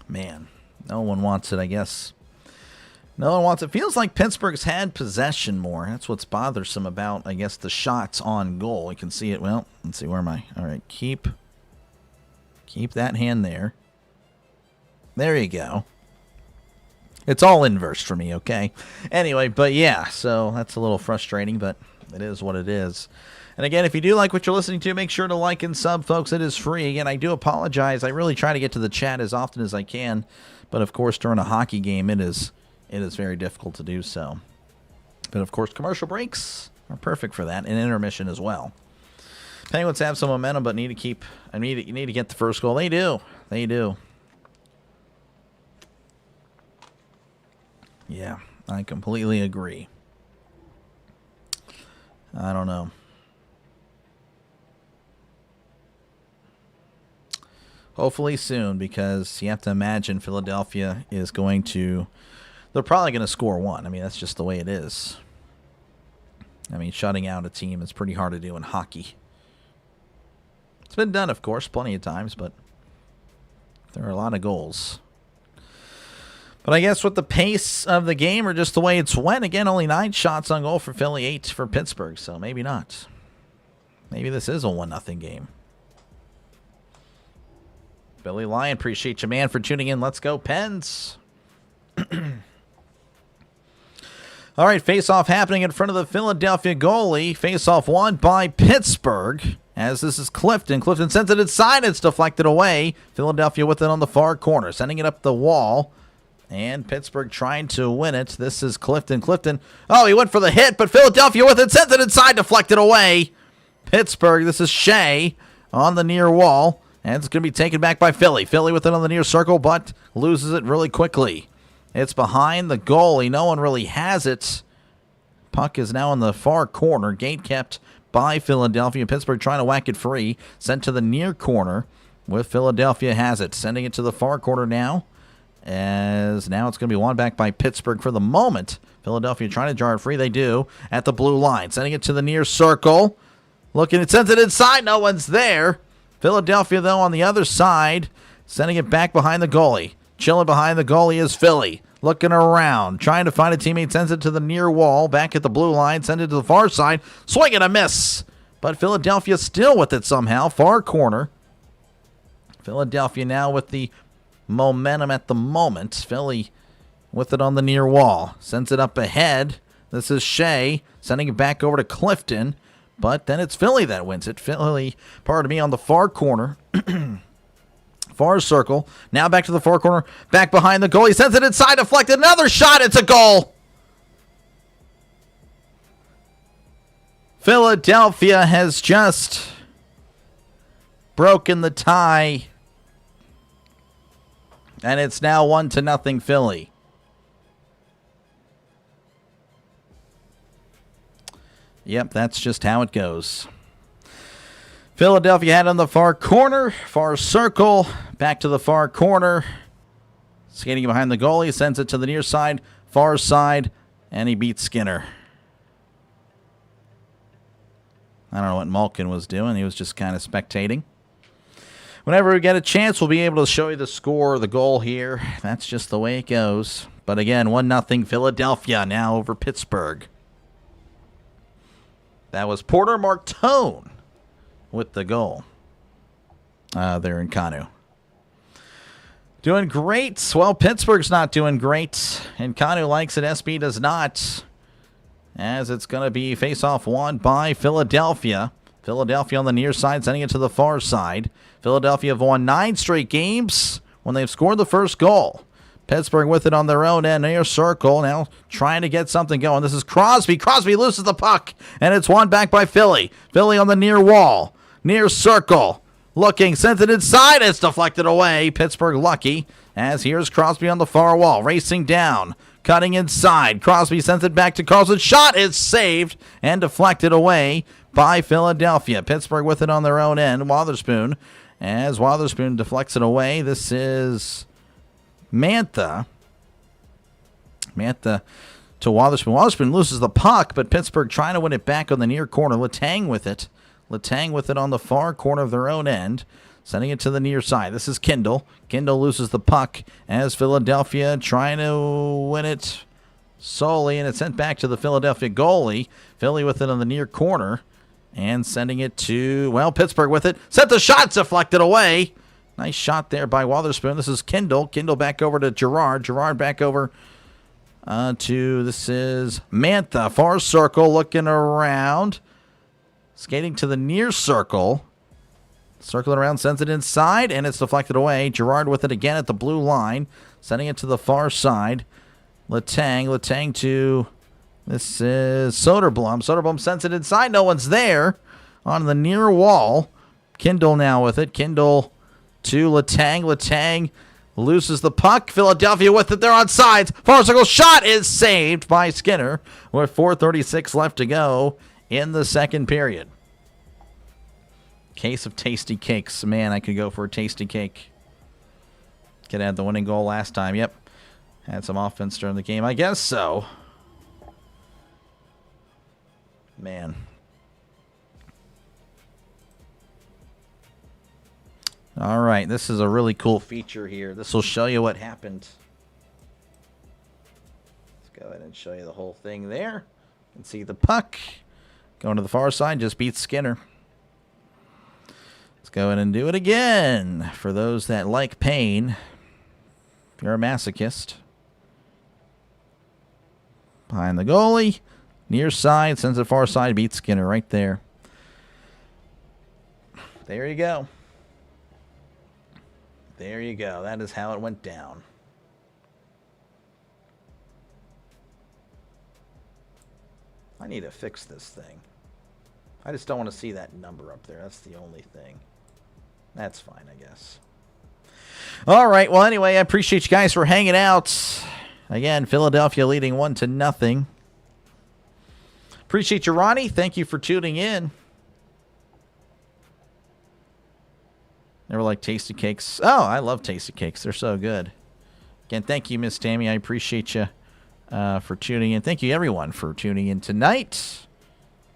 Man, no one wants it, I guess. No one wants it. Feels like Pittsburgh's had possession more. That's what's bothersome about, I guess, the shots on goal. You can see it. Well, let's see. Where am I? All right. Keep that hand there. There you go. It's all inverse for me, okay? Anyway, but yeah, so that's a little frustrating, but it is what it is. And again, if you do like what you're listening to, make sure to like and sub, folks. It is free. Again, I do apologize. I really try to get to the chat as often as I can. But, of course, during a hockey game, it is very difficult to do so. But, of course, commercial breaks are perfect for that, and intermission as well. Penguins have some momentum, but need to get the first goal. They do. They do. Yeah, I completely agree. I don't know. Hopefully soon, because you have to imagine Philadelphia is going to... They're probably going to score one. I mean, that's just the way it is. I mean, shutting out a team is pretty hard to do in hockey. It's been done, of course, plenty of times, but there are a lot of goals. But I guess with the pace of the game or just the way it's went, again, only 9 shots on goal for Philly, 8 for Pittsburgh, so maybe not. Maybe this is a 1-0 game. Billy Lyon, appreciate you, man, for tuning in. Let's go, Pens. All right, face-off happening in front of the Philadelphia goalie. Face-off won by Pittsburgh, as this is Clifton. Clifton sends it inside. It's deflected away. Philadelphia with it on the far corner, sending it up the wall. And Pittsburgh trying to win it. This is Clifton. Clifton, oh, he went for the hit, but Philadelphia with it, sends it inside, deflected away. Pittsburgh, this is Shea on the near wall. And it's going to be taken back by Philly. Philly with it on the near circle, but loses it really quickly. It's behind the goalie. No one really has it. Puck is now in the far corner. Gate kept by Philadelphia. Pittsburgh trying to whack it free. Sent to the near corner with Philadelphia has it. Sending it to the far corner now. As now it's going to be won back by Pittsburgh for the moment. Philadelphia trying to jar it free. They do at the blue line. Sending it to the near circle. Looking, it sends it inside. No one's there. Philadelphia, though, on the other side, sending it back behind the goalie. Chilling behind the goalie is Philly. Looking around, trying to find a teammate, sends it to the near wall, back at the blue line, send it to the far side, swing and a miss. But Philadelphia still with it somehow, far corner. Philadelphia now with the momentum at the moment. Philly with it on the near wall, sends it up ahead. This is Shea, sending it back over to Clifton. But then it's Philly that wins it. Philly, pardon me, on the far corner. Far circle. Now back to the far corner. Back behind the goal. He sends it inside. Deflected. Another shot. It's a goal. Philadelphia has just broken the tie. And it's now 1-0 Philly. Yep, that's just how it goes. Philadelphia had on the far corner, far circle, back to the far corner. Skating behind the goalie, sends it to the near side, far side, and he beats Skinner. I don't know what Malkin was doing. He was just kind of spectating. Whenever we get a chance, we'll be able to show you the score, the goal here. That's just the way it goes. But again, 1-0 Philadelphia now over Pittsburgh. That was Porter Martone with the goal there in Kanu. Doing great. Well, Pittsburgh's not doing great. And Kanu likes it. SB does not. As it's going to be face-off won by Philadelphia. Philadelphia on the near side, sending it to the far side. Philadelphia have won 9 straight games when they've scored the first goal. Pittsburgh with it on their own end, near circle, now trying to get something going. This is Crosby. Crosby loses the puck, and it's won back by Philly. Philly on the near wall, near circle, looking, sends it inside. It's deflected away. Pittsburgh lucky, as here's Crosby on the far wall, racing down, cutting inside. Crosby sends it back to Carlson. Shot is saved and deflected away by Philadelphia. Pittsburgh with it on their own end. Wotherspoon, as Wotherspoon deflects it away. This is Mantha to Wotherspoon. Wotherspoon loses the puck, but Pittsburgh trying to win it back on the near corner. Letang with it. Letang with it on the far corner of their own end, sending it to the near side. This is Kindle. Kindle loses the puck as Philadelphia trying to win it solely, and it's sent back to the Philadelphia goalie. Philly with it on the near corner and sending it to, well, Pittsburgh with it. Sent the shot, deflected away. Nice shot there by Wotherspoon. This is Kindle. Kindle back over to Gerard. Gerard back over to, this is Mantha. Far circle, looking around. Skating to the near circle. Circling around, sends it inside, and it's deflected away. Girard with it again at the blue line. Sending it to the far side. Letang to... This is Soderblom. Soderblom sends it inside. No one's there. On the near wall. Kindle now with it. Kindle to Letang. Letang loses the puck. Philadelphia with it. They're on sides. Far circle shot is saved by Skinner with 4:36 left to go in the second period. Case of tasty cakes. Man, I could go for a tasty cake. Could have had the winning goal last time. Yep. Had some offense during the game. I guess so. Man. All right. This is a really cool feature here. This will show you what happened. Let's go ahead and show you the whole thing there. You can see the puck going to the far side. Just beats Skinner. Let's go ahead and do it again. For those that like pain, if you're a masochist. Behind the goalie. Near side. Sends it far side. Beats Skinner right there. There you go. There you go. That is how it went down. I need to fix this thing. I just don't want to see that number up there. That's the only thing. That's fine, I guess. All right. Well, anyway, I appreciate you guys for hanging out. Again, Philadelphia leading 1-0. Appreciate you, Ronnie. Thank you for tuning in. Never like tasty cakes. Oh, I love tasty cakes. They're so good. Again, thank you, Miss Tammy. I appreciate you for tuning in. Thank you, everyone, for tuning in tonight.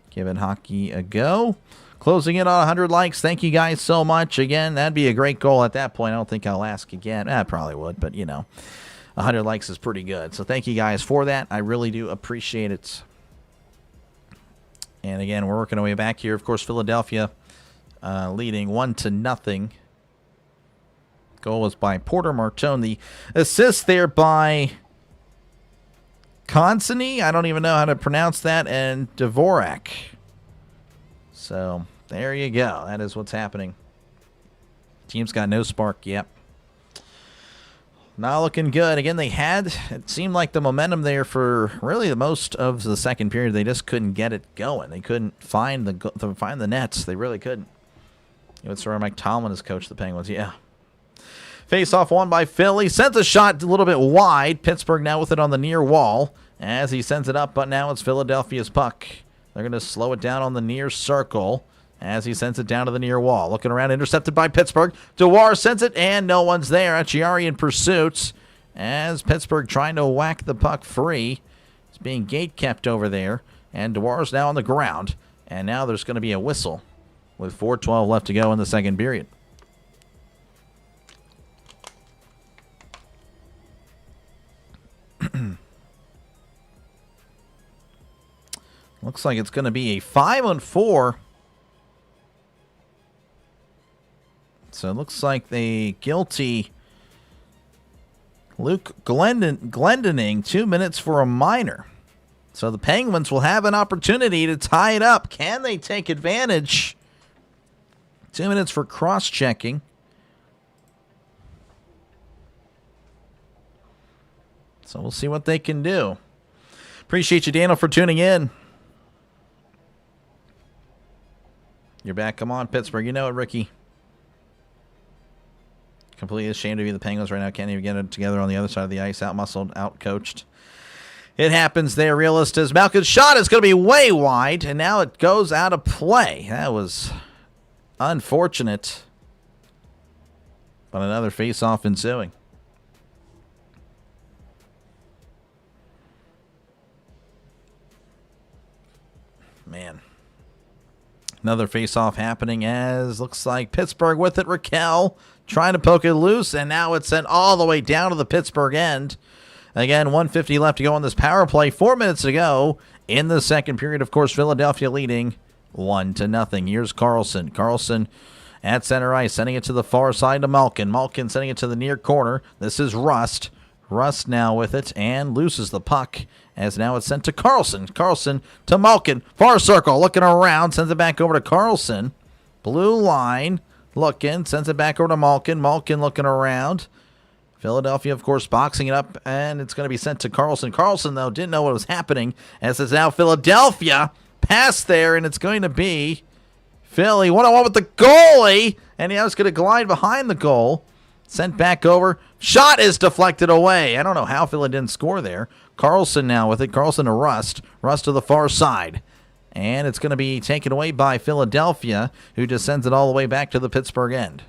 Giving hockey a go. Closing in on 100 likes. Thank you guys so much. Again, that'd be a great goal at that point. I don't think I'll ask again. I probably would, but, 100 likes is pretty good. So thank you guys for that. I really do appreciate it. And, again, we're working our way back here. Of course, Philadelphia leading 1-0. Goal was by Porter Martone. The assist there by Consony. I don't even know how to pronounce that. And Dvorak. So, there you go. That is what's happening. Team's got no spark. Yep. Not looking good. Again, it seemed like the momentum there for really the most of the second period. They just couldn't get it going. They couldn't find the nets. They really couldn't. It's where Mike Tomlin has coached the Penguins. Yeah. Faceoff won by Philly. Sends a shot a little bit wide. Pittsburgh now with it on the near wall as he sends it up, but now it's Philadelphia's puck. They're going to slow it down on the near circle as he sends it down to the near wall. Looking around, intercepted by Pittsburgh. Dewar sends it, and no one's there. Acciari in pursuit as Pittsburgh trying to whack the puck free. It's being gate kept over there, and Dewar's now on the ground. And now there's going to be a whistle with 4:12 left to go in the second period. Looks like it's going to be a 5-on-4. So it looks like the guilty Luke Glendening, 2 minutes for a minor. So the Penguins will have an opportunity to tie it up. Can they take advantage? 2 minutes for cross-checking. So we'll see what they can do. Appreciate you, Daniel, for tuning in. You're back. Come on, Pittsburgh. You know it, Ricky. Completely ashamed to be the Penguins right now. Can't even get it together on the other side of the ice. Out-muscled, out-coached. It happens there. Realist is Malkin's shot is going to be way wide, and now it goes out of play. That was unfortunate. But another face-off ensuing. Man. Another face-off happening as looks like Pittsburgh with it. Raquel trying to poke it loose, and now it's sent all the way down to the Pittsburgh end. Again, 1:50 left to go on this power play. 4 minutes to go in the second period. Of course, Philadelphia leading 1-0. Here's Carlson. Carlson at center ice, sending it to the far side to Malkin. Malkin sending it to the near corner. This is Rust. Rust now with it and loses the puck as now it's sent to Carlson. Carlson to Malkin. Far circle, looking around, sends it back over to Carlson. Blue line, looking, sends it back over to Malkin. Malkin looking around. Philadelphia, of course, boxing it up, and it's going to be sent to Carlson. Carlson, though, didn't know what was happening, as it's now Philadelphia. Pass there, and it's going to be Philly. 1-on-1 with the goalie, and now it's going to glide behind the goal. Sent back over. Shot is deflected away. I don't know how Philly didn't score there. Carlson now with it. Carlson to Rust. Rust to the far side. And it's going to be taken away by Philadelphia, who just sends it all the way back to the Pittsburgh end.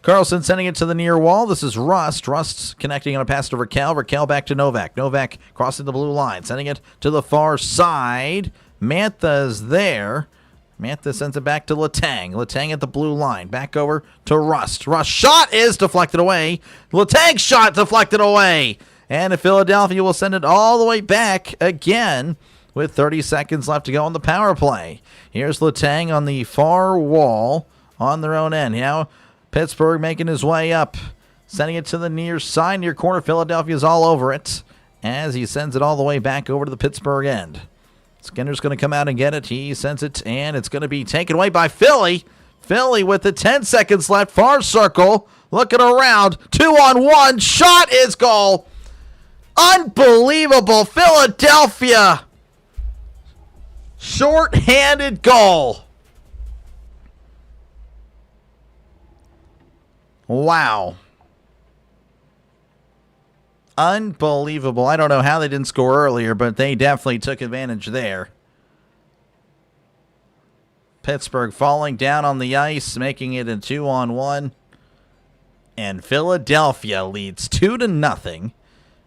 Carlson sending it to the near wall. This is Rust. Rust connecting on a pass to Raquel. Raquel back to Novak. Novak crossing the blue line. Sending it to the far side. Mantha's there. Mantha sends it back to Letang. Letang at the blue line. Back over to Rust. Rust shot is deflected away. Letang's shot deflected away. And Philadelphia will send it all the way back again with 30 seconds left to go on the power play. Here's Letang on the far wall on their own end. Now Pittsburgh making his way up. Sending it to the near side, near corner. Philadelphia's all over it as he sends it all the way back over to the Pittsburgh end. Skinner's going to come out and get it. He sends it, and it's going to be taken away by Philly. Philly with the 10 seconds left. Far circle. Looking around. 2-on-1. Shot is goal. Unbelievable. Philadelphia. Short-handed goal. Wow. Unbelievable. I don't know how they didn't score earlier, but they definitely took advantage there. Pittsburgh falling down on the ice, making it a 2-on-1. And Philadelphia leads 2-0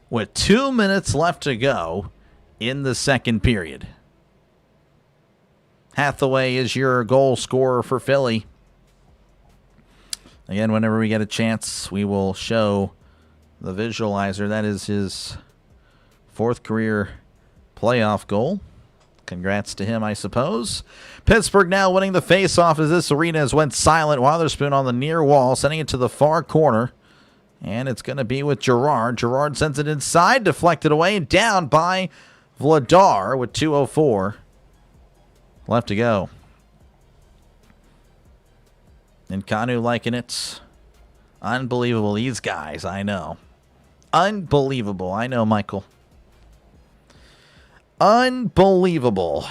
with 2 minutes left to go in the second period. Hathaway is your goal scorer for Philly. Again, whenever we get a chance, we will show the visualizer. That is his 4th career playoff goal. Congrats to him, I suppose. Pittsburgh now winning the faceoff as this arena has went silent. Witherspoon on the near wall, sending it to the far corner. And it's going to be with Gerard. Gerard sends it inside, deflected away, and down by Vladar with 2:04 left to go. And Kanu liking it. Unbelievable. These guys, I know. Unbelievable. I know, Michael. Unbelievable.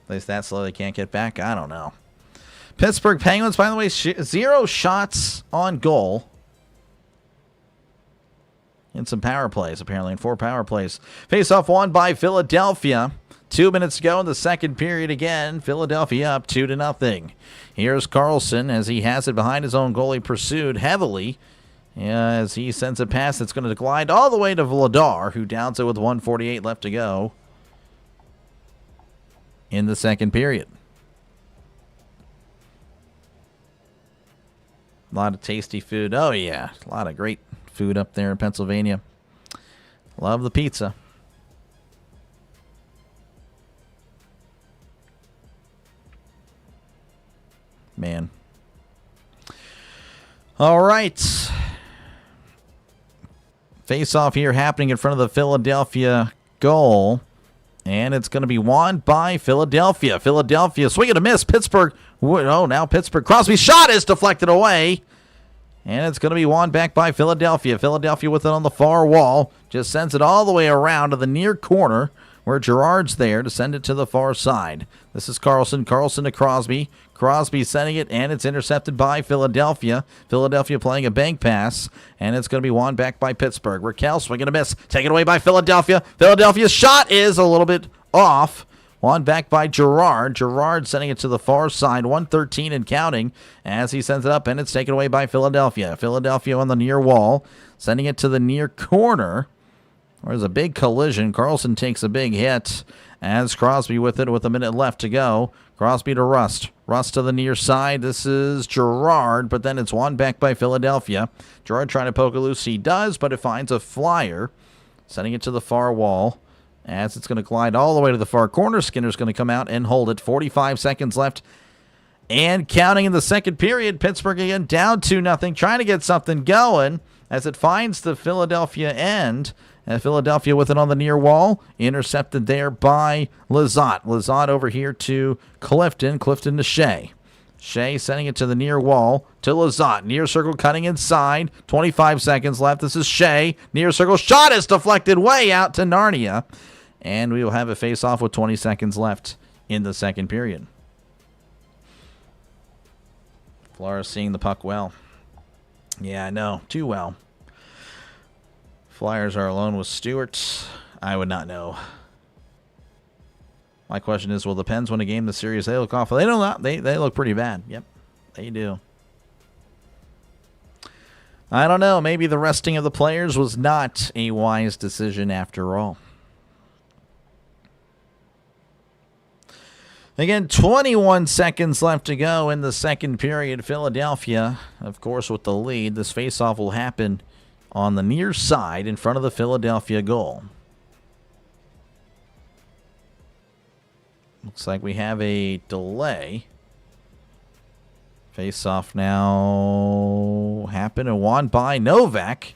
At least that slow they can't get back. I don't know. Pittsburgh Penguins, by the way, 0 shots on goal. In some power plays, apparently, in 4 power plays. Face-off won by Philadelphia. 2 minutes to go in the second period again. Philadelphia up 2-0. Here's Carlson as he has it behind his own goalie, pursued heavily as he sends a pass that's going to glide all the way to Vladar, who downs it with 1:48 left to go in the second period. A lot of tasty food. Oh, yeah. A lot of great food up there in Pennsylvania. Love the pizza. Man. All right. Face-off here happening in front of the Philadelphia goal. And it's going to be won by Philadelphia. Philadelphia swing and a miss. Pittsburgh. Oh, now Pittsburgh. Crosby's shot is deflected away. And it's going to be won back by Philadelphia. Philadelphia with it on the far wall. Just sends it all the way around to the near corner where Gerard's there to send it to the far side. This is Carlson. Carlson to Crosby. Crosby sending it, and it's intercepted by Philadelphia. Philadelphia playing a bank pass, and it's going to be won back by Pittsburgh. Raquel swinging a miss. Taken away by Philadelphia. Philadelphia's shot is a little bit off. Won back by Gerard. Gerard sending it to the far side. 1:13 and counting as he sends it up, and it's taken away by Philadelphia. Philadelphia on the near wall, sending it to the near corner. There's a big collision. Carlson takes a big hit as Crosby with it with a minute left to go. Crosby to Rust. Rust to the near side. This is Gerard, but then it's won back by Philadelphia. Gerard trying to poke it loose. He does, but it finds a flyer. Sending it to the far wall as it's going to glide all the way to the far corner. Skinner's going to come out and hold it. 45 seconds left And counting in the second period, Pittsburgh again down 2-0, trying to get something going as it finds the Philadelphia end. And Philadelphia with it on the near wall, intercepted there by Lizotte. Lizotte over here to Clifton. Clifton to Shea. Shea sending it to the near wall to Lizotte. Near circle cutting inside. 25 seconds left. This is Shea. Near circle shot is deflected way out to Narnia. And we will have a face-off with 20 seconds left in the second period. Flores seeing the puck well. Yeah, I know. Too well. Flyers are alone with Stewart. I would not know. My question is, will the Pens win a game this series? They look awful. They don't. They look pretty bad. Yep, they do. I don't know. Maybe the resting of the players was not a wise decision after all. Again, 21 seconds left to go in the second period. Philadelphia, of course, with the lead. This faceoff will happen on the near side in front of the Philadelphia goal. Looks like we have a delay. Face-off now happened and won by Novak.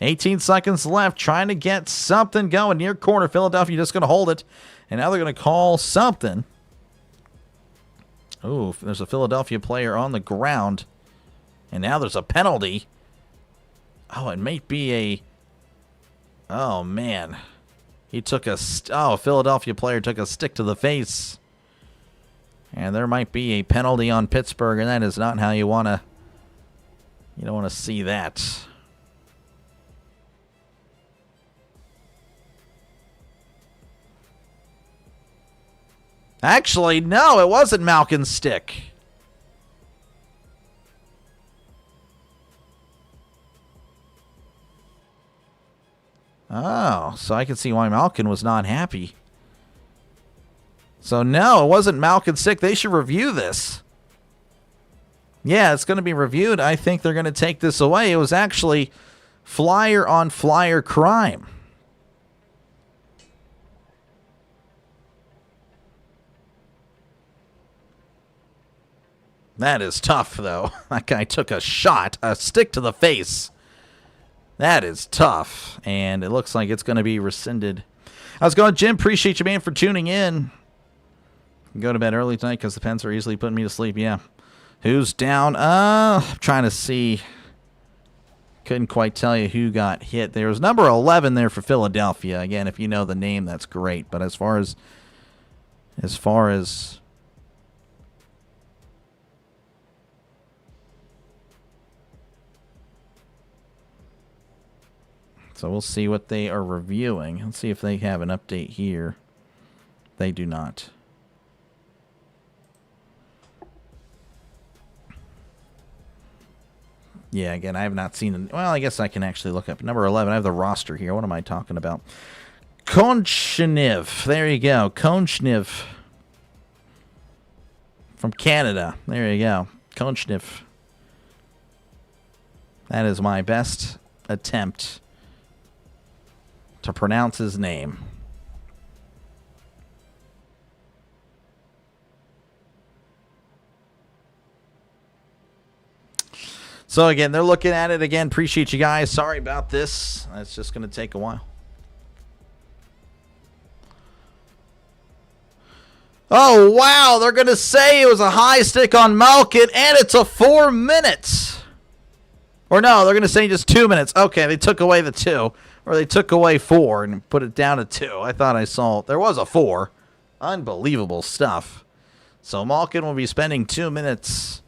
18 seconds left, trying to get something going. Near corner, Philadelphia just going to hold it. And now they're going to call something. Oh, there's a Philadelphia player on the ground. And now there's a penalty. Oh, it might be a... Oh, man. He took a... a Philadelphia player took a stick to the face. And there might be a penalty on Pittsburgh, and that is not how you want to... You don't want to see that. Actually, no, it wasn't Malkin's stick. Oh, so I can see why Malkin was not happy. So no, it wasn't Malkin's stick. They should review this. Yeah, it's going to be reviewed. I think they're going to take this away. It was actually flyer on flyer crime. That is tough, though. That guy took a shot, a stick to the face. That is tough, and it looks like it's going to be rescinded. How's it going, Jim? Appreciate you, man, for tuning in. Go to bed early tonight because the Pens are easily putting me to sleep. Yeah. Who's down? I'm trying to see. Couldn't quite tell you who got hit. There was number 11 there for Philadelphia. Again, if you know the name, that's great. But as far as so we'll see what they are reviewing. Let's see if they have an update here. They do not. Yeah, again, I have not seen... Well, I guess I can actually look up. Number 11, I have the roster here. What am I talking about? Konchnev. There you go. Konchnev. From Canada. There you go. Konchnev. That is my best attempt to pronounce his name. So again, they're looking at it again. Appreciate you guys. Sorry about this. It's just going to take a while. Oh, wow. They're going to say it was a high stick on Malkin, and it's a 4 minutes. Or no, they're going to say just 2 minutes. Okay, they took away the 2. Or they took away 4 and put it down to 2. I thought I saw... There was a 4. Unbelievable stuff. So Malkin will be spending 2 minutes...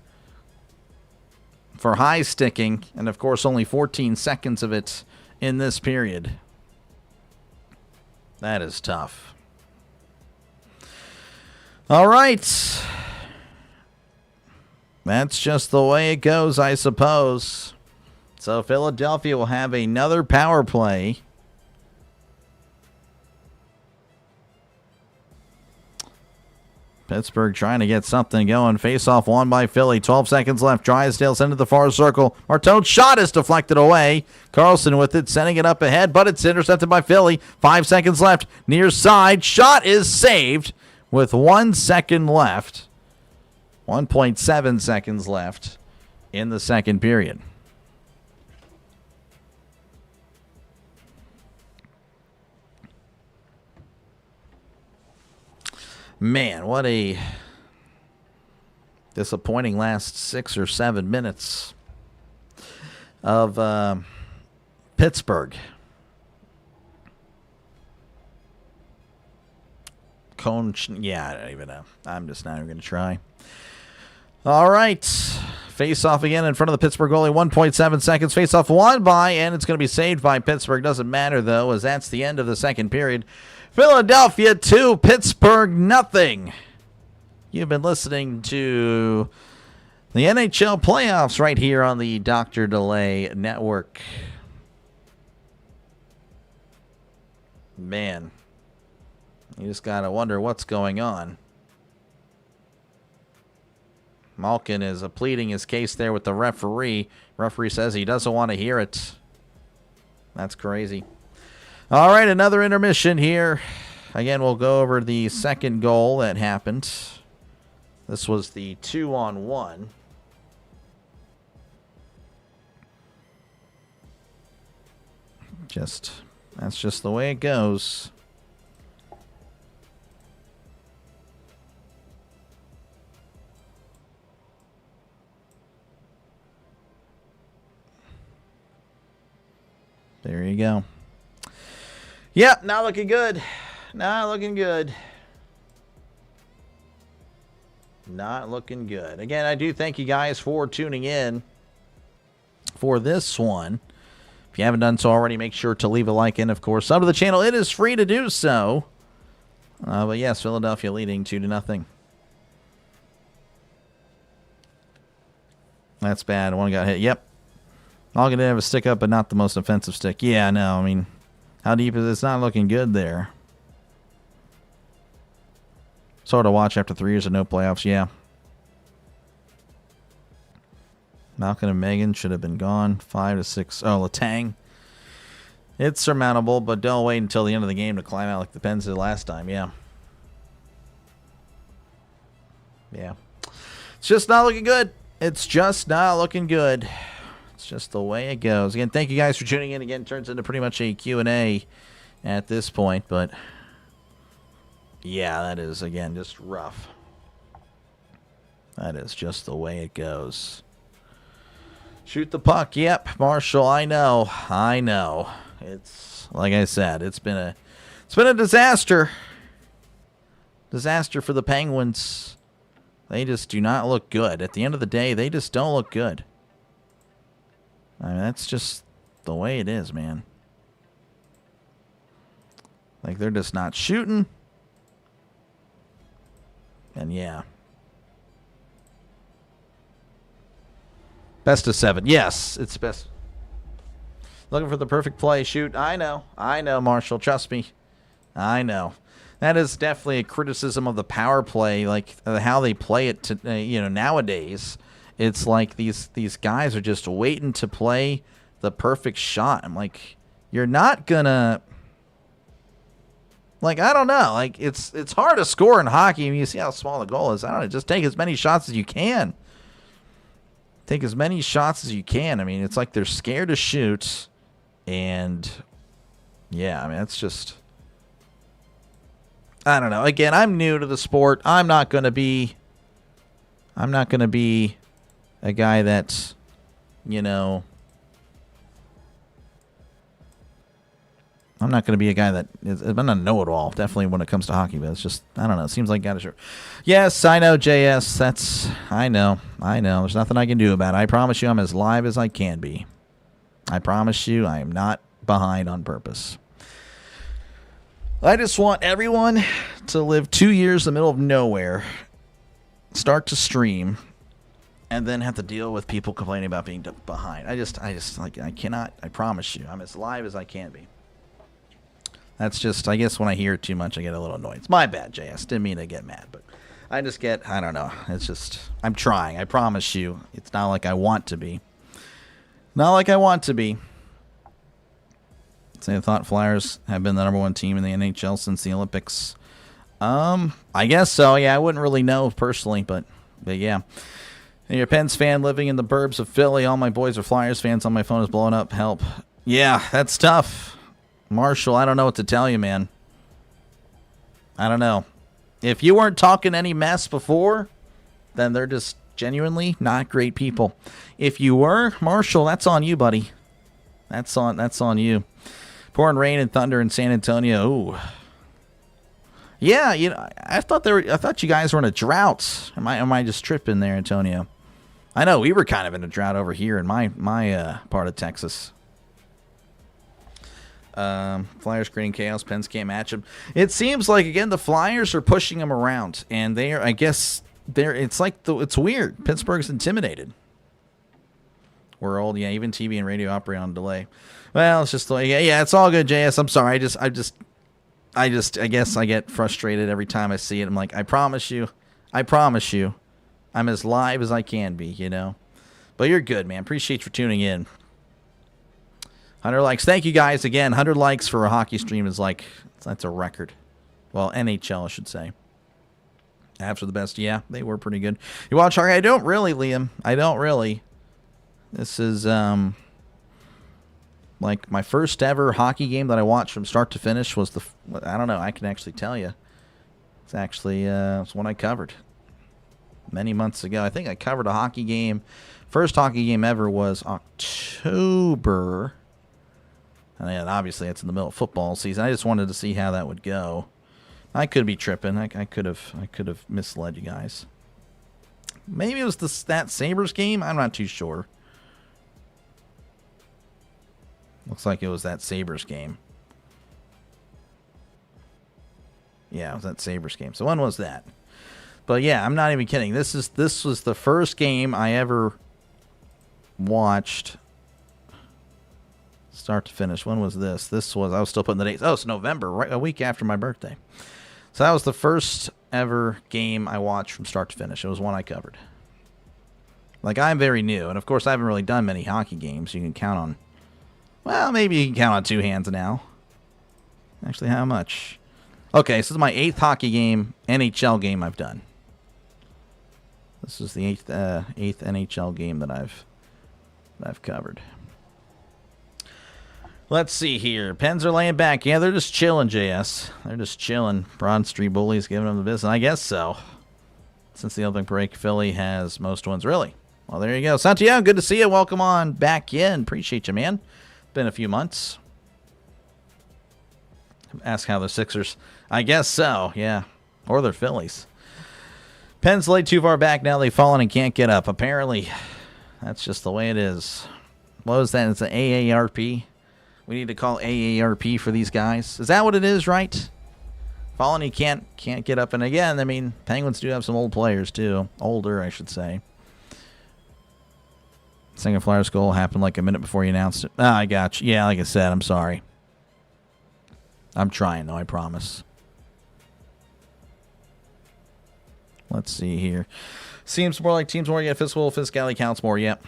for high sticking, and of course only 14 seconds of it in this period. That is tough. All right. That's just the way it goes, I suppose. So Philadelphia will have another power play. Pittsburgh trying to get something going. Face-off won by Philly. 12 seconds left. Drysdale sent it to the far circle. Martone's shot is deflected away. Carlson with it, sending it up ahead, but it's intercepted by Philly. 5 seconds left. Near side. Shot is saved with 1 second left. 1.7 seconds left in the second period. Man, what a disappointing last 6 or 7 minutes of Pittsburgh. Yeah, I don't even know. I'm just not even going to try. All right. Face-off again in front of the Pittsburgh goalie. 1.7 seconds. Face-off won by, and it's going to be saved by Pittsburgh. Doesn't matter, though, as that's the end of the second period. Philadelphia 2, Pittsburgh nothing. You've been listening to the NHL playoffs right here on the Dr. Delay Network. Man, you just got to wonder what's going on. Malkin is pleading his case there with the referee. Referee says he doesn't want to hear it. That's crazy. All right, another intermission here. Again, we'll go over the second goal that happened. This was the 2-on-1. That's just the way it goes. There you go. Yep, not looking good. Not looking good. Not looking good. Again, I do thank you guys for tuning in for this one. If you haven't done so already, make sure to leave a like and, of course, sub to the channel. It is free to do so. But yes, Philadelphia leading 2-0. That's bad. One got hit. Yep. All gonna have a stick up, but not the most offensive stick. Yeah, no, I mean, how deep is it? It's not looking good there. Sort of watch after 3 years of no playoffs, yeah. Malkin and Megan should have been gone. 5-6. Oh, Letang. It's surmountable, but don't wait until the end of the game to climb out like the Pens did last time, yeah. Yeah. It's just not looking good. It's just not looking good. It's just the way it goes. Again, thank you guys for tuning in. Again, it turns into pretty much a Q&A at this point, but yeah, that is, again, just rough. That is just the way it goes. Shoot the puck. Yep, Marshall, I know. I know. It's, like I said, it's been a disaster. Disaster for the Penguins. They just do not look good. At the end of the day, they just don't look good. I mean, that's just the way it is, man. Like, they're just not shooting. And, yeah. Best of 7. Yes, it's best. Looking for the perfect play. Shoot. I know, Marshall. Trust me. I know. That is definitely a criticism of the power play, like how they play it to, nowadays. It's like these guys are just waiting to play the perfect shot. I'm like, you're not gonna, like, I don't know. Like, it's hard to score in hockey. I mean, you see how small the goal is. I don't know. Just take as many shots as you can. Take as many shots as you can. I mean, it's like they're scared to shoot. And, yeah, I mean, it's just, I don't know. Again, I'm new to the sport. I'm not going to be a guy that's, I'm not going to be a guy that is, I'm not a know-it-all, definitely when it comes to hockey, but it's just, I don't know. It seems like got to show. Yes, I know, JS. I know. There's nothing I can do about it. I promise you I'm as live as I can be. I promise you I am not behind on purpose. I just want everyone to live 2 years in the middle of nowhere, start to stream, and then have to deal with people complaining about being behind. I cannot, I promise you, I'm as live as I can be. That's just, I guess when I hear it too much, I get a little annoyed. It's my bad, JS. Didn't mean to get mad, but I just get, I don't know. It's just, I'm trying. I promise you. It's not like I want to be. Not like I want to be. I thought Flyers have been the number one team in the NHL since the Olympics. I guess so. Yeah, I wouldn't really know personally, but But yeah. And you're a Pens fan living in the burbs of Philly. All my boys are Flyers fans. On my phone is blowing up. Help. Yeah, that's tough. Marshall, I don't know what to tell you, man. I don't know. If you weren't talking any mess before, then they're just genuinely not great people. If you were, Marshall, that's on you, buddy. That's on you. Pouring rain and thunder in San Antonio. Ooh. Yeah, you know, I thought you guys were in a drought. Am I just tripping there, Antonio? I know we were kind of in a drought over here in my part of Texas. Flyers creating chaos. Pens can't match them. It seems like, again, the Flyers are pushing them around, and they are. I guess it's weird. Pittsburgh's intimidated. We're old, yeah. Even TV and radio operate on delay. Well, it's just like, yeah. It's all good, JS. I'm sorry. I guess I get frustrated every time I see it. I'm like, I promise you, I'm as live as I can be, you know. But you're good, man. Appreciate you for tuning in. 100 likes. Thank you guys again. 100 likes for a hockey stream is like, that's a record. Well, NHL, I should say. Avs are the best. Yeah, they were pretty good. You watch hockey? I don't really, Liam. I don't really. This is like my first ever hockey game that I watched from start to finish was I don't know. I can actually tell you. It's actually it's one I covered many months ago. I think I covered a hockey game. First hockey game ever was October. And obviously, it's in the middle of football season. I just wanted to see how that would go. I could be tripping. I could have misled you guys. Maybe it was that Sabres game. I'm not too sure. Looks like it was that Sabres game. Yeah, it was that Sabres game. So when was that? But yeah, I'm not even kidding. This was the first game I ever watched. Start to finish. When was this? I was still putting the dates. Oh, it's November, right, a week after my birthday. So that was the first ever game I watched from start to finish. It was one I covered. Like, I'm very new, and of course I haven't really done many hockey games. You can count on, well, maybe you can count on two hands now. Actually, how much? Okay, so this is my 8th hockey game, NHL game I've done. This is the 8th NHL game that I've covered. Let's see here. Pens are laying back. Yeah, they're just chilling, JS. They're just chilling. Broad Street Bullies giving them the business. I guess so. Since the opening break, Philly has most wins. Really? Well, there you go. Santiago, good to see you. Welcome on back in. Appreciate you, man. Been a few months. Ask how the Sixers. I guess so, yeah. Or they're Phillies. Pens laid too far back. Now they've fallen and can't get up. Apparently, that's just the way it is. What was that? It's an AARP. We need to call AARP for these guys. Is that what it is, right? Fallen, you can't get up. And again, I mean, Penguins do have some old players, too. Older, I should say. Second Flyers goal happened like a minute before you announced it. I got you. Yeah, like I said, I'm sorry. I'm trying, though, I promise. Let's see here. Seems more like teams more get physical. Physicality counts more. Yep.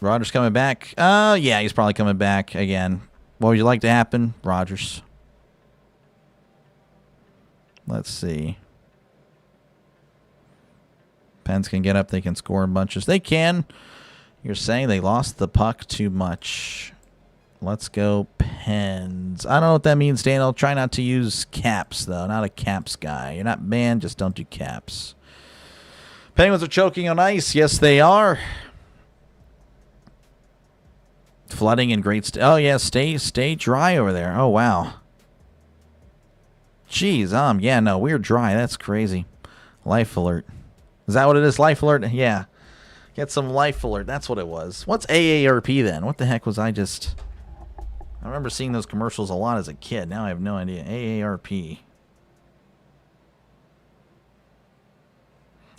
Rogers coming back. Yeah, he's probably coming back again. What would you like to happen? Rogers. Let's see. Pens can get up. They can score in bunches. They can. You're saying they lost the puck too much. Let's go Pens. I don't know what that means, Dan. I'll try not to use caps, though. Not a caps guy. You're not banned. Just don't do caps. Penguins are choking on ice. Yes, they are. Flooding in great oh yeah, stay dry over there. Oh wow. Jeez, yeah, no, we're dry. That's crazy. Life alert. Is that what it is? Life alert? Yeah. Get some life alert. That's what it was. What's AARP then? What the heck was I remember seeing those commercials a lot as a kid. Now I have no idea. AARP.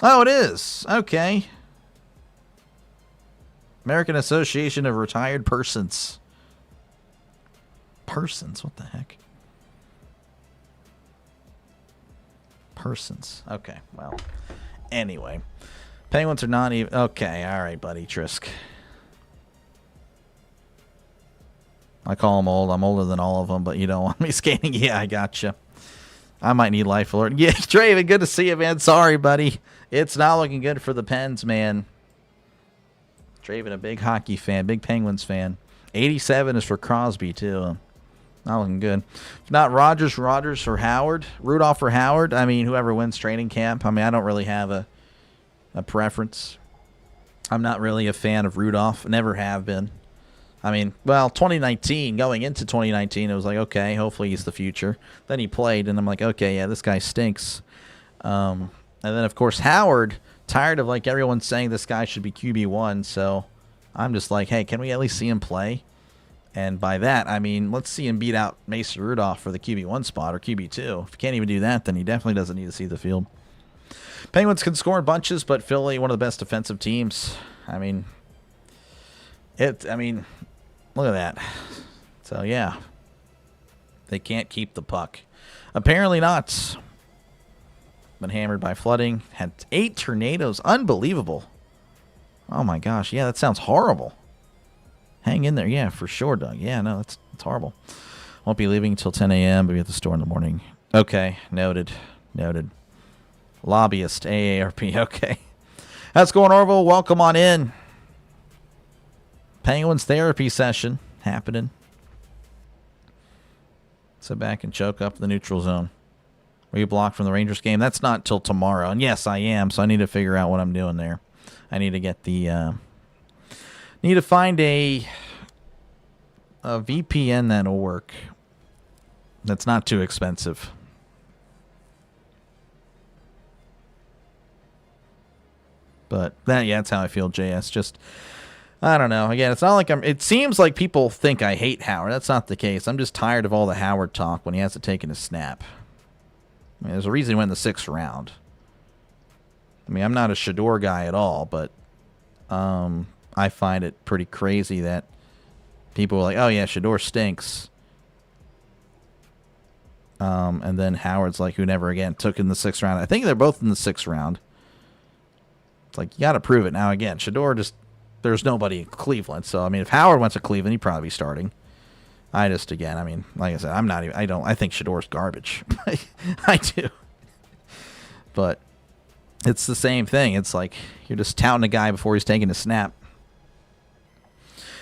Oh, it is. Okay. American Association of Retired Persons. Persons? What the heck? Persons. Okay, well. Anyway. Penguins are not even... Okay, all right, buddy, Trisk. I call them old. I'm older than all of them, but you don't want me skating. Yeah, I gotcha. I might need life alert. Yeah, Draven, good to see you, man. Sorry, buddy. It's not looking good for the Pens, man. Draven, a big hockey fan, big Penguins fan. 87 is for Crosby, too. Not looking good. If not Rogers or Howard. Rudolph or Howard. I mean, whoever wins training camp. I mean, I don't really have a preference. I'm not really a fan of Rudolph. Never have been. I mean, well, 2019, going into 2019, it was like, okay, hopefully he's the future. Then he played, and I'm like, okay, yeah, this guy stinks. And then, of course, Howard, tired of, like, everyone saying this guy should be QB1, so I'm just like, hey, can we at least see him play? And by that, I mean, let's see him beat out Mason Rudolph for the QB1 spot or QB2. If he can't even do that, then he definitely doesn't need to see the field. Penguins can score in bunches, but Philly, one of the best defensive teams. I mean, look at that. So, yeah. They can't keep the puck. Apparently not. Been hammered by flooding. Had 8 tornadoes. Unbelievable. Oh, my gosh. Yeah, that sounds horrible. Hang in there. Yeah, for sure, Doug. Yeah, no, it's horrible. Won't be leaving until 10 a.m., but be at the store in the morning. Okay, noted. Lobbyist, AARP. Okay. How's it going, Orville? Welcome on in. Penguins therapy session happening. Sit back and choke up the neutral zone. Were you blocked from the Rangers game? That's not till tomorrow. And yes, I am, so I need to figure out what I'm doing there. I need to get the... need to find a VPN that'll work. That's not too expensive. But that's how I feel, JS. Just, I don't know. Again, it's not like it seems like people think I hate Howard. That's not the case. I'm just tired of all the Howard talk when he has to take in a snap. I mean, there's a reason he went in the 6th round. I mean, I'm not a Shador guy at all, but I find it pretty crazy that people are like, oh, yeah, Shador stinks. And then Howard's like, who never again took in the 6th round. I think they're both in the 6th round. It's like, you got to prove it. Now, again, Shador there's nobody in Cleveland. So, I mean, if Howard went to Cleveland, he'd probably be starting. Like I said, I think Shador's garbage. I do. But it's the same thing. It's like, you're just touting a guy before he's taking a snap.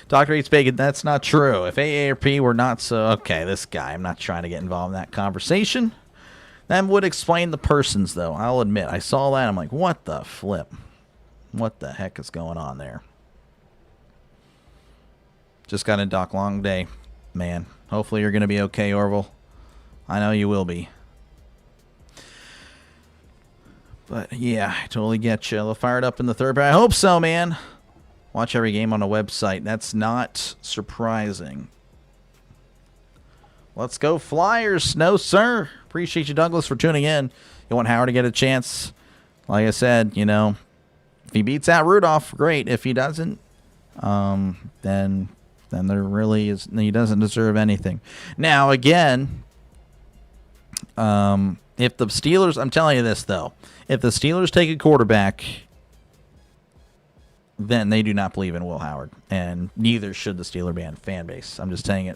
Dr. Eats Bacon, that's not true. If AARP were not so... Okay, this guy, I'm not trying to get involved in that conversation. That would explain the persons, though. I'll admit. I saw that. I'm like, what the flip? What the heck is going on there? Just got a Doc long day, man. Hopefully you're going to be okay, Orville. I know you will be. But, yeah, I totally get you. They'll fire it up in the 3rd, but I hope so, man. Watch every game on a website. That's not surprising. Let's go Flyers. No, sir. Appreciate you, Douglas, for tuning in. You want Howard to get a chance? Like I said, if he beats out Rudolph, great. If he doesn't, then there really is... He doesn't deserve anything. Now, again, if the Steelers... I'm telling you this, though. If the Steelers take a quarterback... then they do not believe in Will Howard, and neither should the Steeler fan base. I'm just saying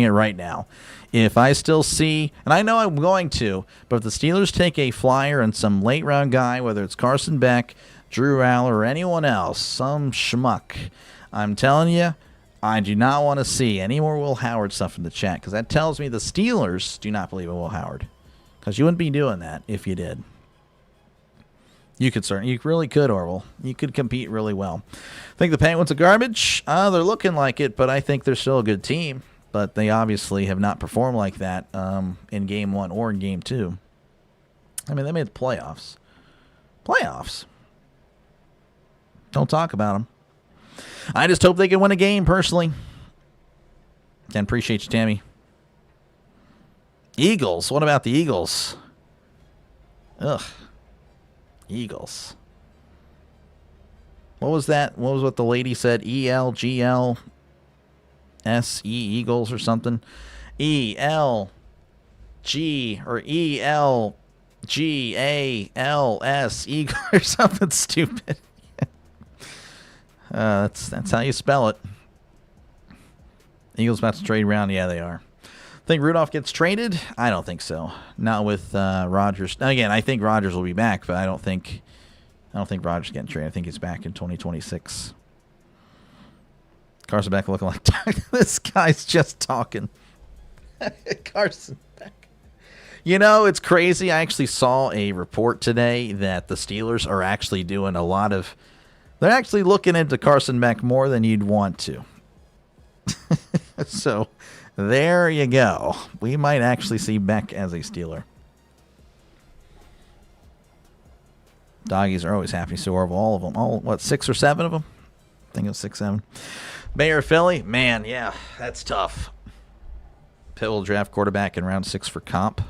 it right now. If I still see, and I know I'm going to, but if the Steelers take a flyer and some late round guy, whether it's Carson Beck, Drew Aller, or anyone else, some schmuck, I'm telling you, I do not want to see any more Will Howard stuff in the chat, because that tells me the Steelers do not believe in Will Howard, because you wouldn't be doing that if you did. You really could, Orville. You could compete really well. I think the Penguins are garbage. They're looking like it, but I think they're still a good team. But they obviously have not performed like that in Game 1 or in Game 2. I mean, they made the playoffs. Playoffs. Don't talk about them. I just hope they can win a game, personally. And appreciate you, Tammy. Eagles. What about the Eagles? Ugh. Eagles. What was that? What was what the lady said? ELGLSE Eagles or something? ELG or ELGALS Eagle or something stupid. That's how you spell it. Eagles about to trade around. Yeah, they are. Think Rudolph gets traded? I don't think so. Not with Rogers. Again, I think Rogers will be back, but I don't think Rogers getting traded. I think he's back in 2026. Carson Beck looking like this guy's just talking. Carson Beck. You know, it's crazy. I actually saw a report today that the Steelers are actually doing a lot of. They're actually looking into Carson Beck more than you'd want to. So. There you go. We might actually see Beck as a Steeler. Doggies are always happy. So are all of them. All, what, 6 or 7 of them? I think it was 6, 7. Bayer Philly? Man, yeah, that's tough. Pitt will draft quarterback in round 6 for comp.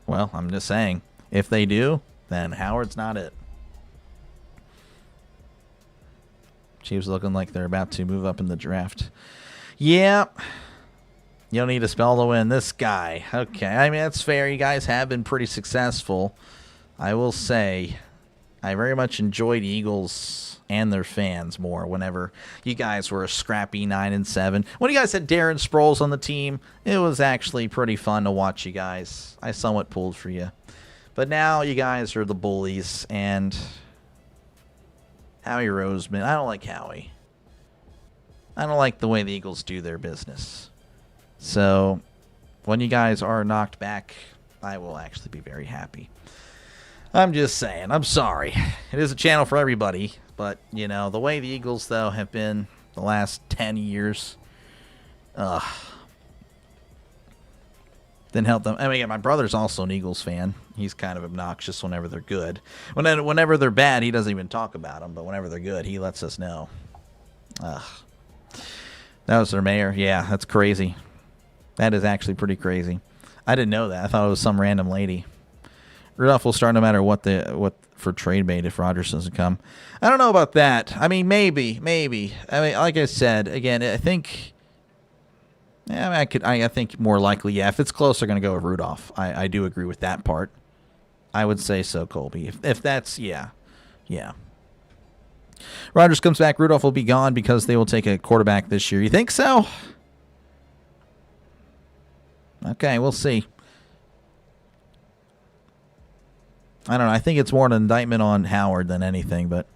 Well, I'm just saying. If they do, then Howard's not it. Chiefs looking like they're about to move up in the draft. Yeah. You don't need a spell to win. This guy. Okay. I mean, that's fair. You guys have been pretty successful. I will say I very much enjoyed Eagles and their fans more whenever you guys were a scrappy 9-7. When you guys had Darren Sproles on the team, it was actually pretty fun to watch you guys. I somewhat pulled for you. But now you guys are the bullies, and Howie Roseman. I don't like Howie. I don't like the way the Eagles do their business. So when you guys are knocked back, I will actually be very happy. I'm just saying. I'm sorry. It is a channel for everybody. But, you know, the way the Eagles, though, have been the last 10 years, didn't help them. I mean, my brother's also an Eagles fan. He's kind of obnoxious whenever they're good. Whenever they're bad, he doesn't even talk about them. But whenever they're good, he lets us know. That was their mayor. Yeah, that's crazy. That is actually pretty crazy. I didn't know that. I thought it was some random lady. Rudolph will start no matter what for trade bait if Rodgers doesn't come. I don't know about that. I mean, maybe. I mean, like I said, again, I think. Yeah, I think more likely, yeah. If it's close, they're going to go with Rudolph. I do agree with that part. I would say so, Colby. If that's yeah. Rodgers comes back, Rudolph will be gone because they will take a quarterback this year. You think so? Okay, we'll see. I don't know. I think it's more an indictment on Howard than anything, but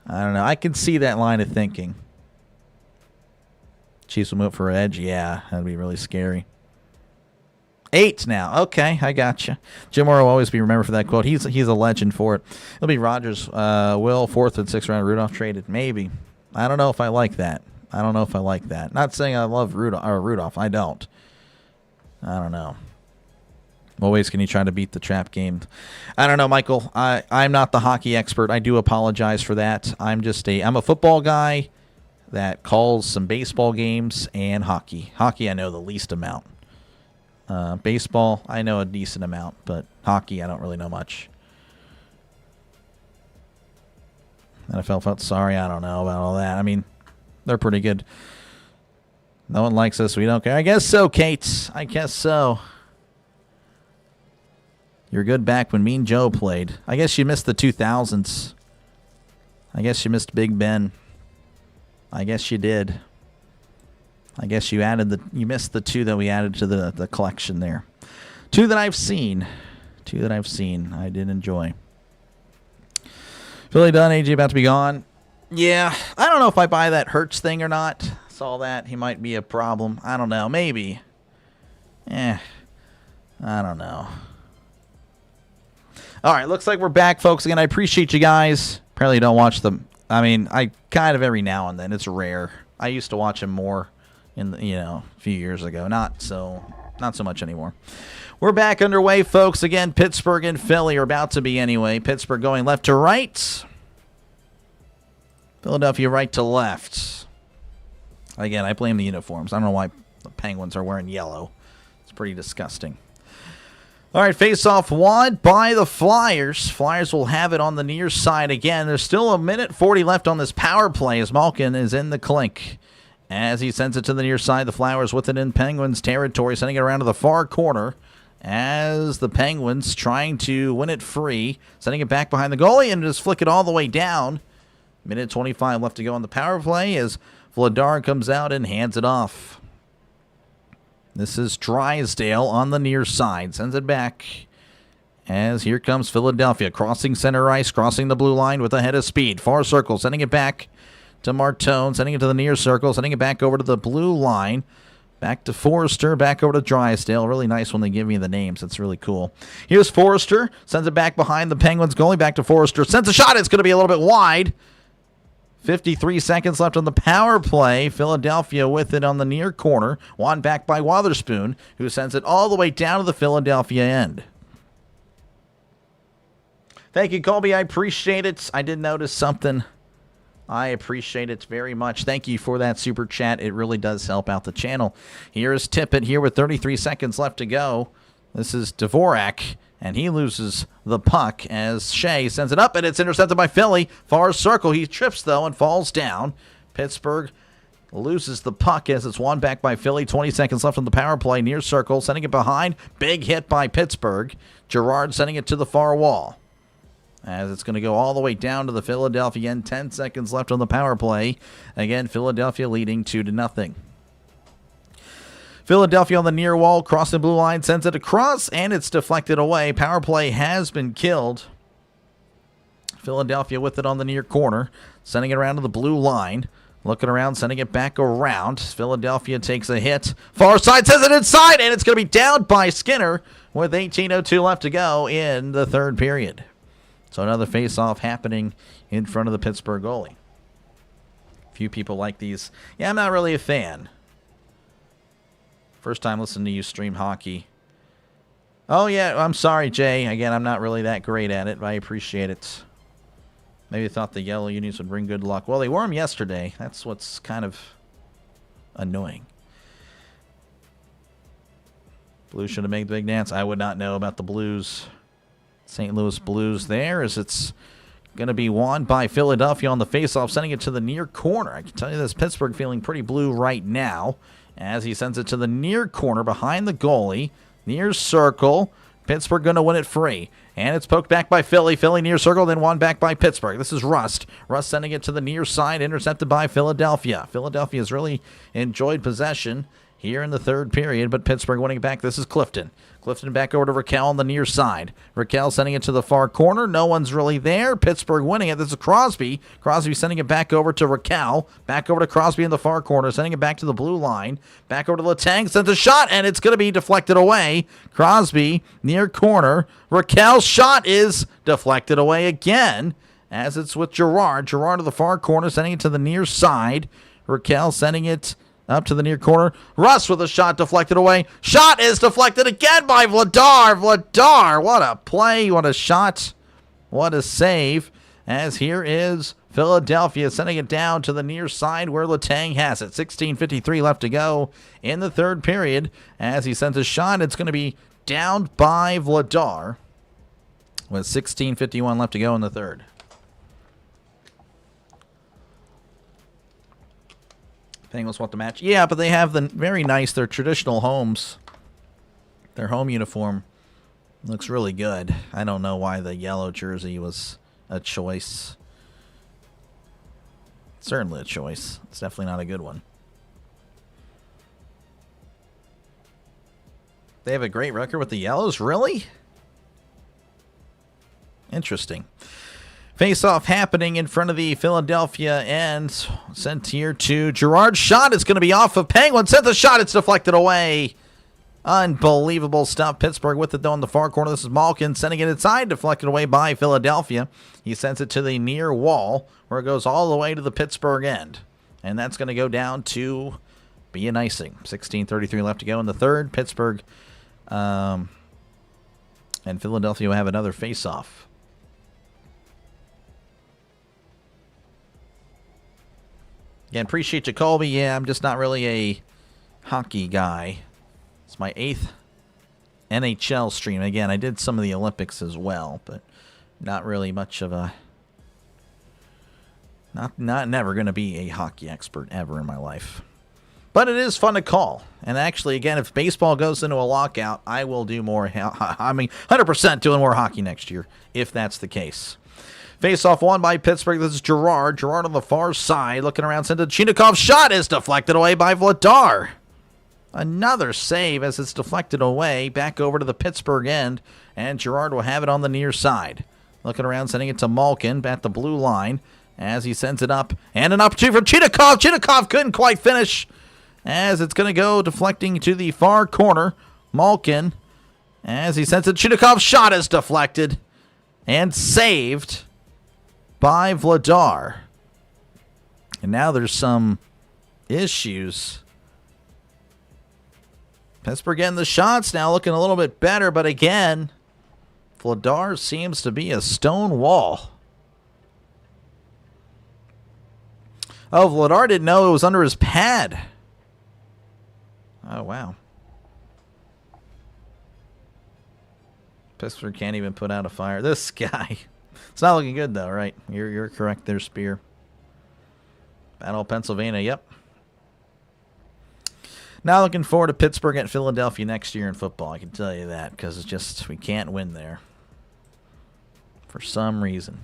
I don't know. I can see that line of thinking. Chiefs will move for edge. Yeah, that'd be really scary. 8 now. Okay, I got you. Jim Moore will always be remembered for that quote. He's a legend for it. It'll be Rodgers, Will, 4th and 6th round, Rudolph traded. Maybe. I don't know if I like that. Not saying I love Rudolph. I don't. I don't know. What ways can he try to beat the trap game? I don't know, Michael. I'm not the hockey expert. I do apologize for that. I'm a football guy that calls some baseball games and hockey. Hockey, I know the least amount. Baseball, I know a decent amount, but hockey, I don't really know much. NFL felt sorry. I don't know about all that. I mean, they're pretty good. No one likes us. We don't care. I guess so, Kate. I guess so. You're good back when Mean Joe played. I guess you missed the 2000s. I guess you missed Big Ben. I guess you did. I guess you missed the 2 that we added to the collection there. 2 that I've seen. I did enjoy. Philly done. AJ about to be gone. Yeah, I don't know if I buy that Hurts thing or not. Saw that. He might be a problem. I don't know. Maybe. I don't know. All right, looks like we're back, folks. Again, I appreciate you guys. Apparently don't watch them. I mean, I kind of every now and then. It's rare. I used to watch them more a few years ago. Not so much anymore. We're back underway, folks. Again, Pittsburgh and Philly are about to be anyway. Pittsburgh going left to right. Philadelphia right to left. Again, I blame the uniforms. I don't know why the Penguins are wearing yellow. It's pretty disgusting. All right, face-off won by the Flyers. Flyers will have it on the near side again. There's still 1:40 left on this power play as Malkin is in the clink. As he sends it to the near side, the Flyers with it in Penguins territory, sending it around to the far corner as the Penguins trying to win it free, sending it back behind the goalie and just flick it all the way down. 1:25 left to go on the power play as Vladar comes out and hands it off. This is Drysdale on the near side. Sends it back. As here comes Philadelphia. Crossing center ice. Crossing the blue line with a head of speed. Far circle. Sending it back to Martone. Sending it to the near circle. Sending it back over to the blue line. Back to Forrester. Back over to Drysdale. Really nice when they give me the names. It's really cool. Here's Forrester. Sends it back behind the Penguins goalie. Back to Forrester. Sends a shot. It's going to be a little bit wide. 53 seconds left on the power play. Philadelphia with it on the near corner. Won back by Wotherspoon, who sends it all the way down to the Philadelphia end. Thank you, Colby. I appreciate it. I did notice something. I appreciate it very much. Thank you for that super chat. It really does help out the channel. Here is Tippett here with 33 seconds left to go. This is Dvorak, and he loses the puck as Shea sends it up, and it's intercepted by Philly. Far circle. He trips, though, and falls down. Pittsburgh loses the puck as it's won back by Philly. 20 seconds left on the power play. Near circle, sending it behind. Big hit by Pittsburgh. Girard sending it to the far wall, as it's going to go all the way down to the Philadelphia end. 10 seconds left on the power play. Again, Philadelphia leading 2-0. Philadelphia on the near wall, crossing the blue line, sends it across, and it's deflected away. Power play has been killed. Philadelphia with it on the near corner, sending it around to the blue line. Looking around, sending it back around. Philadelphia takes a hit. Far side, sends it inside, and it's going to be down by Skinner with 18:02 left to go in the third period. So another face-off happening in front of the Pittsburgh goalie. Few people like these. Yeah, I'm not really a fan. First time listening to you stream hockey. Oh, yeah, I'm sorry, Jay. Again, I'm not really that great at it, but I appreciate it. Maybe I thought the yellow unis would bring good luck. Well, they wore them yesterday. That's what's kind of annoying. Blues should have made the big dance. I would not know about the Blues. St. Louis Blues there, as it's going to be won by Philadelphia on the faceoff, sending it to the near corner. I can tell you this, Pittsburgh feeling pretty blue right now, as he sends it to the near corner behind the goalie. Near circle. Pittsburgh going to win it free. And it's poked back by Philly. Philly near circle, then won back by Pittsburgh. This is Rust. Rust sending it to the near side, intercepted by Philadelphia. Philadelphia has really enjoyed possession here in the third period, but Pittsburgh winning it back. This is Clifton. Clifton back over to Raquel on the near side. Raquel sending it to the far corner. No one's really there. Pittsburgh winning it. This is Crosby. Crosby sending it back over to Raquel. Back over to Crosby in the far corner. Sending it back to the blue line. Back over to Letang. Sends a shot, and it's going to be deflected away. Crosby near corner. Raquel's shot is deflected away again, as it's with Girard. Girard to the far corner, sending it to the near side. Raquel sending it up to the near corner. Russ with a shot deflected away. Shot is deflected again by Vladar. Vladar, what a play. What a shot. What a save. As here is Philadelphia sending it down to the near side where Letang has it. 16:53 left to go in the third period. As he sends a shot, it's going to be down by Vladar with 16:51 left to go in the third. Penguins want the match. Yeah, but they have the very nice, their traditional homes. Their home uniform looks really good. I don't know why the yellow jersey was a choice. Certainly a choice. It's definitely not a good one. They have a great record with the yellows? Really? Interesting. Face-off happening in front of the Philadelphia end. Sent here to Girard's shot. It's going to be off of Penguin. Sent the shot. It's deflected away. Unbelievable stuff. Pittsburgh with it, though, in the far corner. This is Malkin sending it inside. Deflected away by Philadelphia. He sends it to the near wall, where it goes all the way to the Pittsburgh end. And that's going to go down to be an icing. 16:33 left to go in the third. Pittsburgh and Philadelphia will have another face-off. Again, appreciate you, Colby. Yeah, I'm just not really a hockey guy. It's my 8th NHL stream. Again, I did some of the Olympics as well, but not really much of a... Never going to be a hockey expert ever in my life. But it is fun to call. And actually, again, if baseball goes into a lockout, I will do more... 100% doing more hockey next year, if that's the case. Face-off won by Pittsburgh. This is Girard. Girard on the far side. Looking around. Sent to Chinakov's shot is deflected away by Vladar. Another save as it's deflected away, back over to the Pittsburgh end, and Girard will have it on the near side. Looking around, sending it to Malkin at the blue line as he sends it up, and an opportunity for Chitakov. Chitakov couldn't quite finish as it's going to go deflecting to the far corner. Malkin, as he sends it, Chitakov's shot is deflected and saved by Vladar. And now there's some issues. Pittsburgh getting the shots now, looking a little bit better, but again, Vladar seems to be a stone wall. Oh, Vladar didn't know it was under his pad. Oh, wow. Pittsburgh can't even put out a fire. This guy. It's not looking good, though, right? You're correct there, Spear. Battle of Pennsylvania, yep. Now looking forward to Pittsburgh at Philadelphia next year in football. I can tell you that, because it's just, we can't win there. For some reason.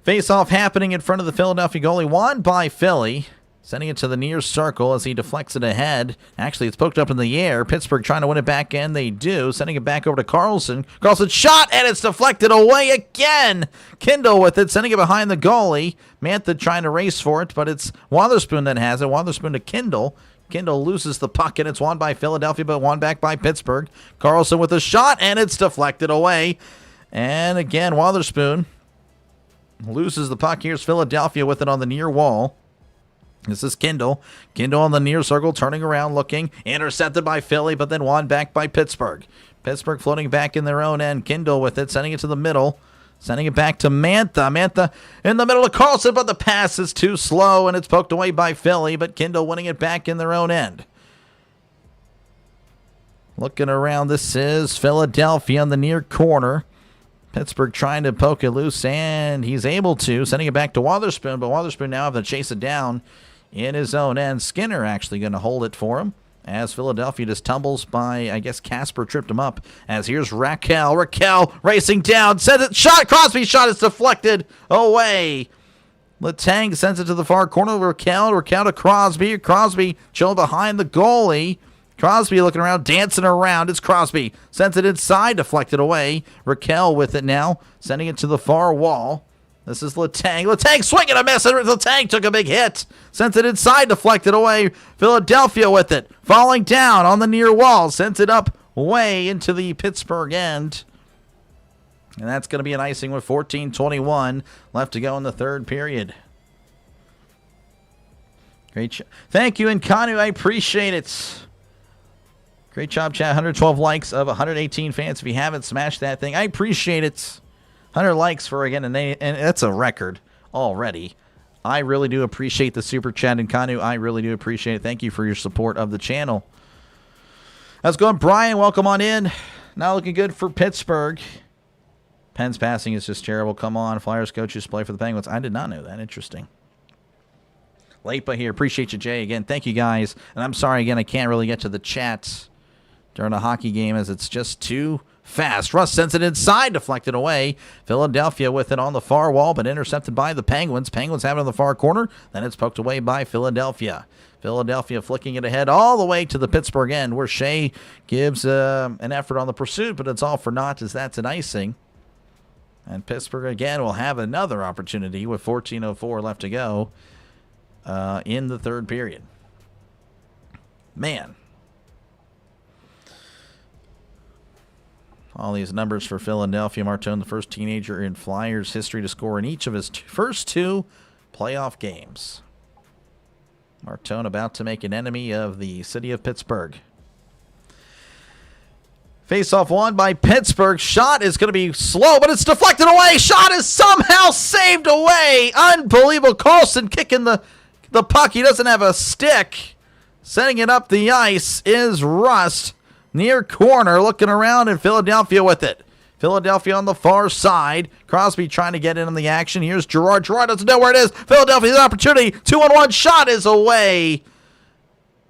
Face-off happening in front of the Philadelphia goalie. Won by Philly. Sending it to the near circle as he deflects it ahead. Actually, it's poked up in the air. Pittsburgh trying to win it back, and they do. Sending it back over to Carlson. Carlson shot, and it's deflected away again. Kindle with it, sending it behind the goalie. Mantha trying to race for it, but it's Wotherspoon that has it. Wotherspoon to Kindle. Kindle loses the puck, and it's won by Philadelphia, but won back by Pittsburgh. Carlson with a shot, and it's deflected away. And again, Wotherspoon loses the puck. Here's Philadelphia with it on the near wall. This is Kindle. Kindle on the near circle, turning around, looking. Intercepted by Philly, but then won back by Pittsburgh. Pittsburgh floating back in their own end. Kindle with it, sending it to the middle. Sending it back to Mantha. Mantha in the middle of Carlson, but the pass is too slow, and it's poked away by Philly, but Kindle winning it back in their own end. Looking around, this is Philadelphia on the near corner. Pittsburgh trying to poke it loose, and he's able to, sending it back to Wotherspoon, but Wotherspoon now having to chase it down in his own end. Skinner actually going to hold it for him as Philadelphia just tumbles by, I guess Casper tripped him up, as here's Raquel. Raquel racing down, sends it, shot, Crosby's shot is deflected away. Letang sends it to the far corner, Raquel to Crosby. Crosby chilling behind the goalie. Crosby looking around, dancing around. It's Crosby. Sends it inside, deflected away. Raquel with it now, sending it to the far wall. This is Letang. Letang swinging a miss, and Letang took a big hit. Sends it inside, deflected away. Philadelphia with it, falling down on the near wall. Sends it up way into the Pittsburgh end. And that's going to be an icing with 14:21 left to go in the third period. Great thank you, Nkanu. I appreciate it. Great job, chat. 112 likes of 118 fans. If you haven't smashed that thing, I appreciate it. 100 likes for, again, and that's a record already. I really do appreciate the super chat, and Kanu, I really do appreciate it. Thank you for your support of the channel. How's it going, Brian? Welcome on in. Not looking good for Pittsburgh. Penn's passing is just terrible. Come on, Flyers coaches play for the Penguins. I did not know that. Interesting. Lepa here. Appreciate you, Jay. Again, thank you, guys. And I'm sorry, again, I can't really get to the chats during a hockey game as it's just too fast. Russ sends it inside, deflected away. Philadelphia with it on the far wall, but intercepted by the Penguins. Penguins have it on the far corner. Then it's poked away by Philadelphia. Philadelphia flicking it ahead all the way to the Pittsburgh end, where Shea gives an effort on the pursuit, but it's all for naught as that's an icing. And Pittsburgh, again, will have another opportunity with 14:04 left to go in the third period. Man. All these numbers for Philadelphia. Martone, the first teenager in Flyers history to score in each of his first two playoff games. Martone about to make an enemy of the city of Pittsburgh. Face-off won by Pittsburgh. Shot is going to be slow, but it's deflected away. Shot is somehow saved away. Unbelievable. Carlson kicking the puck. He doesn't have a stick. Sending it up the ice is Rust. Near corner, looking around, and Philadelphia with it. Philadelphia on the far side. Crosby trying to get in on the action. Here's Girard. Girard doesn't know where it is. Philadelphia's opportunity. 2-on-1 shot is away.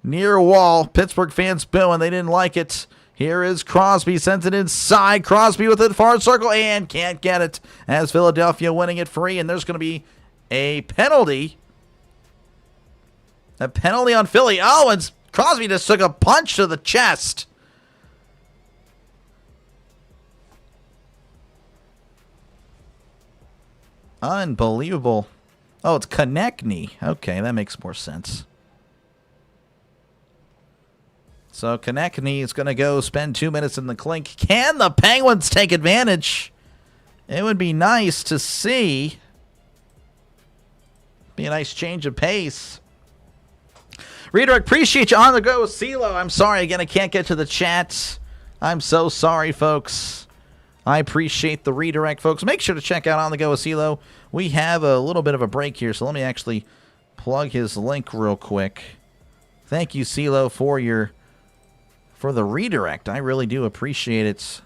Near wall. Pittsburgh fans booing. They didn't like it. Here is Crosby. Sends it inside. Crosby with it far circle and can't get it. As Philadelphia winning it free. And there's going to be a penalty. A penalty on Philly. Oh, it's Crosby just took a punch to the chest. Unbelievable. Oh, it's Konechny. Okay, that makes more sense. So Konechny is going to go spend 2 minutes in the clink. Can the Penguins take advantage? It would be nice to see. Be a nice change of pace. Redirect, appreciate you on the go. CeeLo, I'm sorry. Again, I can't get to the chat. I'm so sorry, folks. I appreciate the redirect, folks. Make sure to check out On the Go with CeeLo. We have a little bit of a break here, so let me actually plug his link real quick. Thank you, CeeLo, for the redirect. I really do appreciate it.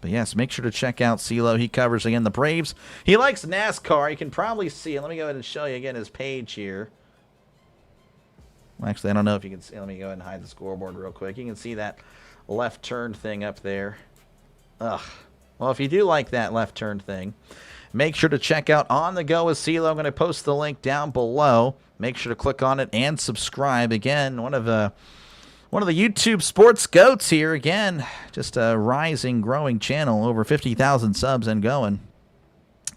But yes, make sure to check out CeeLo. He covers, again, the Braves. He likes NASCAR. You can probably see it. Let me go ahead and show you, again, his page here. Well, actually, I don't know if you can see. Let me go ahead and hide the scoreboard real quick. You can see that left turn thing up there. Ugh. Well, if you do like that left turn thing, make sure to check out On the Go with CeeLo. I'm going to post the link down below. Make sure to click on it and subscribe. Again, one of the YouTube sports goats here. Again, just a rising, growing channel. Over 50,000 subs and going.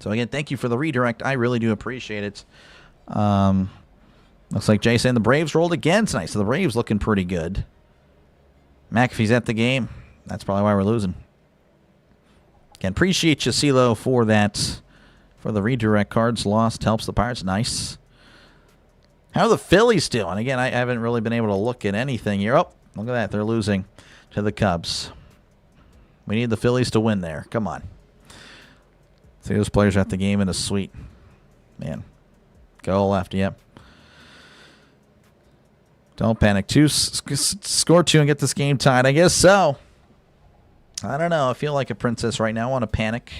So again, thank you for the redirect. I really do appreciate it. Looks like Jay saying the Braves rolled again tonight. So the Braves looking pretty good. McAfee's at the game. That's probably why we're losing. Again, appreciate you, CeeLo, for that. For the redirect. Cards lost helps the Pirates. Nice. How are the Phillies doing? Again, I haven't really been able to look at anything here. Oh, look at that. They're losing to the Cubs. We need the Phillies to win there. Come on. See, those players are at the game in a suite. Man. Go left, yep. Don't panic. Score 2 and get this game tied. I guess so. I don't know. I feel like a princess right now. I want to panic.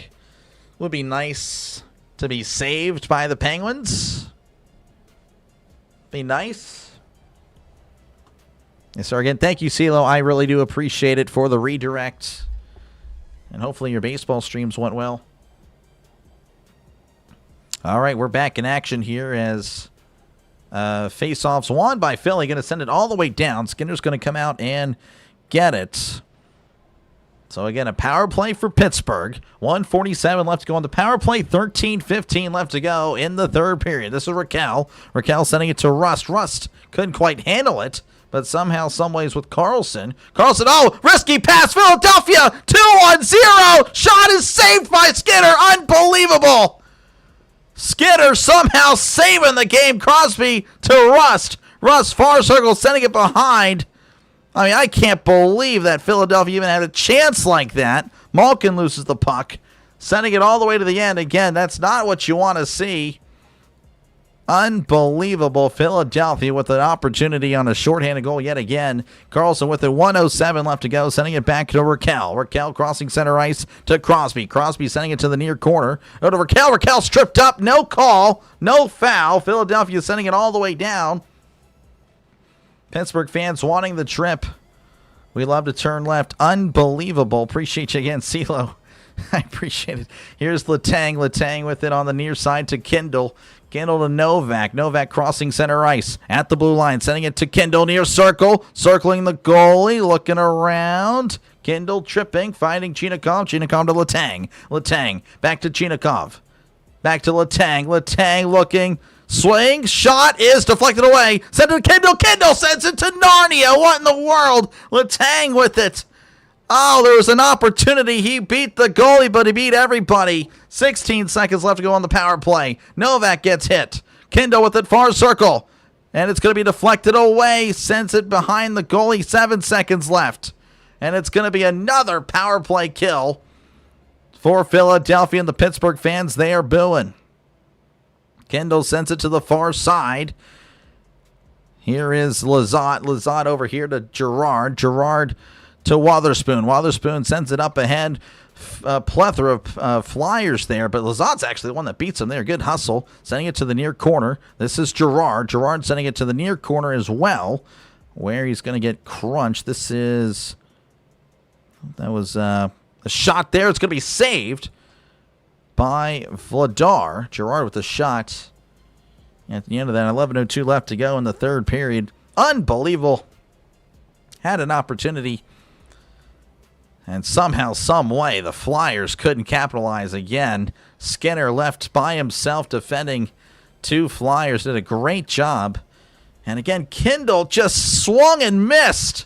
Would be nice to be saved by the Penguins. Be nice. Yes, sir. Again, thank you, CeeLo. I really do appreciate it for the redirect. And hopefully your baseball streams went well. All right, we're back in action here as Faceoff's won by Philly. Going to send it all the way down. Skinner's going to come out and get it. So, again, a power play for Pittsburgh. 1:47 left to go on the power play. 13:15 left to go in the third period. This is Raquel. Raquel sending it to Rust. Rust couldn't quite handle it, but somehow, some ways with Carlson. Carlson, oh, risky pass. Philadelphia, 2-1-0. Shot is saved by Skinner. Unbelievable. Skinner somehow saving the game. Crosby to Rust. Rust, far circle, sending it behind. I mean, I can't believe that Philadelphia even had a chance like that. Malkin loses the puck, sending it all the way to the end. Again, that's not what you want to see. Unbelievable. Philadelphia with an opportunity on a shorthanded goal yet again. Carlson with it. 1:07 left to go, sending it back to Raquel. Raquel crossing center ice to Crosby. Crosby sending it to the near corner. Go to Raquel. Raquel stripped up. No call. No foul. Philadelphia sending it all the way down. Pittsburgh fans wanting the trip. We love to turn left. Unbelievable. Appreciate you again, CeeLo. I appreciate it. Here's Letang. Letang with it on the near side to Kindle. Kindle to Novak. Novak crossing center ice at the blue line. Sending it to Kindle near circle. Circling the goalie. Looking around. Kindle tripping. Finding Chinakov. Chinakov to Letang. Letang back to Chinakov. Back to Letang. Letang looking. Swing, shot is deflected away. Send it to Kindle. Kindle sends it to Narnia. What in the world? Letang with it. Oh, there was an opportunity. He beat the goalie, but he beat everybody. 16 seconds left to go on the power play. Novak gets hit. Kindle with it, far circle. And it's going to be deflected away. Sends it behind the goalie. 7 seconds left. And it's going to be another power play kill for Philadelphia, and the Pittsburgh fans, they are booing. Kendall sends it to the far side. Here is Lizotte. Lizotte over here to Gerard. Gerard to Wotherspoon. Wotherspoon sends it up ahead. A plethora of flyers there, but Lizotte's actually the one that beats him there. Good hustle. Sending it to the near corner. This is Gerard. Gerard sending it to the near corner as well, where he's going to get crunched. This is... That was a shot there. It's going to be saved by Vladar. Gerard with the shot. At the end of that, 11:02 left to go in the third period. Unbelievable. Had an opportunity. And somehow, some way, the Flyers couldn't capitalize again. Skinner left by himself defending two Flyers. Did a great job. And again, Kindle just swung and missed.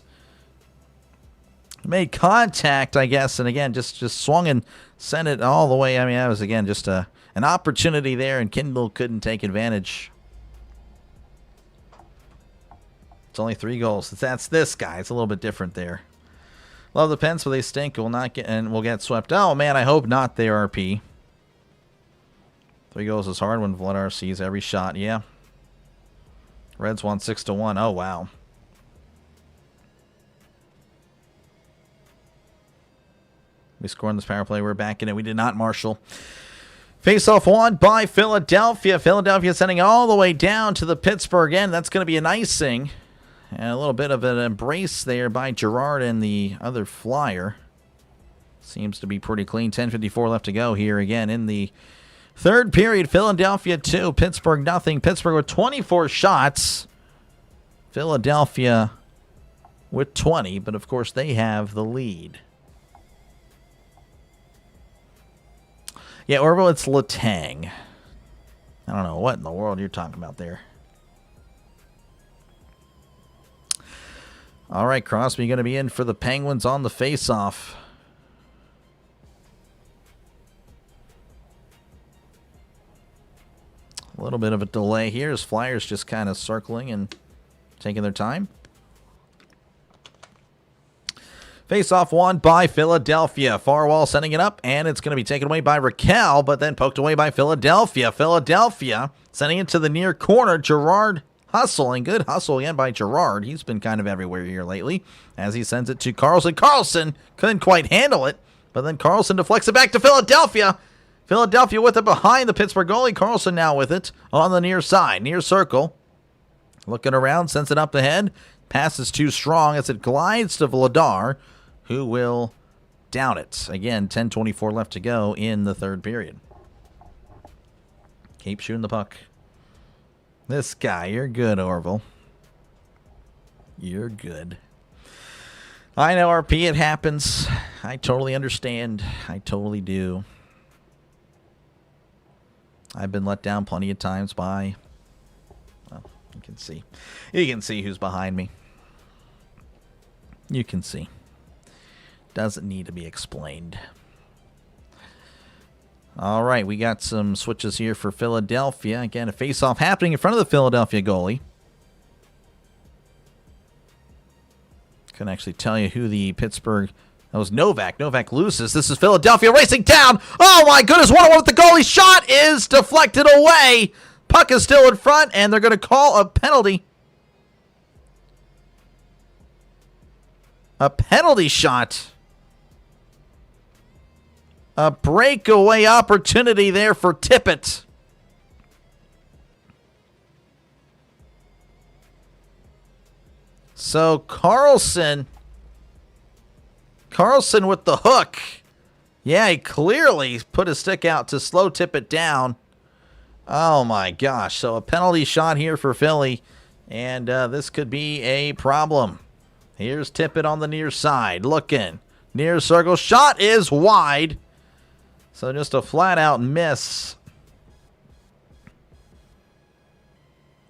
Made contact, I guess, and again, just swung and sent it all the way. I mean, that was, again, just an opportunity there, and Kindle couldn't take advantage. It's only 3 goals. That's this guy. It's a little bit different there. Love the Pens, but they stink. Will not get, and will get swept. Oh, man, I hope not, the RP. 3 goals is hard when Vladar sees every shot. Yeah. Reds won 6-1. Oh, wow. We scored in this power play. We're back in it. We did not, Marshall. Faceoff won by Philadelphia. Philadelphia sending all the way down to the Pittsburgh end. That's going to be an icing. And a little bit of an embrace there by Girard and the other Flyer. Seems to be pretty clean. 10:54 left to go here again in the third period. Philadelphia 2, Pittsburgh nothing. Pittsburgh with 24 shots. Philadelphia with 20, but of course they have the lead. Yeah, Orville, it's Letang. I don't know what in the world you're talking about there. All right, Crosby going to be in for the Penguins on the face-off. A little bit of a delay here as Flyers just kind of circling and taking their time. Face-off won by Philadelphia. Farwell sending it up, and it's going to be taken away by Raquel, but then poked away by Philadelphia. Philadelphia sending it to the near corner. Girard hustling. Good hustle again by Girard. He's been kind of everywhere here lately as he sends it to Carlson. Carlson couldn't quite handle it, but then Carlson deflects it back to Philadelphia. Philadelphia with it behind the Pittsburgh goalie. Carlson now with it on the near side. Near circle. Looking around, sends it up ahead. Pass is too strong as it glides to Vladar, who will down it. Again, 10:24 left to go in the third period. Keep shooting the puck. This guy, you're good, Orville. You're good. I know, RP, it happens. I totally understand. I totally do. I've been let down plenty of times by... Well, you can see. You can see who's behind me. You can see. Doesn't need to be explained. All right, we got some switches here for Philadelphia. Again, a face-off happening in front of the Philadelphia goalie. Couldn't actually tell you who the Pittsburgh... That was Novak. Novak loses. This is Philadelphia racing down. Oh, my goodness. 1-on-1 with the goalie. Shot is deflected away. Puck is still in front, and they're going to call a penalty. A penalty shot. A breakaway opportunity there for Tippett. So Carlson with the hook. Yeah, he clearly put his stick out to slow Tippett down. Oh my gosh. So a penalty shot here for Philly. And this could be a problem. Here's Tippett on the near side. Looking. Near circle. Shot is wide. So just a flat-out miss.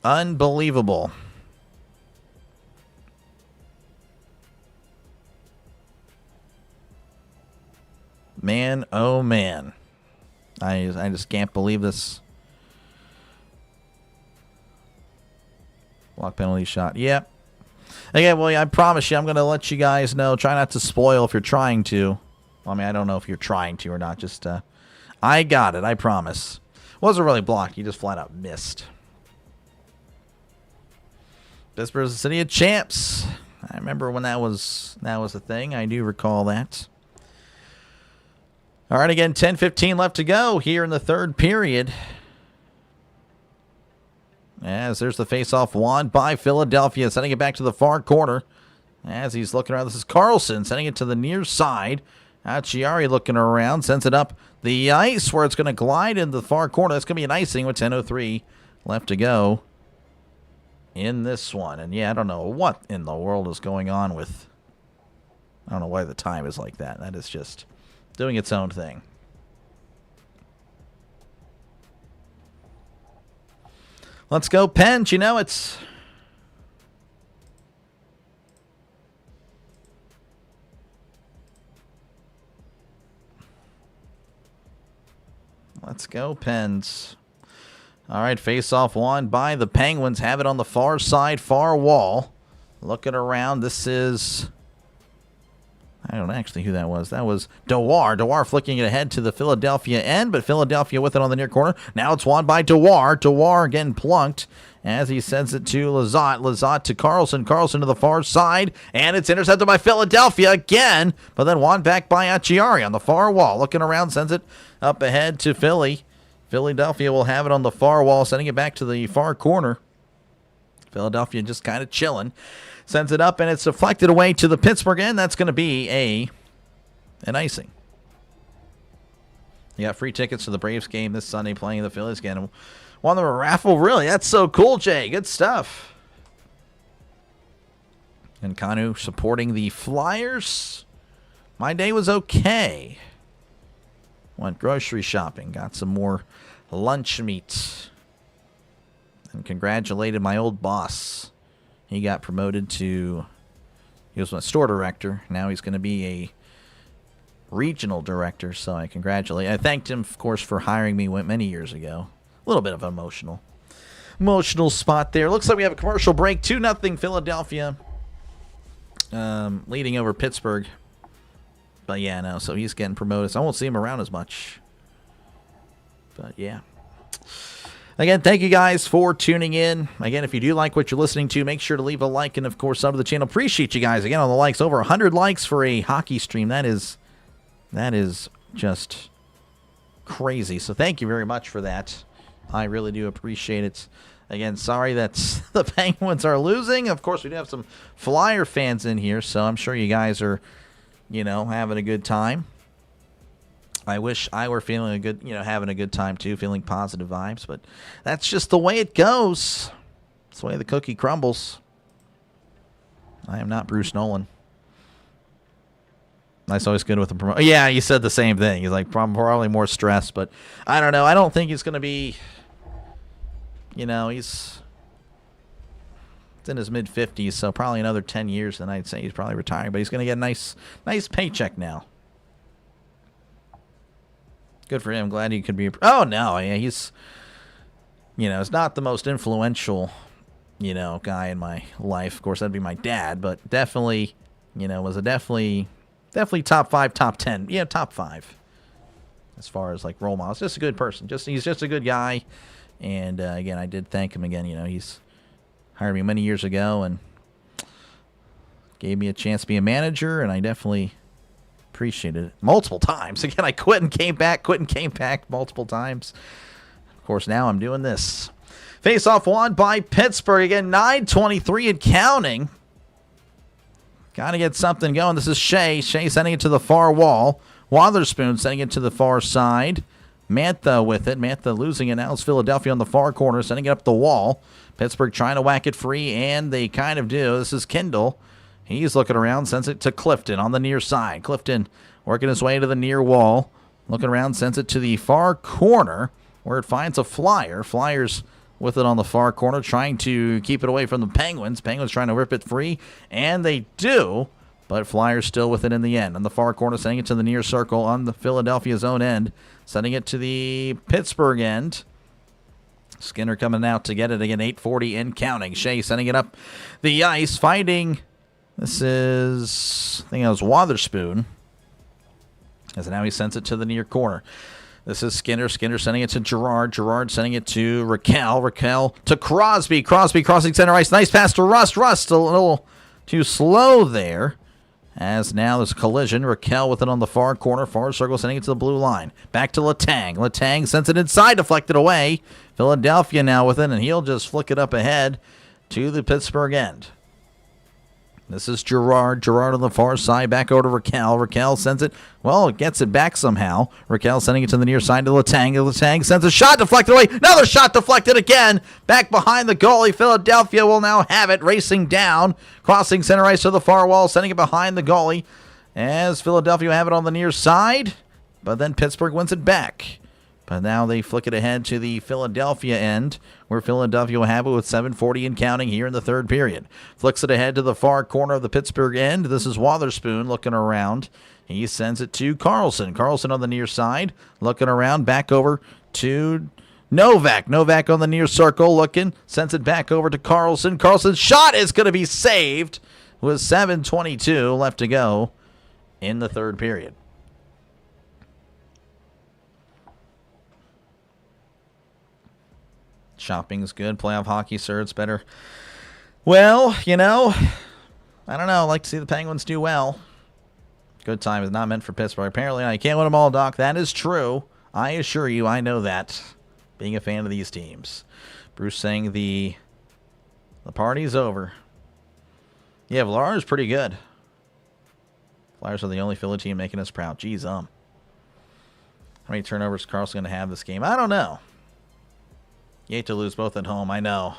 Unbelievable. Man, oh man. I just can't believe this. Block penalty shot. Yep. Again, well, I promise you, I'm going to let you guys know. Try not to spoil if you're trying to. I mean, I don't know if you're trying to or not. Just, I got it. I promise. Wasn't really blocked. You just flat out missed. Pittsburgh's the city of champs. I remember when that was a thing. I do recall that. All right, again, 10:15 left to go here in the third period. As there's the face-off won by Philadelphia, sending it back to the far corner. As he's looking around, this is Carlson sending it to the near side. Acciari looking around, sends it up the ice where it's going to glide in the far corner. That's going to be an icing with 10:03 left to go. in this one. And yeah, I don't know what in the world is going on with... I don't know why the time is like that. That is just doing its own thing. Let's go, Pens. You know, it's... Let's go, Pens. All right, face-off won by the Penguins. Have it on the far side, far wall. Looking around. This is... I don't know actually who that was. That was Dewar. Dewar flicking it ahead to the Philadelphia end, but Philadelphia with it on the near corner. Now it's won by Dewar. Dewar again plunked as he sends it to Lizotte. Lizotte to Carlson. Carlson to the far side, and it's intercepted by Philadelphia again, but then won back by Acciari on the far wall. Looking around, sends it up ahead to Philly. Philadelphia will have it on the far wall, sending it back to the far corner. Philadelphia just kind of chilling. Sends it up, and it's deflected away to the Pittsburgh end. That's going to be an icing. You got free tickets to the Braves game this Sunday playing the Phillies again. Won them a raffle, really? That's so cool, Jay. Good stuff. And Kanu supporting the Flyers. My day was okay. Went grocery shopping. Got some more lunch meat. And congratulated my old boss. He got promoted to, he was a store director. Now he's going to be a regional director. So I thanked him, of course, for hiring me many years ago. A little bit of an emotional spot there. Looks like we have a commercial break. 2-0 Philadelphia, leading over Pittsburgh. But yeah, no, so he's getting promoted. So I won't see him around as much. But yeah. Again, thank you guys for tuning in. Again, if you do like what you're listening to, make sure to leave a like and, of course, sub to the channel. Appreciate you guys. Again, on the likes, over 100 likes for a hockey stream. That is just crazy. So thank you very much for that. I really do appreciate it. Again, sorry that the Penguins are losing. Of course, we do have some Flyer fans in here, so I'm sure you guys are, having a good time. I wish I were feeling having a good time too, feeling positive vibes, but that's just the way it goes. It's the way the cookie crumbles. I am not Bruce Nolan. That's always good with the promotion. Yeah, he said the same thing. He's like, probably more stress, but I don't know. I don't think he's going to be, he's in his mid-50s, so probably another 10 years, then I'd say he's probably retiring, but he's going to get a nice paycheck now. Good for him. Glad he could be. Oh, no. Yeah, he's, it's not the most influential, guy in my life. Of course, that'd be my dad, but definitely, was a definitely top 5, top 10. Yeah, top 5 as far as like role models. Just a good person. He's just a good guy. And again, I did thank him again. He's hired me many years ago and gave me a chance to be a manager, and I definitely appreciated it multiple times. Again, I quit and came back multiple times. Of course, now I'm doing this. Face-off won by Pittsburgh. Again, 9:23 and counting. Got to get something going. This is Shea. Shea sending it to the far wall. Wotherspoon sending it to the far side. Mantha with it. Mantha losing it. Now it's Philadelphia on the far corner, sending it up the wall. Pittsburgh trying to whack it free, and they kind of do. This is Kindle. He's looking around, sends it to Clifton on the near side. Clifton working his way to the near wall. Looking around, sends it to the far corner where it finds a Flyer. Flyers with it on the far corner, trying to keep it away from the Penguins. Penguins trying to rip it free, and they do, but Flyers still with it in the end. On the far corner, sending it to the near circle on the Philadelphia's own end. Sending it to the Pittsburgh end. Skinner coming out to get it again, 8:40 and counting. Shea sending it up the ice, fighting... This is, I think it was Wotherspoon. As now he sends it to the near corner. This is Skinner. Skinner sending it to Gerard. Gerard sending it to Raquel. Raquel to Crosby. Crosby crossing center ice. Nice pass to Rust. Rust a little too slow there. As now there's a collision. Raquel with it on the far corner. Far circle sending it to the blue line. Back to Letang. Letang sends it inside. Deflected away. Philadelphia now with it, and he'll just flick it up ahead to the Pittsburgh end. This is Gerard. Gerard on the far side. Back over to Raquel. Raquel sends it. Well, gets it back somehow. Raquel sending it to the near side to Letang. Letang sends a shot deflected away. Another shot deflected again. Back behind the goalie. Philadelphia will now have it. Racing down. Crossing center ice to the far wall. Sending it behind the goalie. As Philadelphia have it on the near side. But then Pittsburgh wins it back. But now they flick it ahead to the Philadelphia end, where Philadelphia will have it with 7:40 and counting here in the third period. Flicks it ahead to the far corner of the Pittsburgh end. This is Wotherspoon looking around. He sends it to Carlson. Carlson on the near side, looking around, back over to Novak. Novak on the near circle, looking, sends it back over to Carlson. Carlson's shot is going to be saved with 7:22 left to go in the third period. Shopping's good. Playoff hockey, sir. It's better. Well, I don't know. I like to see the Penguins do well. Good time is not meant for Pittsburgh. Apparently, I can't win them all, Doc. That is true. I assure you, I know that. Being a fan of these teams. Bruce saying the party's over. Yeah, Vlar's pretty good. Flyers are the only Philly team making us proud. Jeez, How many turnovers is Carlson going to have this game? I don't know. You hate to lose both at home, I know.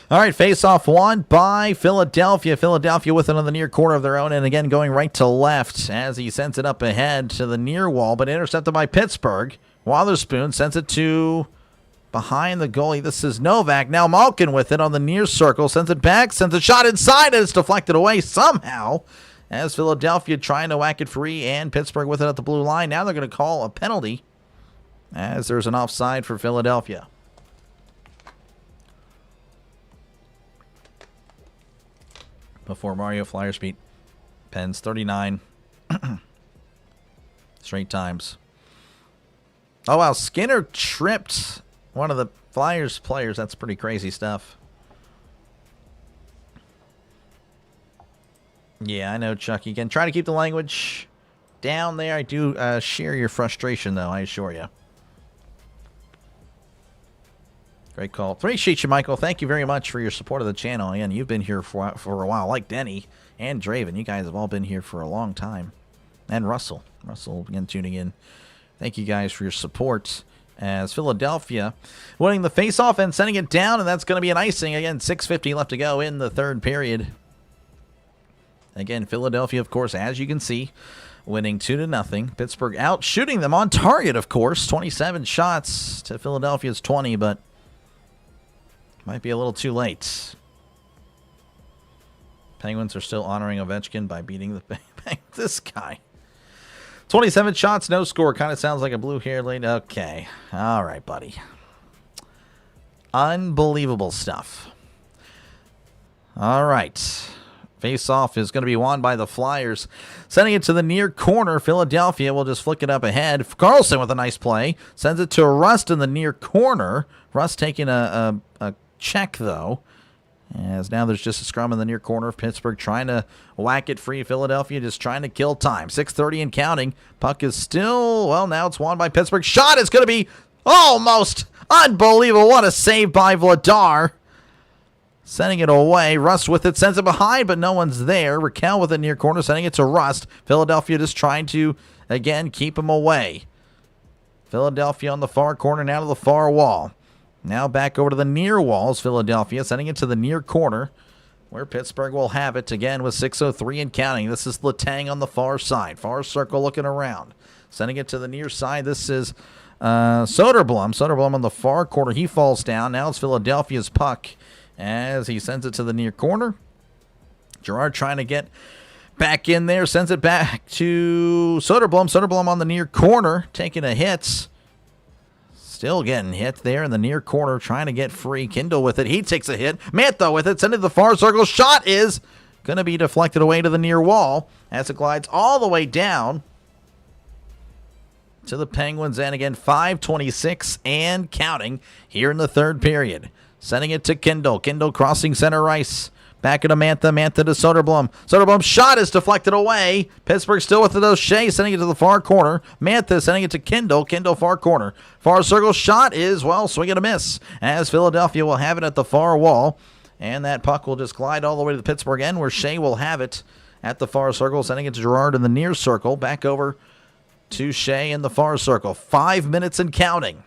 All right, face-off won by Philadelphia. Philadelphia with it on the near corner of their own, and again going right to left as he sends it up ahead to the near wall, but intercepted by Pittsburgh. Wotherspoon sends it to behind the goalie. This is Novak. Now Malkin with it on the near circle. Sends it back, sends a shot inside, and it's deflected away somehow as Philadelphia trying to whack it free, and Pittsburgh with it at the blue line. Now they're going to call a penalty as there's an offside for Philadelphia. Before Mario Flyers beat Pens 39 straight times. Oh, wow. Skinner tripped one of the Flyers players. That's pretty crazy stuff. Yeah, I know, Chuck. You can try to keep the language down there. I do share your frustration, though, I assure you. Great call. Appreciate you, Michael. Thank you very much for your support of the channel. And you've been here for a while, like Denny and Draven. You guys have all been here for a long time. And Russell. Russell, again, tuning in. Thank you guys for your support. As Philadelphia winning the faceoff and sending it down, and that's going to be an icing. Again, 6:50 left to go in the third period. Again, Philadelphia, of course, as you can see, winning 2-0. Pittsburgh out, shooting them on target, of course. 27 shots to Philadelphia's 20, but might be a little too late. Penguins are still honoring Ovechkin by beating the this guy. 27 shots, no score. Kind of sounds like a blue-haired lady. Okay. All right, buddy. Unbelievable stuff. All right. Face-off is going to be won by the Flyers. Sending it to the near corner. Philadelphia will just flick it up ahead. Carlson with a nice play. Sends it to Rust in the near corner. Rust taking a check, though. As now there's just a scrum in the near corner of Pittsburgh trying to whack it free. Philadelphia just trying to kill time. 6:30 and counting. Puck is still, well, now it's won by Pittsburgh. Shot is going to be almost unbelievable. What a save by Vladar. Sending it away. Rust with it. Sends it behind, but no one's there. Raquel with it near corner. Sending it to Rust. Philadelphia just trying to, again, keep him away. Philadelphia on the far corner. Now to the far wall. Now back over to the near walls, Philadelphia, sending it to the near corner, where Pittsburgh will have it again with 6:03 and counting. This is Letang on the far side. Far circle looking around. Sending it to the near side. This is Soderblom. Soderblom on the far corner. He falls down. Now it's Philadelphia's puck as he sends it to the near corner. Gerard trying to get back in there. Sends it back to Soderblom. Soderblom on the near corner, taking a hit. Still getting hit there in the near corner, trying to get free. Kindle with it. He takes a hit. Mantha with it. Send it to the far circle. Shot is going to be deflected away to the near wall as it glides all the way down to the Penguins. And again, 5:26 and counting here in the third period. Sending it to Kindle. Kindle crossing center ice. Back into Mantha. Mantha to Soderblom. Soderblom's shot is deflected away. Pittsburgh still with it. O'Shea sending it to the far corner. Mantha sending it to Kindle. Kindle far corner. Far circle shot is, well, swing and a miss. As Philadelphia will have it at the far wall. And that puck will just glide all the way to the Pittsburgh end where Shea will have it at the far circle, sending it to Girard in the near circle. Back over to Shea in the far circle. 5 minutes and counting.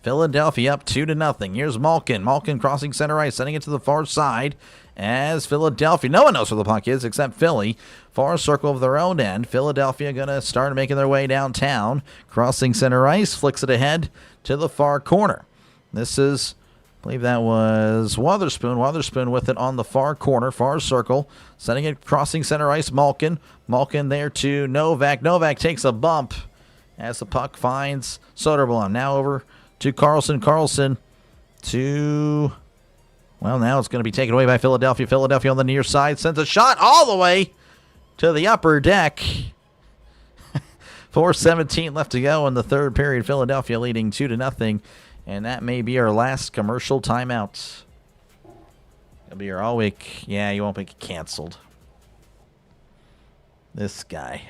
Philadelphia up 2-0. Here's Malkin. Malkin crossing center ice, sending it to the far side as Philadelphia. No one knows where the puck is except Philly. Far circle of their own end. Philadelphia going to start making their way downtown. Crossing center ice, flicks it ahead to the far corner. This is, I believe that was Wotherspoon. Wotherspoon with it on the far corner, far circle. Sending it crossing center ice, Malkin. Malkin there to Novak. Novak takes a bump as the puck finds Soderblom. Now over to Carlson. Carlson to, well, now it's going to be taken away by Philadelphia. Philadelphia on the near side sends a shot all the way to the upper deck. 4:17 left to go in the third period. Philadelphia leading 2-0. And that may be our last commercial timeout. It'll be here all week. Yeah, you won't be canceled. This guy.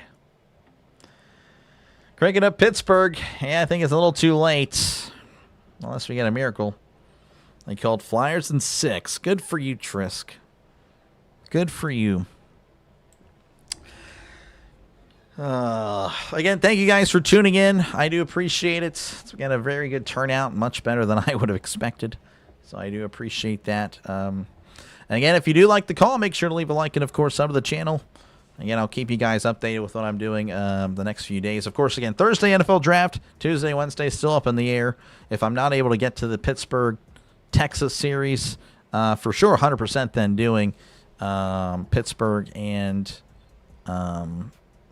Cranking up Pittsburgh. Yeah, I think it's a little too late. Unless we get a miracle. They called Flyers in 6. Good for you, Trisk. Good for you. Again, thank you guys for tuning in. I do appreciate it. It's got a very good turnout, much better than I would have expected. So I do appreciate that. And again, if you do like the call, make sure to leave a like and, of course, sub to the channel. Again, I'll keep you guys updated with what I'm doing the next few days. Of course, again, Thursday NFL Draft, Tuesday, Wednesday, still up in the air. If I'm not able to get to the Pittsburgh, Texas series, for sure, 100% then doing Pittsburgh and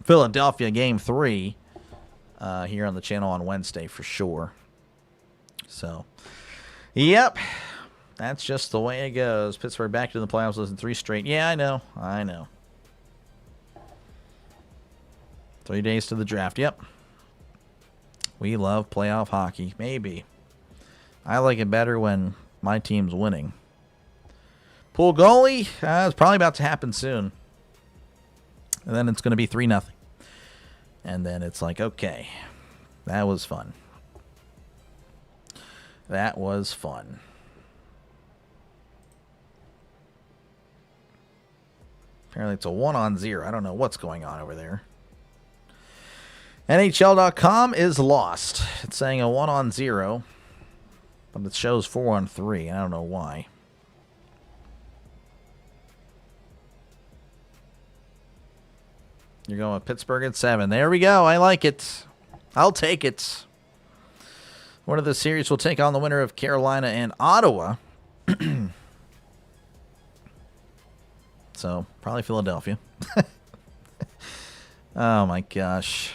Philadelphia Game 3 here on the channel on Wednesday for sure. So, yep, that's just the way it goes. Pittsburgh back to the playoffs, losing 3 straight. Yeah, I know. 3 days to the draft. Yep. We love playoff hockey. Maybe. I like it better when my team's winning. Pool goalie, it's probably about to happen soon. And then it's going to be 3-0. And then it's like, okay, that was fun. That was fun. Apparently it's a 1-on-0. I don't know what's going on over there. NHL.com is lost. It's saying a 1-on-0, but it shows 4-on-3. I don't know why. You're going with Pittsburgh at 7. There we go. I like it. I'll take it. One of the series will take on the winner of Carolina and Ottawa. So, probably Philadelphia. Oh, my gosh.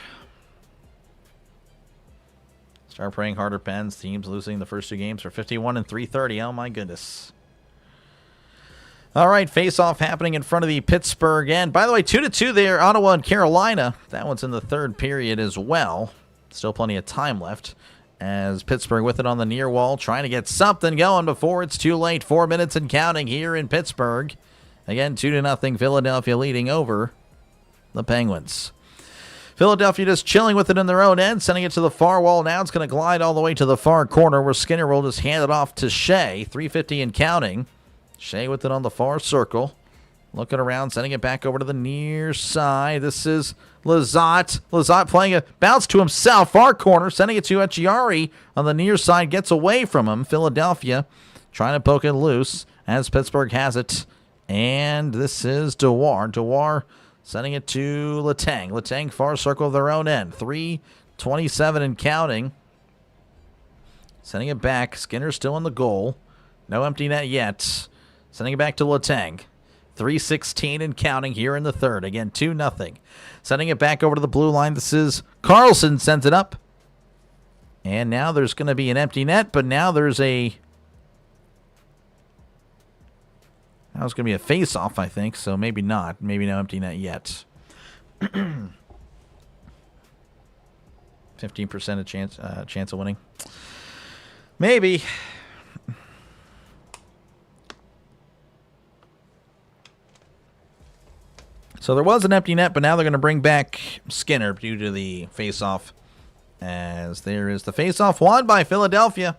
Start praying harder, Pens. Teams losing the first 2 games for 51 and 330. Oh, my goodness. All right, face-off happening in front of the Pittsburgh end. By the way, 2-2 there, Ottawa and Carolina. That one's in the third period as well. Still plenty of time left as Pittsburgh with it on the near wall, trying to get something going before it's too late. 4 minutes and counting here in Pittsburgh. Again, 2-0, Philadelphia leading over the Penguins. Philadelphia just chilling with it in their own end, sending it to the far wall. Now it's going to glide all the way to the far corner where Skinner will just hand it off to Shea. 3:50 and counting. Shea with it on the far circle. Looking around, sending it back over to the near side. This is Lizotte. Lizotte playing a bounce to himself. Far corner, sending it to Echiari on the near side. Gets away from him. Philadelphia trying to poke it loose as Pittsburgh has it. And this is Dewar. Dewar sending it to Letang. Letang far circle of their own end. 3:27 and counting. Sending it back. Skinner still in the goal. No empty net yet. Sending it back to Letang. 3:16 and counting here in the third. Again, 2-0. Sending it back over to the blue line. This is Carlson sends it up. And now there's going to be an empty net, but now there's a... Now it's going to be a face-off, I think, so maybe not. Maybe no empty net yet. 15% chance of winning. Maybe. So there was an empty net, but now they're going to bring back Skinner due to the face-off. As there is the face-off won by Philadelphia.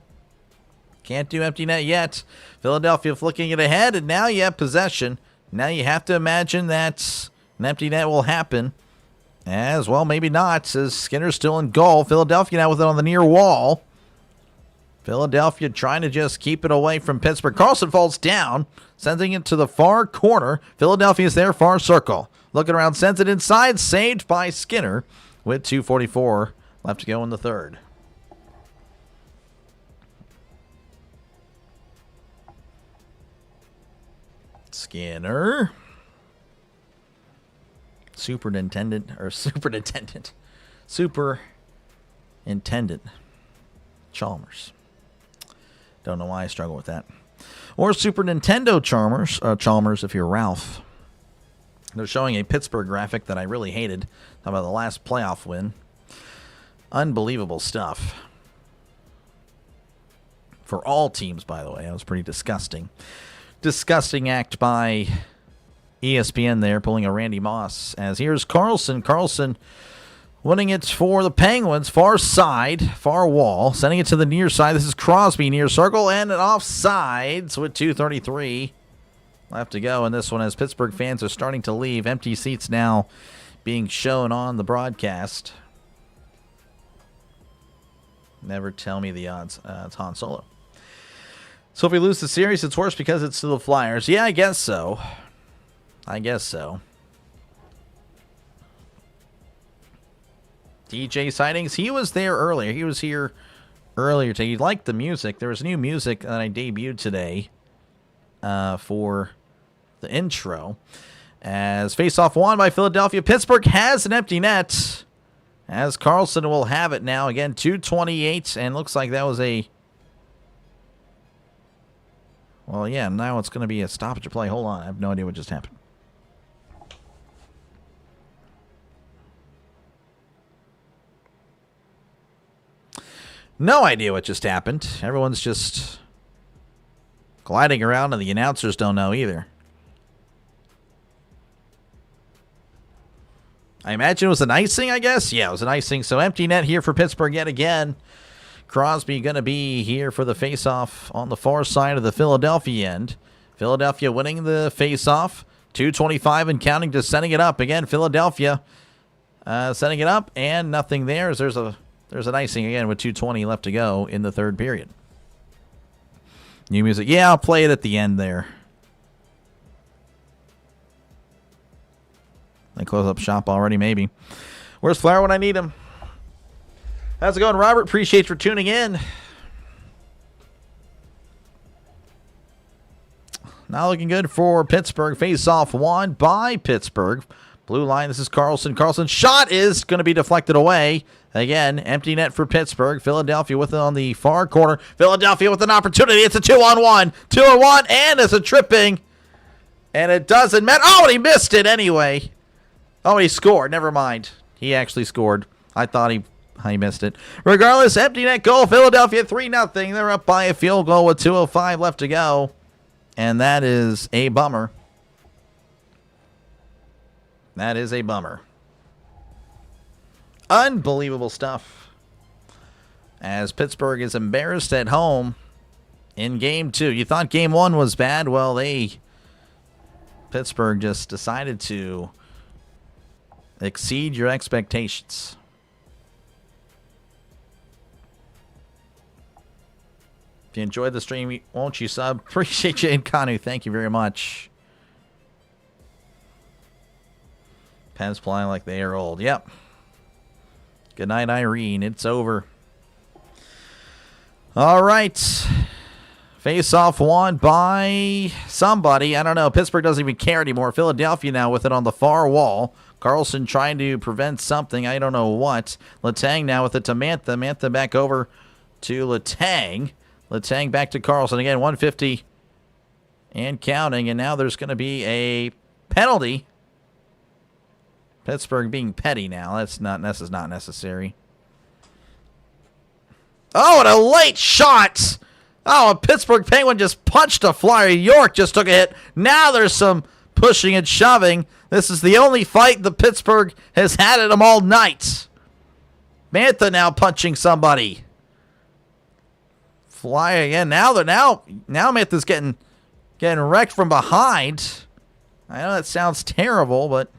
Can't do empty net yet. Philadelphia flicking it ahead, and now you have possession. Now you have to imagine that an empty net will happen. As well, maybe not, as Skinner's still in goal. Philadelphia now with it on the near wall. Philadelphia trying to just keep it away from Pittsburgh. Karlsson falls down, sending it to the far corner. Philadelphia's there, far circle. Looking around, sends it inside, saved by Skinner with 2:44 left to go in the third. Skinner. Superintendent Chalmers. Don't know why I struggle with that. Or Super Nintendo Chalmers if you're Ralph. They're showing a Pittsburgh graphic that I really hated. How about the last playoff win? Unbelievable stuff. For all teams, by the way. That was pretty disgusting. Disgusting act by ESPN there, pulling a Randy Moss. As here's Karlsson. Karlsson winning it for the Penguins. Far side, far wall. Sending it to the near side. This is Crosby near circle and an offsides with 2:33 left to go in this one as Pittsburgh fans are starting to leave. Empty seats now being shown on the broadcast. Never tell me the odds. It's Han Solo. So if we lose the series, it's worse because it's to the Flyers. Yeah, I guess so. DJ sightings. He was there earlier. He was here earlier today. He liked the music. There was new music that I debuted today for the intro. As Faceoff won by Philadelphia. Pittsburgh has an empty net. As Karlsson will have it now. Again, 2:28. And looks like that was a... Well, yeah, now it's going to be a stoppage of play. Hold on. I have no idea what just happened. No idea what just happened. Everyone's just gliding around, and the announcers don't know either. I imagine it was an icing, I guess? Yeah, it was an icing. So empty net here for Pittsburgh yet again. Crosby going to be here for the face-off on the far side of the Philadelphia end. Philadelphia winning the face-off. 2:25 and counting, just sending it up. Again, Philadelphia sending it up, and nothing there. As there's an icing again with 2:20 left to go in the third period. New music. Yeah, I'll play it at the end there. They close up shop already, maybe. Where's Flower when I need him? How's it going, Robert? Appreciate you for tuning in. Not looking good for Pittsburgh. Face-off won by Pittsburgh. Blue line, this is Karlsson. Karlsson's shot is going to be deflected away. Again, empty net for Pittsburgh. Philadelphia with it on the far corner. Philadelphia with an opportunity. It's a 2-on-1. 2-on-1, and it's a tripping. And it doesn't matter. Oh, and he missed it anyway. Oh, he scored. Never mind. He actually scored. I thought he missed it. Regardless, empty net goal. Philadelphia 3-0. They're up by a field goal with 2:05 left to go. And that is a bummer. That is a bummer. Unbelievable stuff. As Pittsburgh is embarrassed at home in Game 2. You thought Game 1 was bad? Well, Pittsburgh just decided to exceed your expectations. If you enjoyed the stream, won't you sub? Appreciate you, Nkanu. Thank you very much. Pens flying like they are old. Yep. Good night, Irene. It's over. All right. Face-off won by somebody. I don't know. Pittsburgh doesn't even care anymore. Philadelphia now with it on the far wall. Karlsson trying to prevent something. I don't know what. Letang now with it to Mantha. Mantha back over to Letang. Letang back to Karlsson. Again, 150 and counting. And now there's going to be a penalty. Pittsburgh being petty now. This is not necessary. Oh, and a late shot. Oh, a Pittsburgh Penguin just punched a Flyer. York just took a hit. Now there's some pushing and shoving. This is the only fight the Pittsburgh has had at them all night. Mantha now punching somebody. Flyer again. Now Mantha's getting wrecked from behind. I know that sounds terrible, but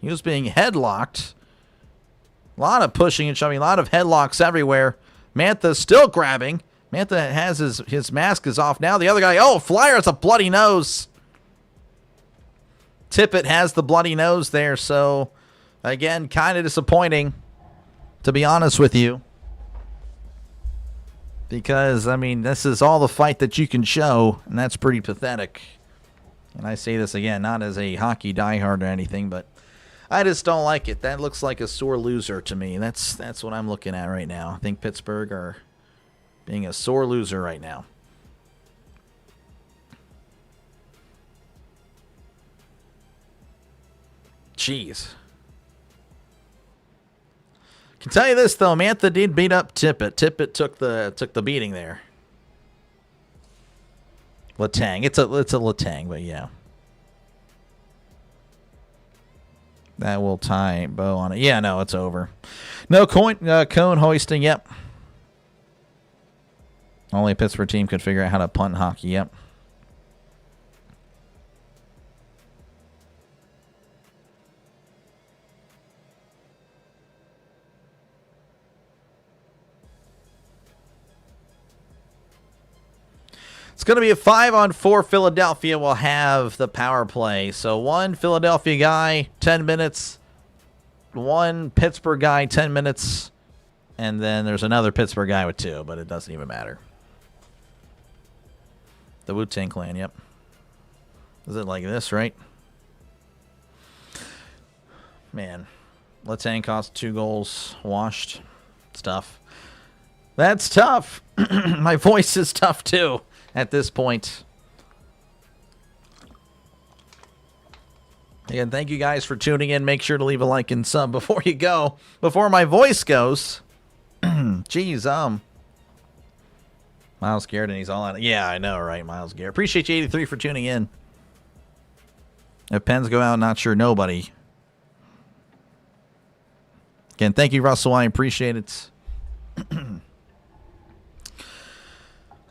he was being headlocked. A lot of pushing and shoving, a lot of headlocks everywhere. Mantha's still grabbing. Mantha has his mask is off now. The other guy, Flyer has a bloody nose. Tippett has the bloody nose there, so again, kind of disappointing, to be honest with you. Because, I mean, this is all the fight that you can show, and that's pretty pathetic. And I say this again, not as a hockey diehard or anything, but I just don't like it. That looks like a sore loser to me. That's what I'm looking at right now. I think Pittsburgh are being a sore loser right now. Jeez. Can tell you this though, Mantha did beat up Tippett. Tippett took the beating there. Letang. It's a Letang, but yeah. That will tie bow on it. Yeah, no, it's over. No cone hoisting. Yep. Only a Pittsburgh team could figure out how to punt hockey. Yep. It's going to be a 5-on-4. Philadelphia will have the power play. So one Philadelphia guy, 10 minutes. One Pittsburgh guy, 10 minutes. And then there's another Pittsburgh guy with 2, but it doesn't even matter. The Wu-Tang Clan, yep. Is it like this, right? Man. Letang cost 2 goals. Washed. It's tough. That's tough. My voice is tough, too. At this point. Again, thank you guys for tuning in. Make sure to leave a like and sub before you go. Before my voice goes. Jeez, Miles Garrett and he's all out. Yeah, I know, right? Miles Garrett. Appreciate you, 83, for tuning in. If pens go out, not sure nobody. Again, thank you, Russell. I appreciate it.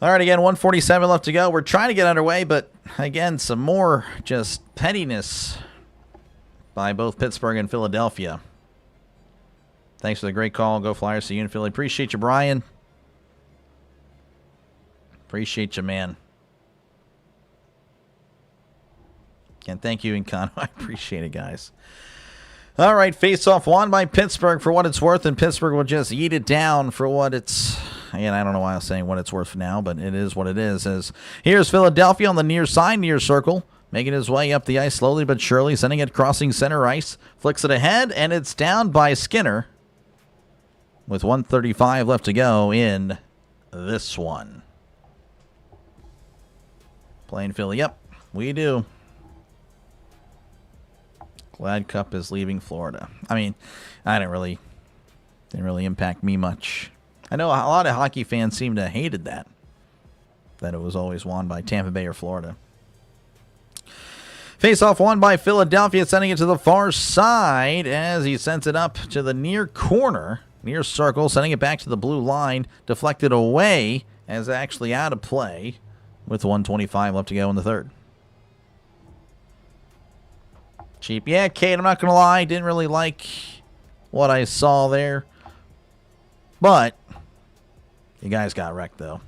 All right, again, 1:47 left to go. We're trying to get underway, but again, some more just pettiness by both Pittsburgh and Philadelphia. Thanks for the great call. Go Flyers. See you in Philly. Appreciate you, Brian. Appreciate you, man. Again, thank you, Incano. I appreciate it, guys. All right, face-off won by Pittsburgh for what it's worth, and Pittsburgh will just eat it down for what it's... Again, I don't know why I was saying what it's worth now, but it is what it is. As here's Philadelphia on the near side, near circle, making his way up the ice slowly but surely, sending it crossing center ice, flicks it ahead, and it's down by Skinner with 1:35 left to go in this one. Playing Philly, yep, we do. Glad Cup is leaving Florida. I mean, didn't really impact me much. I know a lot of hockey fans seem to have hated that it was always won by Tampa Bay or Florida. Face-off won by Philadelphia, sending it to the far side as he sends it up to the near corner, near circle, sending it back to the blue line, deflected away as actually out of play with 1:25 left to go in the third. Cheap. Yeah, Kate, I'm not going to lie, didn't really like what I saw there. But you guys got wrecked, though.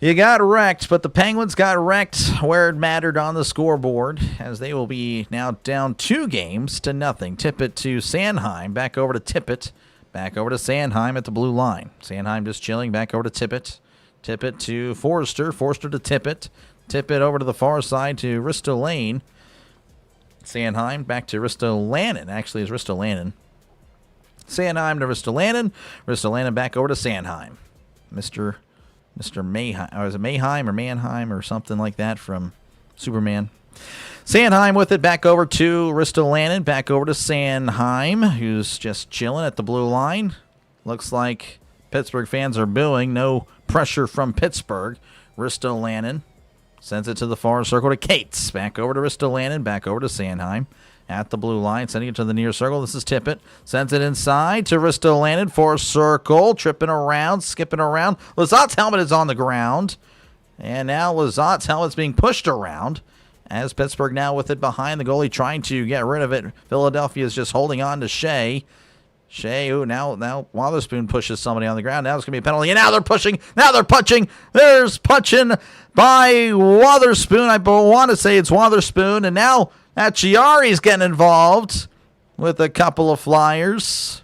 You got wrecked, but the Penguins got wrecked where it mattered on the scoreboard, as they will be now down 2 games to nothing. Tippett to Sanheim, back over to Tippett, back over to Sanheim at the blue line. Sanheim just chilling, back over to Tippett. Tippett to Forster, Forster to Tippett. Tippett over to the far side to Ristolainen. Sanheim back to Ristolainen. Actually, it's Ristolainen. Sanheim to Ristolainen. Ristolainen back over to Sanheim. Mr. Mayheim. Or is it Mayheim or Mannheim or something like that from Superman? Sanheim with it back over to Ristolainen. Back over to Sanheim, who's just chilling at the blue line. Looks like Pittsburgh fans are booing. No pressure from Pittsburgh. Ristolainen sends it to the far circle to Cates. Back over to Ristolainen. Back over to Sanheim. at the blue line, sending it to the near circle. This is Tippett. Sends it inside to Ristolainen for a circle. Tripping around, skipping around. Lazat's helmet is on the ground. And now Lazat's helmet's being pushed around as Pittsburgh now with it behind the goalie trying to get rid of it. Philadelphia is just holding on to Shea. Shea, ooh, now Wotherspoon pushes somebody on the ground. Now it's going to be a penalty. And now they're pushing. Now they're punching. There's punching by Wotherspoon. I want to say it's Wotherspoon. And now Acciari's getting involved with a couple of Flyers.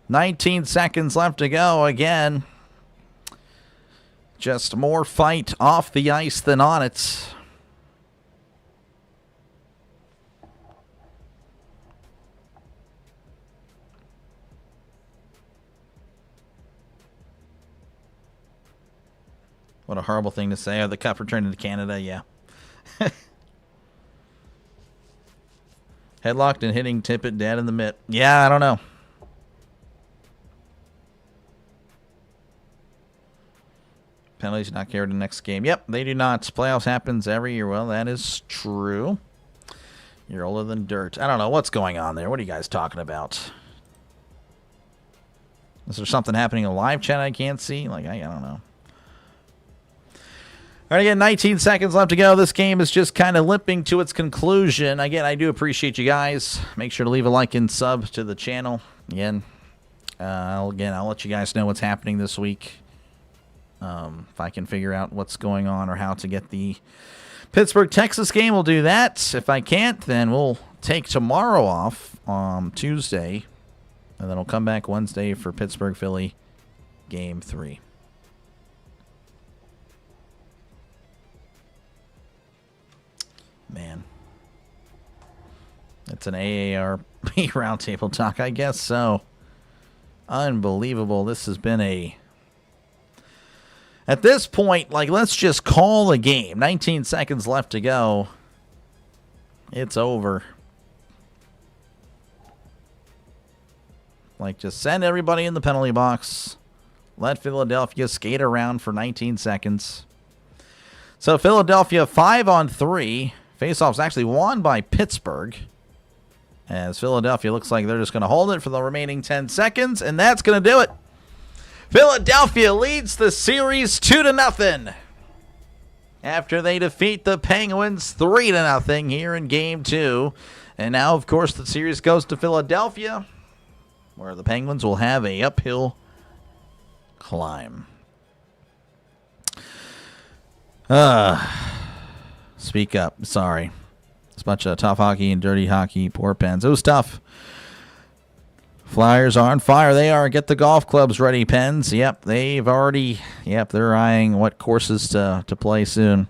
19 seconds left to go again. Just more fight off the ice than on it. What a horrible thing to say. Oh, the cup returned to Canada, yeah. Headlocked and hitting Tippett dead in the mitt. Yeah, I don't know. Penalties not carried in the next game. Yep, they do not. Playoffs happens every year. Well, that is true. You're older than dirt. I don't know what's going on there. What are you guys talking about? Is there something happening in live chat I can't see? Like, I don't know. All right, again, 19 seconds left to go. This game is just kind of limping to its conclusion. Again, I do appreciate you guys. Make sure to leave a like and sub to the channel. Again, I'll let you guys know what's happening this week. If I can figure out what's going on or how to get the Pittsburgh-Texas game, we'll do that. If I can't, then we'll take tomorrow off on Tuesday, and then we'll come back Wednesday for Pittsburgh-Philly Game 3. Man. It's an AARP roundtable talk, I guess so. Unbelievable. This has been a... At this point, like, let's just call a game. 19 seconds left to go. It's over. Like, just send everybody in the penalty box. Let Philadelphia skate around for 19 seconds. So, Philadelphia 5-on-3. Faceoff's actually won by Pittsburgh. As Philadelphia looks like they're just going to hold it for the remaining 10 seconds. And that's going to do it. Philadelphia leads the series 2-0 after they defeat the Penguins 3-0 here in Game 2. And now, of course, the series goes to Philadelphia, where the Penguins will have an uphill climb. Speak up. Sorry. It's a bunch of tough hockey and dirty hockey. Poor Pens. It was tough. Flyers are on fire. They are. Get the golf clubs ready, Pens. Yep, they've already... Yep, they're eyeing what courses to play soon.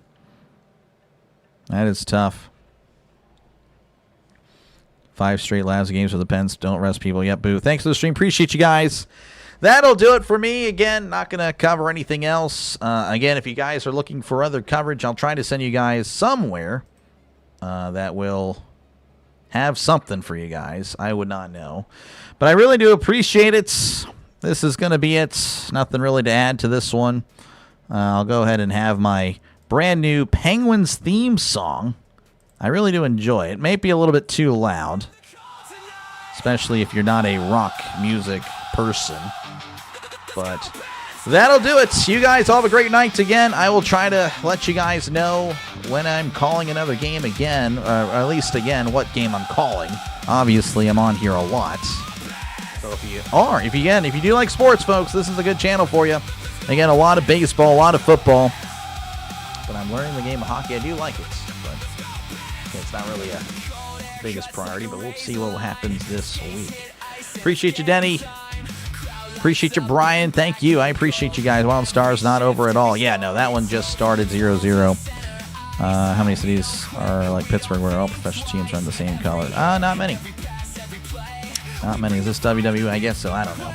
That is tough. 5 straight last games for the Pens. Don't rest people. Yep, boo. Thanks for the stream. Appreciate you guys. That'll do it for me. Again, not going to cover anything else. Again, if you guys are looking for other coverage, I'll try to send you guys somewhere that will have something for you guys. I would not know. But I really do appreciate it. This is going to be it. Nothing really to add to this one. I'll go ahead and have my brand new Penguins theme song. I really do enjoy it. It may be a little bit too loud, especially if you're not a rock music person. But that'll do it. You guys all have a great night again. I will try to let you guys know when I'm calling another game again, or at least again what game I'm calling. Obviously, I'm on here a lot. So if you do like sports, folks, this is a good channel for you. Again, a lot of baseball, a lot of football. But I'm learning the game of hockey. I do like it. But it's not really a biggest priority, but we'll see what happens this week. Appreciate you, Denny. Appreciate you, Brian. Thank you. I appreciate you guys. Wild Stars not over at all. Yeah, no, that one just started 0-0. How many cities are like Pittsburgh where all professional teams run the same color? Not many. Not many. Is this WWE? I guess so. I don't know.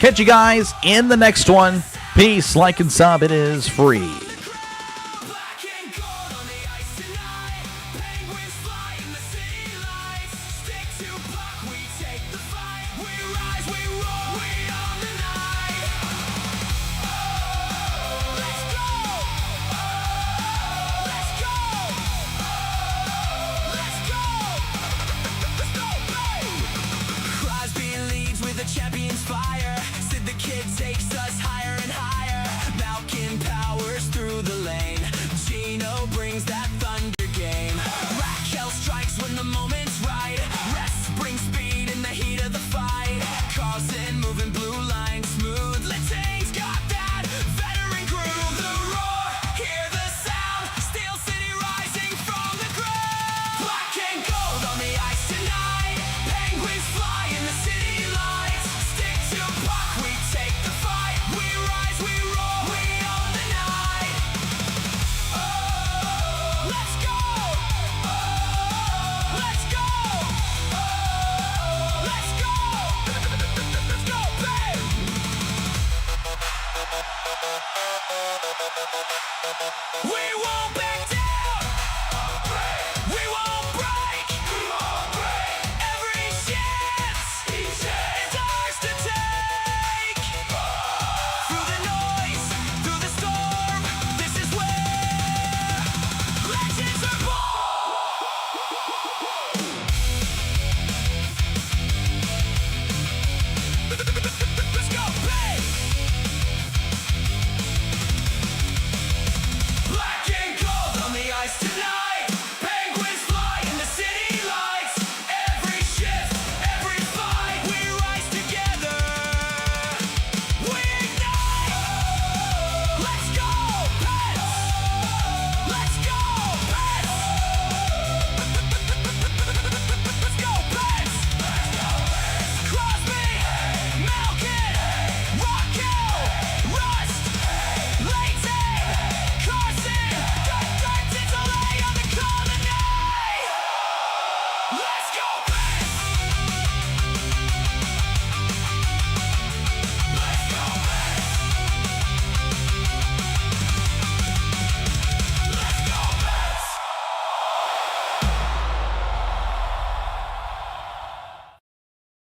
Catch you guys in the next one. Peace. Like and sub. It is free. We won't back down.